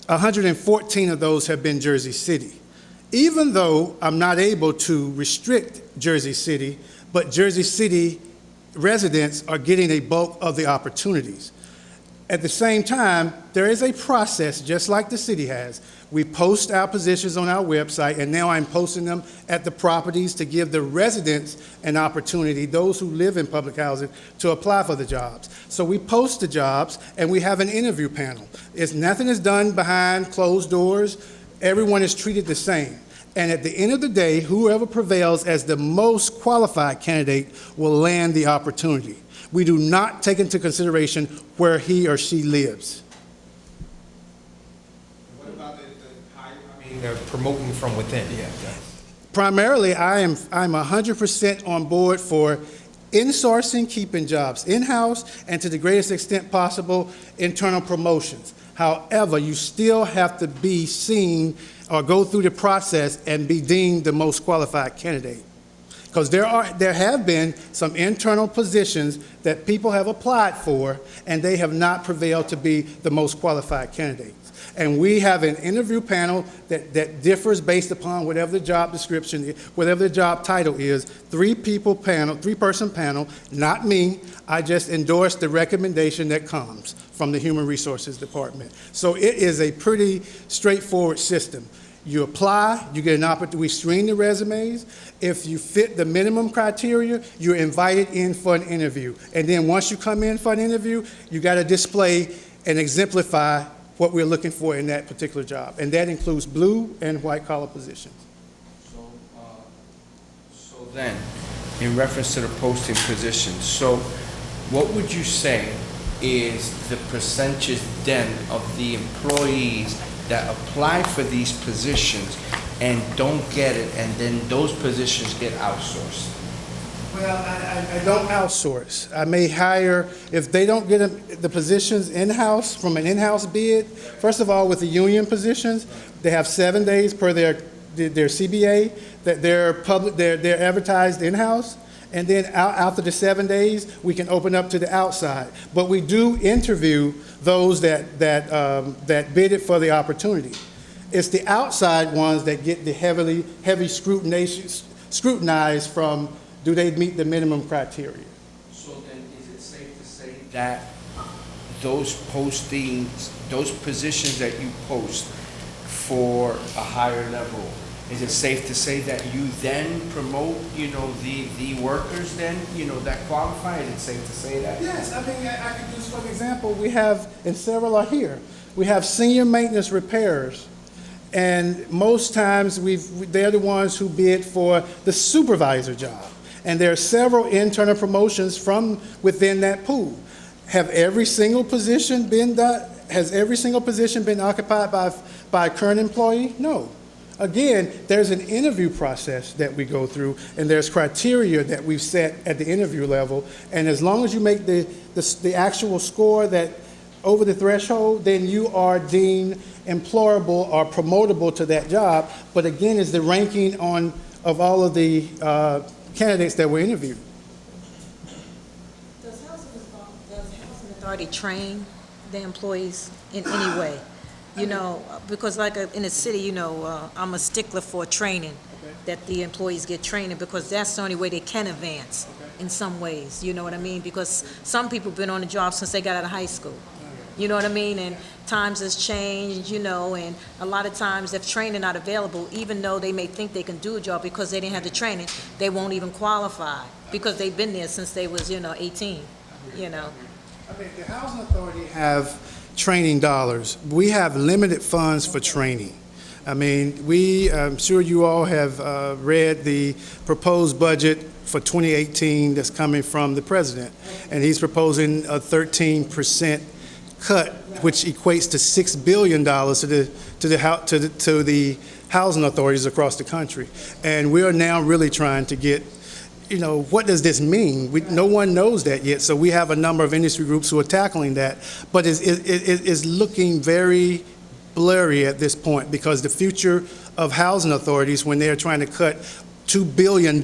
114 of those have been Jersey City. Even though I'm not able to restrict Jersey City, but Jersey City residents are getting a bulk of the opportunities. At the same time, there is a process, just like the city has. We post our positions on our website, and now I'm posting them at the properties to give the residents an opportunity, those who live in public housing, to apply for the jobs. So we post the jobs, and we have an interview panel. Nothing is done behind closed doors. Everyone is treated the same. And at the end of the day, whoever prevails as the most qualified candidate will land the opportunity. We do not take into consideration where he or she lives. What about They're promoting from within. Yeah. Primarily, I'm 100% on board for insourcing, keeping jobs in-house, and to the greatest extent possible, internal promotions. However, you still have to be seen or go through the process and be deemed the most qualified candidate. Because there have been some internal positions that people have applied for, and they have not prevailed to be the most qualified candidates. And we have an interview panel that differs based upon whatever the job description, whatever the job title is. Three-person panel, not me. I just endorse the recommendation that comes from the Human Resources Department. So it is a pretty straightforward system. You apply, you get an opportunity, we screen the resumes. If you fit the minimum criteria, you're invited in for an interview. And then once you come in for an interview, you got to display and exemplify what we're looking for in that particular job. And that includes blue and white collar positions. So then, in reference to the posting position, so what would you say is the percentage then of the employees that apply for these positions and don't get it, and then those positions get outsourced? Well, I don't outsource. I may hire, if they don't get the positions in-house, from an in-house bid, first of all, with the union positions, they have 7 days per their CBA, that they're advertised in-house, and then after the 7 days, we can open up to the outside. But we do interview those that bid it for the opportunity. It's the outside ones that get the heavy scrutinized from, do they meet the minimum criteria? So then, is it safe to say that those postings, those positions that you post for a higher level, is it safe to say that you then promote, the workers then, that qualify? Is it safe to say that? Yes, I mean, I can use for example, we have, and several are here, we have senior maintenance repairers. And most times they're the ones who bid for the supervisor job. And there are several internal promotions from within that pool. Has every single position been occupied by a current employee? No. Again, there's an interview process that we go through, and there's criteria that we've set at the interview level. And as long as you make the actual score that over the threshold, then you are deemed employable or promotable to that job. But again, it's the ranking of all of the candidates that were interviewed. Does Housing Authority train the employees in any way? Because like in the city, I'm a stickler for training, that the employees get training, because that's the only way they can advance in some ways, you know what I mean? Because some people have been on the job since they got out of high school. You know what I mean? And times has changed, and a lot of times if training not available, even though they may think they can do a job because they didn't have the training, they won't even qualify because they've been there since they was, 18, I mean, the Housing Authority have training dollars. We have limited funds for training. I mean, I'm sure you all have read the proposed budget for 2018 that's coming from the president, and he's proposing a 13% cut, which equates to $6 billion to the housing authorities across the country. And we are now really trying to get, what does this mean? No one knows that yet. So we have a number of industry groups who are tackling that, but it's looking very blurry at this point, because the future of housing authorities, when they're trying to cut $2 billion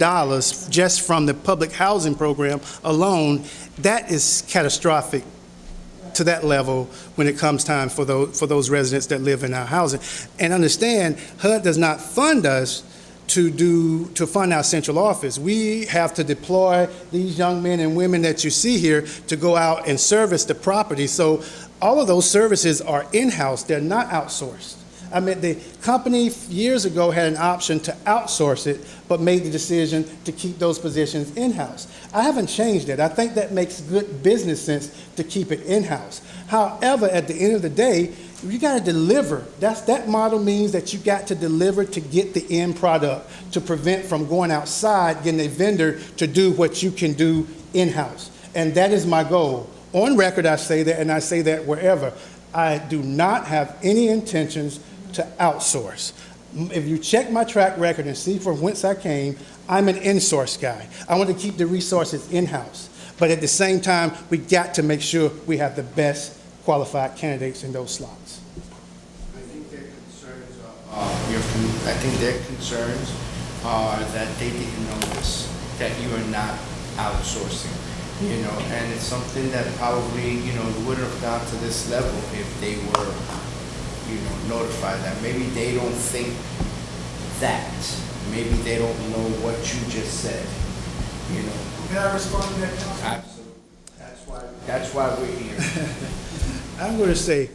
just from the public housing program alone, that is catastrophic to that level when it comes time for those residents that live in our housing. And understand, HUD does not fund us to fund our central office. We have to deploy these young men and women that you see here to go out and service the property. So all of those services are in-house, they're not outsourced. I mean, the company years ago had an option to outsource it, but made the decision to keep those positions in-house. I haven't changed it. I think that makes good business sense to keep it in-house. However, at the end of the day, you got to deliver. That model means that you got to deliver to get the end product, to prevent from going outside, getting a vendor to do what you can do in-house. And that is my goal. On record, I say that, and I say that wherever. I do not have any intentions to outsource. If you check my track record and see from whence I came, I'm an in-source guy. I want to keep the resources in-house. But at the same time, we got to make sure we have the best qualified candidates in those slots. I think their concerns I think their concerns are that they didn't notice that you are not outsourcing, and it's something that probably, wouldn't have gone to this level if they were, notified that. Maybe they don't think that. Maybe they don't know what you just said, Can I respond to that, Councilman? Absolutely. That's why we're here. I'm going to say,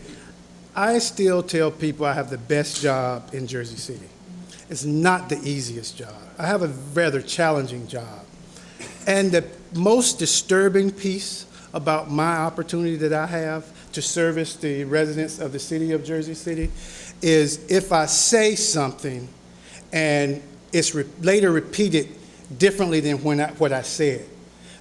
I still tell people I have the best job in Jersey City. It's not the easiest job. I have a rather challenging job. And the most disturbing piece about my opportunity that I have to service the residents of the city of Jersey City is if I say something and it's later repeated differently than what I said.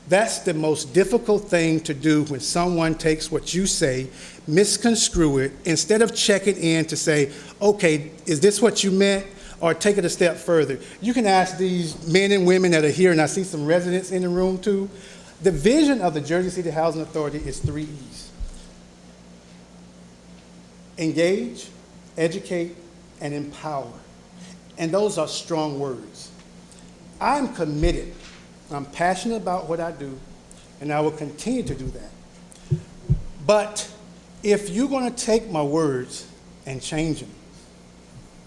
That's the most difficult thing to do when someone takes what you say, misconstrue it, instead of checking in to say, okay, is this what you meant? Or take it a step further. You can ask these men and women that are here, and I see some residents in the room too. The vision of the Jersey City Housing Authority is 3 E's. Engage, educate, and empower. And those are strong words. I'm committed. I'm passionate about what I do, and I will continue to do that. But if you're going to take my words and change them,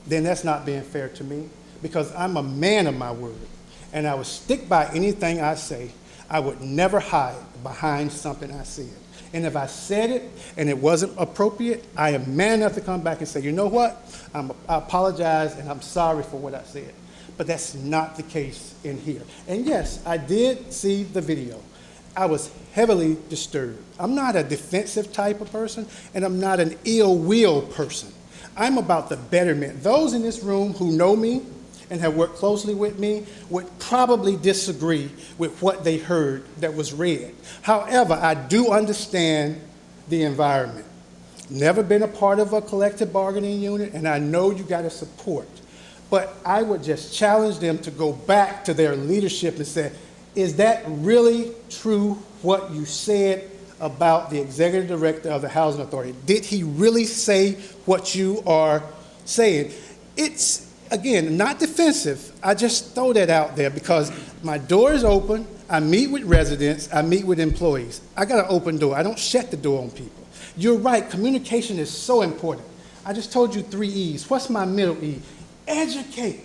then that's not being fair to me, because I'm a man of my word, and I would stick by anything I say. I would never hide behind something I said. And if I said it and it wasn't appropriate, I am man enough to come back and say, you know what? I apologize and I'm sorry for what I said. But that's not the case in here. And yes, I did see the video. I was heavily disturbed. I'm not a defensive type of person, and I'm not an ill will person. I'm about the betterment. Those in this room who know me and have worked closely with me would probably disagree with what they heard that was read. However, I do understand the environment. Never been a part of a collective bargaining unit, and I know you got to support. But I would just challenge them to go back to their leadership and say, is that really true what you said about the executive director of the Housing Authority? Did he really say what you are saying? It's, again, not defensive. I just throw that out there because my door is open. I meet with residents. I meet with employees. I got an open door. I don't shut the door on people. You're right. Communication is so important. I just told you 3 E's. What's my middle E? Educate.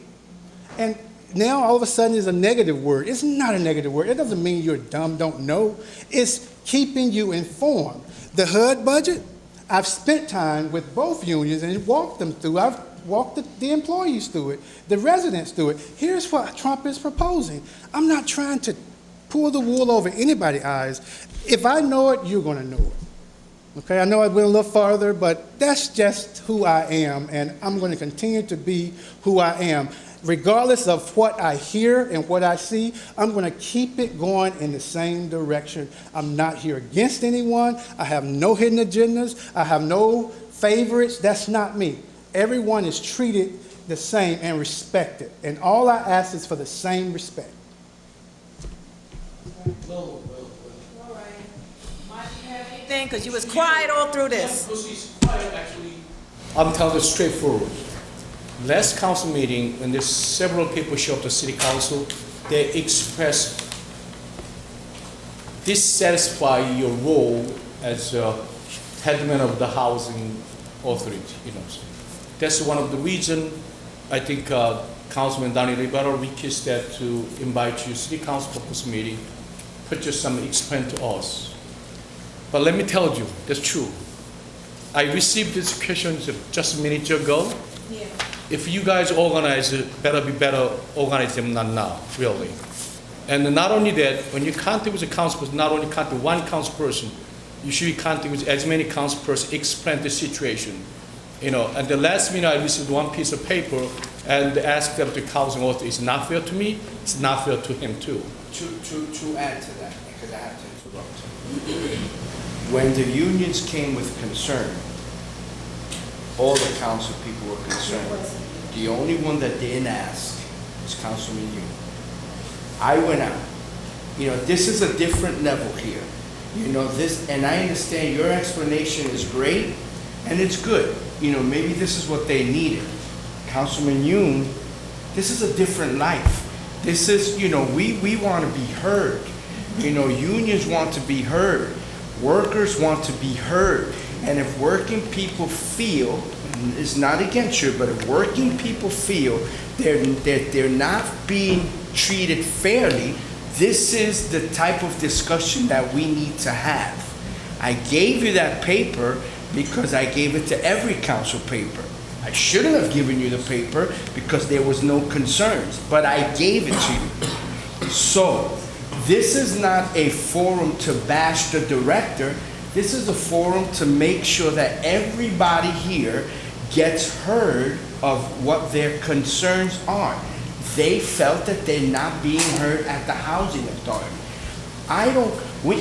And now all of a sudden it's a negative word. It's not a negative word. It doesn't mean you're dumb, don't know. It's keeping you informed. The HUD budget, I've spent time with both unions and walked them through. I've walked the employees through it, the residents through it. Here's what Trump is proposing. I'm not trying to pull the wool over anybody's eyes. If I know it, you're going to know it. Okay, I know I went a little farther, but that's just who I am, and I'm going to continue to be who I am. Regardless of what I hear and what I see, I'm going to keep it going in the same direction. I'm not here against anyone. I have no hidden agendas. I have no favorites. That's not me. Everyone is treated the same and respected, and all I ask is for the same respect. Because you was quiet all through this. I'm telling you straightforward. Last council meeting, when there's several people show up to city council, they express dissatisfy your role as a headman of the housing authority. That's one of the reason I think Councilman Donnie Rivera requested to invite you to city council caucus meeting, put just some explain to us. But let me tell you, that's true. I received this question just a minute ago. Yeah. If you guys organize it, be better organize them than now, really. And not only that, when you contact with the council person, not only contact one council person, you should be contact with as many council persons, explain the situation. And the last minute I received one piece of paper and asked them to housing authority. It's not fair to me, it's not fair to him too. To add to that, because I have to interrupt. When the unions came with concern, all the council people were concerned. The only one that didn't ask was Councilman Yu. I went out. You know, this is a different level here. You know, this, and I understand your explanation is great, and it's good. You know, maybe this is what they needed. Councilman Yoon, this is a different life. This is, you know, we want to be heard. You know, unions want to be heard. Workers want to be heard. And if working people feel, and it's not against you, but if working people feel they're not being treated fairly, this is the type of discussion that we need to have. I gave you that paper because I gave it to every council paper. I shouldn't have given you the paper because there was no concerns, but I gave it to you. So, this is not a forum to bash the director. This is a forum to make sure that everybody here gets heard of what their concerns are. They felt that they're not being heard at the housing authority.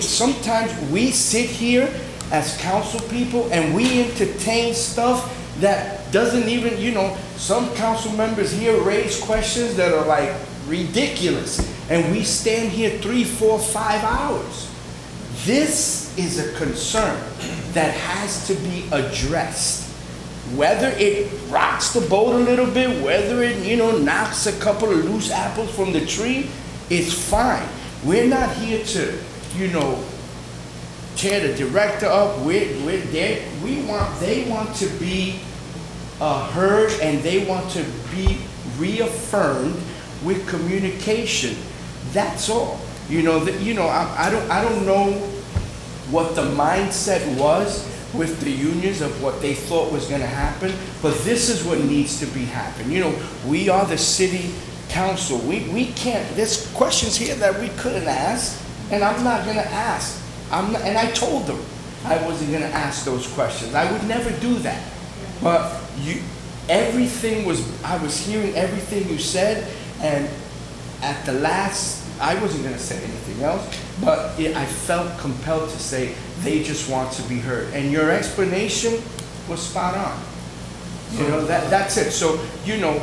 Sometimes we sit here as council people and we entertain stuff that doesn't even, you know, some council members here raise questions that are like ridiculous, and we stand here 3, 4, 5 hours. This is a concern that has to be addressed. Whether it rocks the boat a little bit, whether it, you know, knocks a couple of loose apples from the tree, it's fine. We're not here to, you know, tear the director up. They want to be heard, and they want to be reaffirmed with communication. That's all. You know, I don't know what the mindset was with the unions of what they thought was going to happen, but this is what needs to be happening. You know, we are the city council. We can't, there's questions here that we couldn't ask, and I'm not going to ask. And I told them I wasn't going to ask those questions. I would never do that. But I was hearing everything you said, and at the last, I wasn't going to say anything else, but I felt compelled to say they just want to be heard. And your explanation was spot on. You know, that's it. So, you know,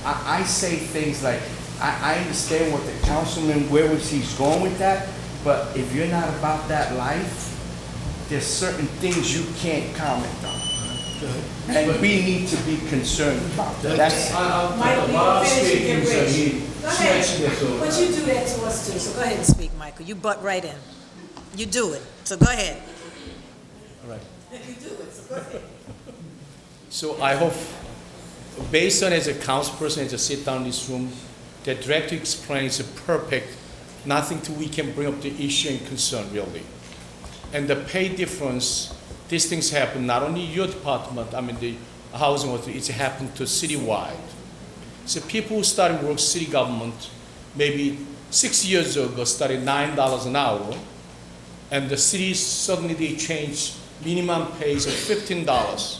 I say things like, I understand what the councilman, where was he's going with that, but if you're not about that life, there's certain things you can't comment on. And we need to be concerned about that. That's Michael, you can finish and get rich. Go ahead. But you do that to us too, so go ahead and speak, Michael. You butt right in. You do it, so go ahead. All right. You do it, so go ahead. So I hope, based on as a council person, as I sit down in this room, the director explains is perfect. Nothing we can bring up the issue and concern, really. And the pay difference, these things happen not only your department, I mean the housing authority, it's happened to citywide. So people who started work city government maybe 6 years ago started $9 an hour, and the city suddenly they changed minimum pays of $15.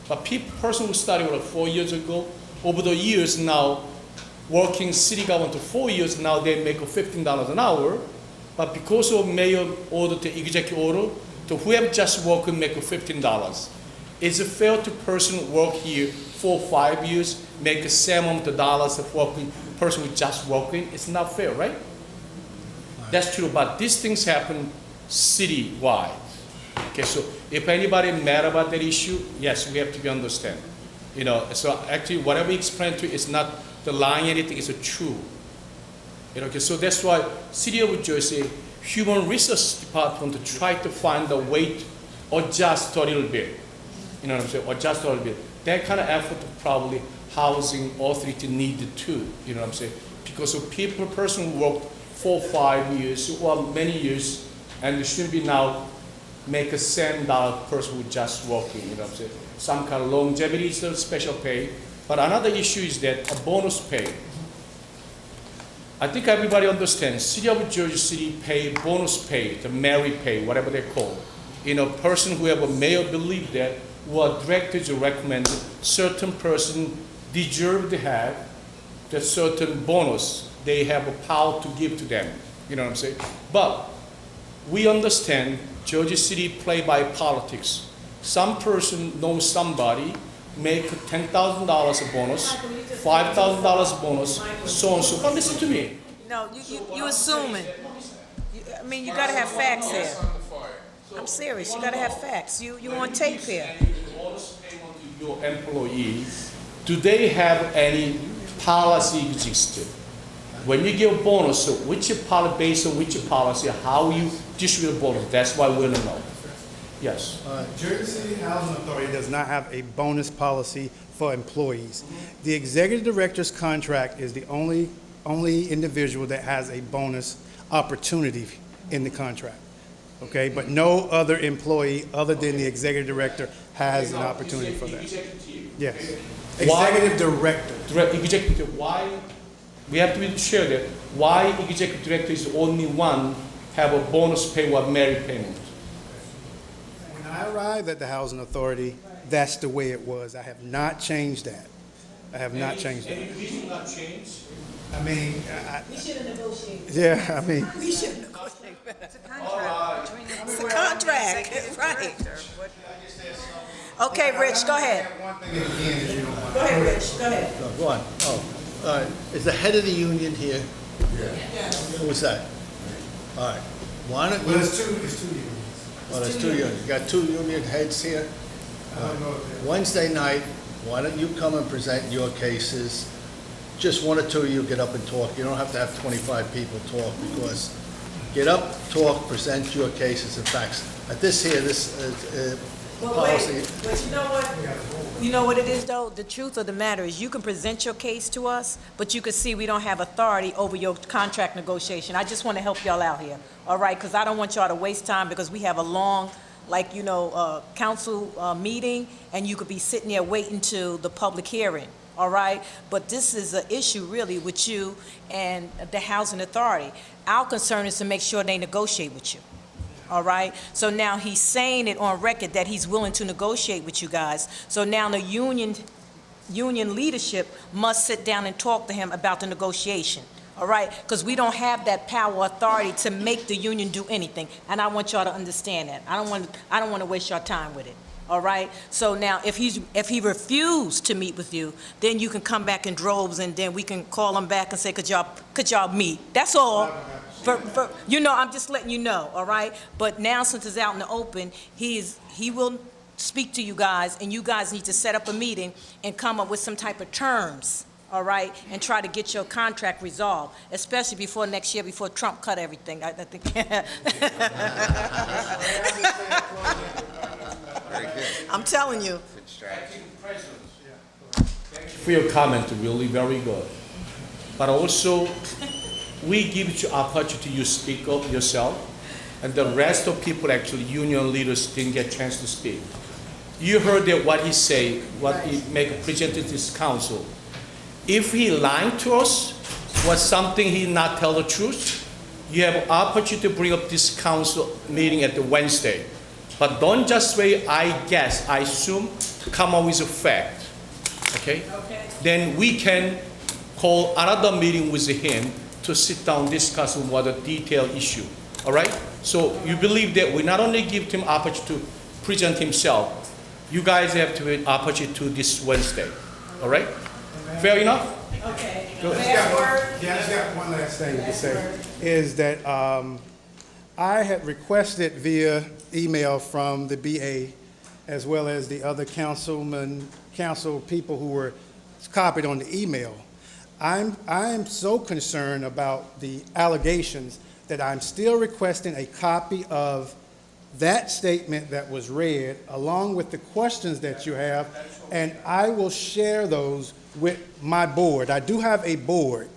But person who started work 4 years ago, over the years now, working city government for 4 years now, they make $15 an hour. But because of mayor order to executive order, to whoever just work will make $15. Is it fair to person who work here 4 or 5 years, make the same amount of dollars of working person who just working? It's not fair, right? That's true, but these things happen citywide. Okay, so if anybody mad about that issue, yes, we have to be understand. You know, so actually whatever we explain to you is not the lying anything, it's true. You know, okay, so that's why City of Jersey Human Resource Department to try to find a way to adjust a little bit. You know what I'm saying? Adjust a little bit. That kind of effort probably housing authority needed too. You know what I'm saying? Because of people, person who worked 4 or 5 years or many years, and they shouldn't be now make a $7 person who just working. You know what I'm saying? Some kind of longevity is a special pay. But another issue is that a bonus pay. I think everybody understands, City of Jersey City pay bonus pay, the merit pay, whatever they call. You know, person who have a mayor believe that, who are directors recommend certain person deserve to have the certain bonus. They have a power to give to them. You know what I'm saying? But we understand Jersey City play by politics. Some person knows somebody make $10,000 a bonus, $5,000 bonus, so on, so. But listen to me. No, you assuming. I mean, you gotta have facts here. I'm serious, you gotta have facts. You on tape here. Bonus payment to your employees, do they have any policy existed? When you give bonus, so which policy, based on which policy, how you distribute bonus, that's why we don't know. Yes. Jersey City Housing Authority does not have a bonus policy for employees. The executive director's contract is the only individual that has a bonus opportunity in the contract. Okay, but no other employee other than the executive director has an opportunity for that. Yes. Executive director. Executive, why? We have to be sure that why executive director is the only one have a bonus pay or merit payment. When I arrived at the Housing Authority, that's the way it was. I have not changed that. I have not changed that. Any reason not change? I mean, We should have negotiated. yeah, I mean, We should have negotiated. It's a contract between the It's a board and the contract, executive right. director. Okay, Rich, go ahead. Go ahead, Rich, go ahead. No, go on. Oh, all right. Is the head of the union here? Who was that? All right. Why don't you? it's two unions. Well, there's two unions. You got two union heads here? Wednesday night, why don't you come and present your cases? Just one or two of you get up and talk. You don't have to have 25 people talk, because get up, talk, present your cases and facts. At this But policy. wait, but you know what? You know what it is, though? The truth of the matter is, you can present your case to us, but you can see we don't have authority over your contract negotiation. I just want to help y'all out here, all right? Because I don't want y'all to waste time, because we have a long, council meeting, and you could be sitting there waiting till the public hearing, all right? But this is an issue, really, with you and the Housing Authority. Our concern is to make sure they negotiate with you. All right, so now he's saying it on record that he's willing to negotiate with you guys. So now the union leadership must sit down and talk to him about the negotiation. All right, because we don't have that power or authority to make the union do anything, and I want y'all to understand that. I don't want to waste your time with it. All right, so now if he refused to meet with you, then you can come back in droves, and then we can call him back and say, could y'all meet? That's all. I'm just letting you know, all right? But now, since it's out in the open, he will speak to you guys, and you guys need to set up a meeting and come up with some type of terms, all right? And try to get your contract resolved, especially before next year, before Trump cut everything. I think. Very good. I'm telling you. Good strategy. Thank you for your comment, really very good. But also, we give you opportunity to speak up yourself, and the rest of people, actually, union leaders, didn't get a chance to speak. You heard that what he say, what he presented to this council. If he lied to us, was something he not tell the truth, you have opportunity to bring up this council meeting at the Wednesday. But don't just say, I guess, I assume, come up with a fact, okay? Then we can call another meeting with him to sit down, discuss what a detailed issue, all right? So you believe that we not only give him opportunity to present himself, you guys have to have opportunity to this Wednesday, all right? Fair enough? Okay. I just got one last thing to say, is that I had requested via email from the BA, as well as the other council people who were copied on the email. I'm so concerned about the allegations that I'm still requesting a copy of that statement that was read, along with the questions that you have, and I will share those with my board. I do have a board,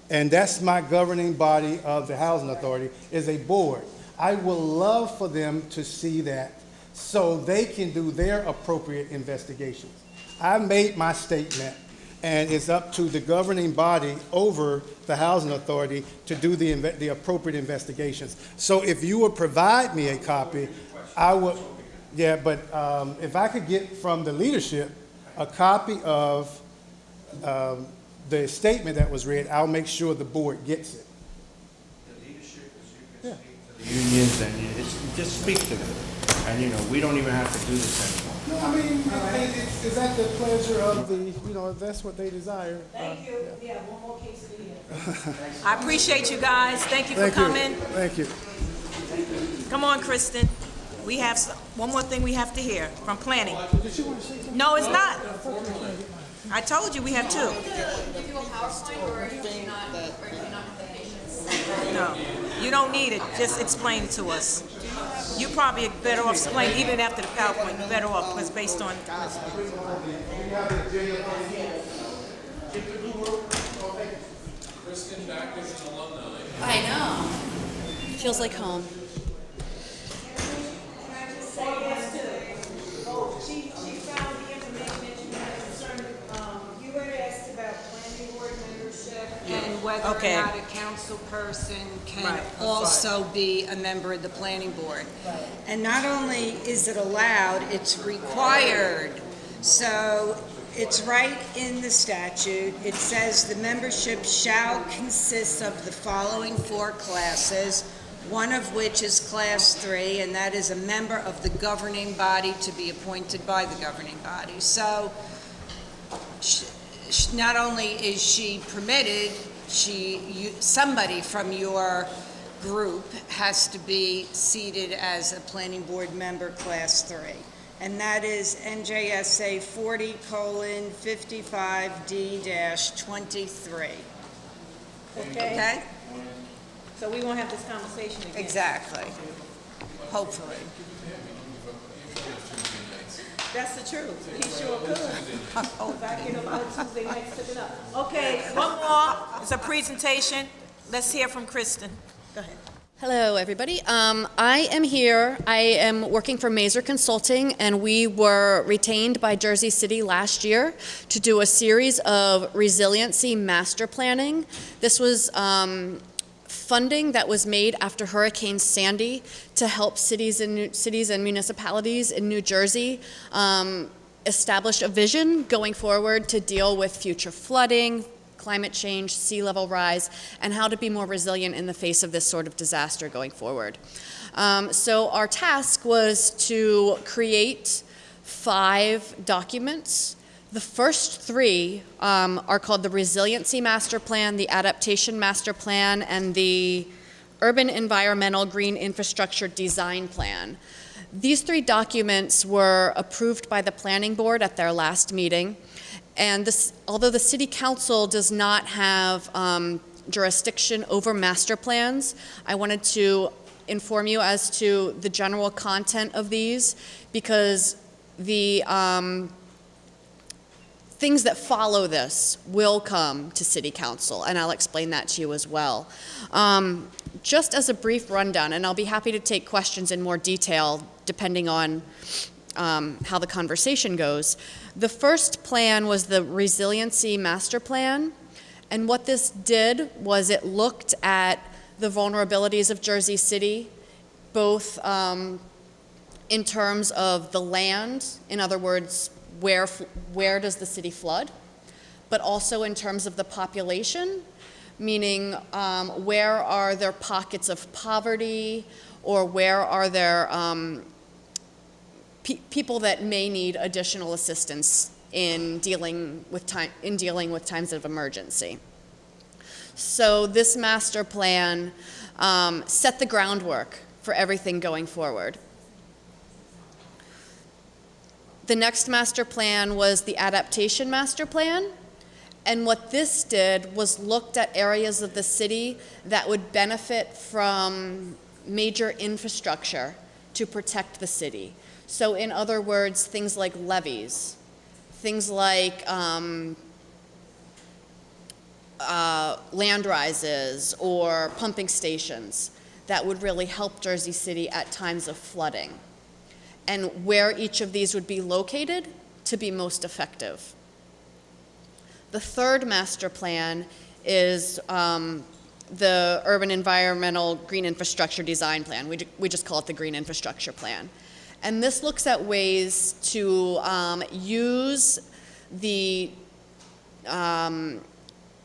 and that's my governing body of the Housing Authority, is a board. I will love for them to see that so they can do their appropriate investigations. I made my statement, and it's up to the governing body over the Housing Authority to do the appropriate investigations. So if you would provide me a copy, I would, yeah, but if I could get from the leadership a copy of the statement that was read, I'll make sure the board gets it. The leadership is, you can speak to the unions, and just speak to them. And, we don't even have to do this anymore. I mean, is that the pleasure of the, if that's what they desire. Thank you. Yeah, one more quesadilla. I appreciate you guys. Thank you for coming. Thank you. Come on, Kristen. We have one more thing we have to hear from planning. No, it's not. I told you we have two. No, you don't need it. Just explain it to us. You probably better off explaining, even after the PowerPoint, you're better off, because based on. Kristen back as an alumni. I know. Feels like home. She found the information that you had concerning, you had asked about planning board membership. And whether or not a council person can also be a member of the planning board. And not only is it allowed, it's required. So it's right in the statute. It says the membership shall consist of the following 4 classes, one of which is Class 3, and that is a member of the governing body to be appointed by the governing body. So not only is she permitted, somebody from your group has to be seated as a planning board member, Class 3. And that is NJSA 40:55D-23. Okay? So we won't have this conversation again. Exactly. Hopefully. That's the truth. He sure could. Back in on Tuesday nights, took it up. Okay, one more. It's a presentation. Let's hear from Kristen. Go ahead. Hello, everybody. I am here. I am working for Mazer Consulting, and we were retained by Jersey City last year to do a series of resiliency master planning. This was funding that was made after Hurricane Sandy to help cities and municipalities in New Jersey establish a vision going forward to deal with future flooding, climate change, sea level rise, and how to be more resilient in the face of this sort of disaster going forward. So our task was to create 5 documents. The first 3 are called the Resiliency Master Plan, the Adaptation Master Plan, and the Urban Environmental Green Infrastructure Design Plan. These 3 documents were approved by the Planning Board at their last meeting. And although the City Council does not have jurisdiction over master plans, I wanted to inform you as to the general content of these, because the things that follow this will come to City Council, and I'll explain that to you as well. Just as a brief rundown, and I'll be happy to take questions in more detail depending on how the conversation goes. The first plan was the Resiliency Master Plan, and what this did was it looked at the vulnerabilities of Jersey City, both in terms of the land, in other words, where does the city flood, but also in terms of the population, meaning where are there pockets of poverty, or where are there people that may need additional assistance in dealing with times of emergency. So this master plan set the groundwork for everything going forward. The next master plan was the Adaptation Master Plan, and what this did was looked at areas of the city that would benefit from major infrastructure to protect the city. So in other words, things like levees, things like land rises or pumping stations that would really help Jersey City at times of flooding, and where each of these would be located to be most effective. The third master plan is the Urban Environmental Green Infrastructure Design Plan. We just call it the Green Infrastructure Plan. And this looks at ways to use the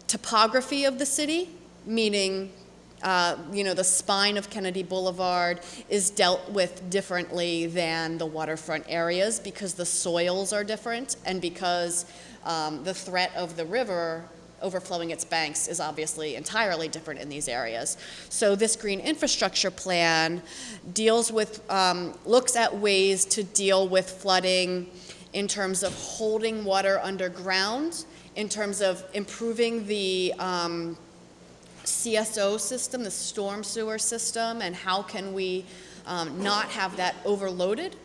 topography of the city, meaning The spine of Kennedy Boulevard is dealt with differently than the waterfront areas because the soils are different and because the threat of the river overflowing its banks is obviously entirely different in these areas. So this green infrastructure plan deals with, looks at ways to deal with flooding in terms of holding water underground, in terms of improving the CSO system, the storm sewer system, and how can we not have that overloaded?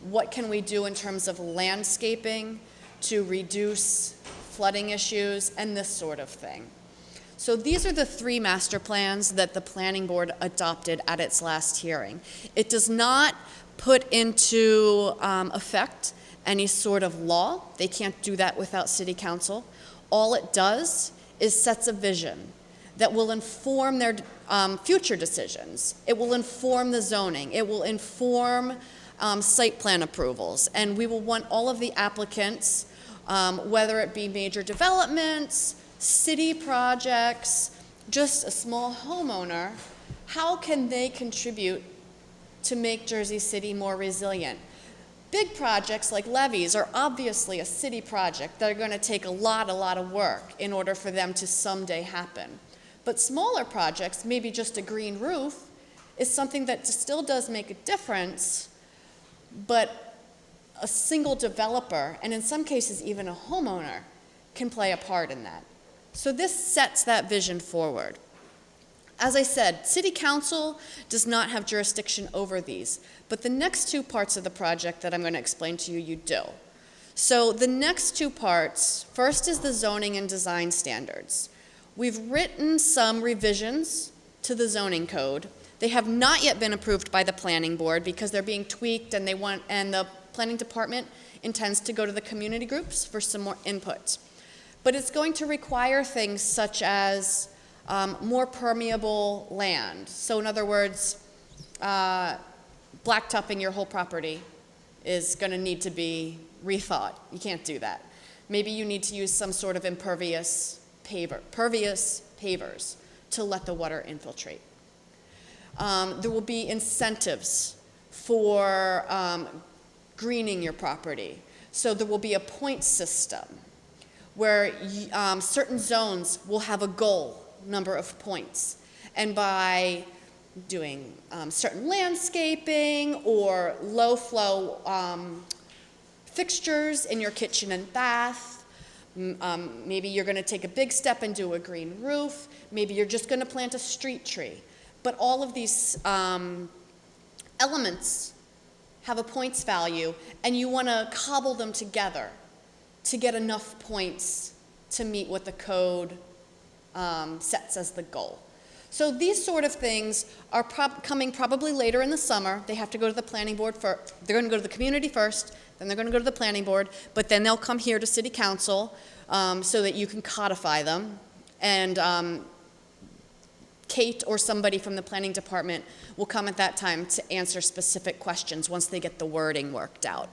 What can we do in terms of landscaping to reduce flooding issues and this sort of thing? So these are the 3 master plans that the planning board adopted at its last hearing. It does not put into effect any sort of law. They can't do that without city council. All it does is sets a vision that will inform their future decisions. It will inform the zoning. It will inform site plan approvals. And we will want all of the applicants, whether it be major developments, city projects, just a small homeowner, how can they contribute to make Jersey City more resilient? Big projects like levees are obviously a city project that are going to take a lot of work in order for them to someday happen. But smaller projects, maybe just a green roof, is something that still does make a difference, but a single developer, and in some cases even a homeowner, can play a part in that. So this sets that vision forward. As I said, City Council does not have jurisdiction over these, but the next 2 parts of the project that I'm going to explain to you, you do. So the next 2 parts, first is the zoning and design standards. We've written some revisions to the zoning code. They have not yet been approved by the planning board because they're being tweaked and the planning department intends to go to the community groups for some more input. But it's going to require things such as more permeable land. So in other words, blacktopping your whole property is going to need to be rethought. You can't do that. Maybe you need to use some sort of impervious pavers to let the water infiltrate. There will be incentives for greening your property. So there will be a point system where certain zones will have a goal number of points. And by doing certain landscaping or low flow fixtures in your kitchen and bath, maybe you're going to take a big step and do a green roof. Maybe you're just going to plant a street tree. But all of these elements have a points value, and you want to cobble them together to get enough points to meet what the code sets as the goal. So these sort of things are coming probably later in the summer. They have to go to the planning board first. They're going to go to the community first, then they're going to go to the planning board, but then they'll come here to city council so that you can codify them. And Kate or somebody from the planning department will come at that time to answer specific questions once they get the wording worked out.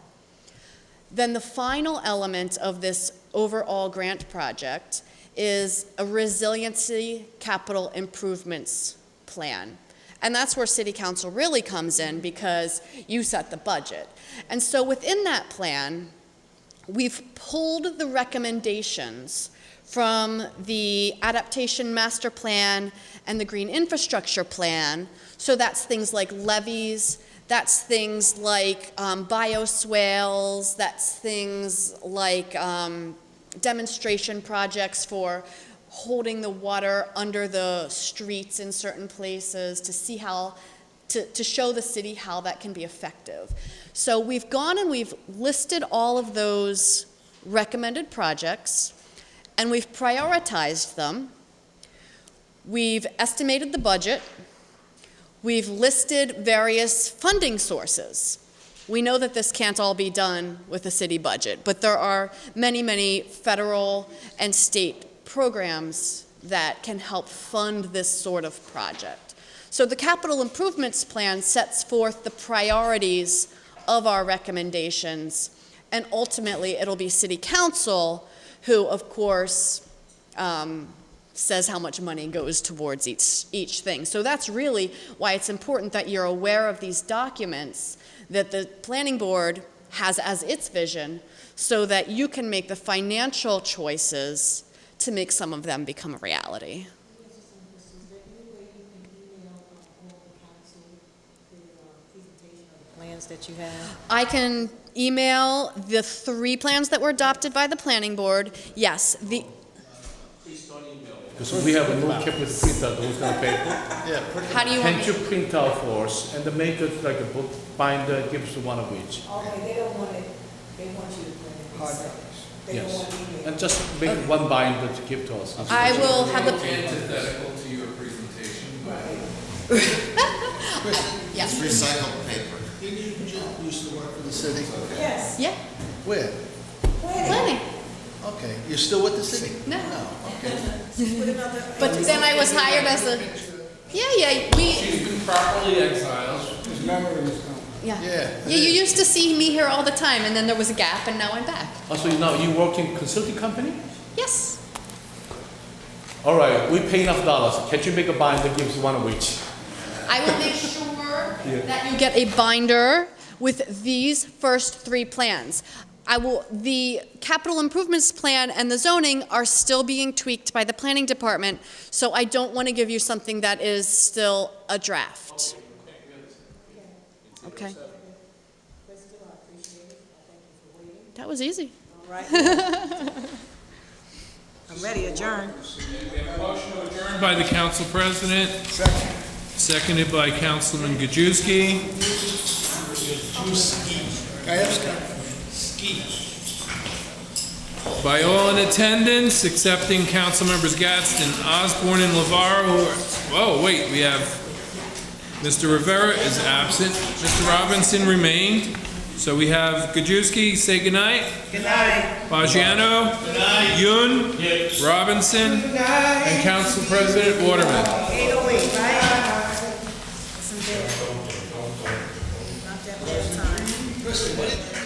Then the final element of this overall grant project is a resiliency capital improvements plan. And that's where City Council really comes in because you set the budget. And so within that plan, we've pulled the recommendations from the adaptation master plan and the green infrastructure plan. So that's things like levees, that's things like bioswales, that's things like demonstration projects for holding the water under the streets in certain places to see how, to show the city how that can be effective. So we've gone and we've listed all of those recommended projects and we've prioritized them. We've estimated the budget. We've listed various funding sources. We know that this can't all be done with the city budget, but there are many, many federal and state programs that can help fund this sort of project. So the capital improvements plan sets forth the priorities of our recommendations, and ultimately it'll be City Council who, of course, says how much money goes towards each thing. So that's really why it's important that you're aware of these documents that the planning board has as its vision, so that you can make the financial choices to make some of them become a reality. Plans that you have? I can email the 3 plans that were adopted by the planning board. Yes, Because we have a no cap with printout, those kind of paper. Yeah. how do you want Can't me? you print out for us and then make it like a book binder, give us one of each? Okay, they don't want it, they want you to print it. Hard copies. They don't Yes. want email. And just make one binder to give to us. I will have the, Antithetical to your presentation, but yes, It's recycled paper. Didn't you used to work for the city? Yes. yeah, Where? planning. Okay, you're still with the city? No. Okay. But then I was hired as a, we, she's been properly exiled. His memory is gone. yeah. Yeah. Yeah, you used to see me here all the time, and then there was a gap, and now I'm back. Also, now you work in consulting company? Yes. All right, we pay enough dollars. Can't you make a binder, give us one of each? I will make sure that you get a binder with these first 3 plans. The capital improvements plan and the zoning are still being tweaked by the planning department, so I don't want to give you something that is still a draft. Okay. That was easy. All right. I'm ready, adjourn. We have a motion to adjourn by the council president. Seconded by Councilman Gajewski. By all in attendance, excepting council members Gadsden, Osborne, and LeVar, we have Mr. Rivera is absent. Mr. Robinson remained. So we have Gajewski, say goodnight. Good night. Bagiano. Good night. Yun. Yes. Robinson. Good night. And Council President Waterman. 808, right? Not that bad time.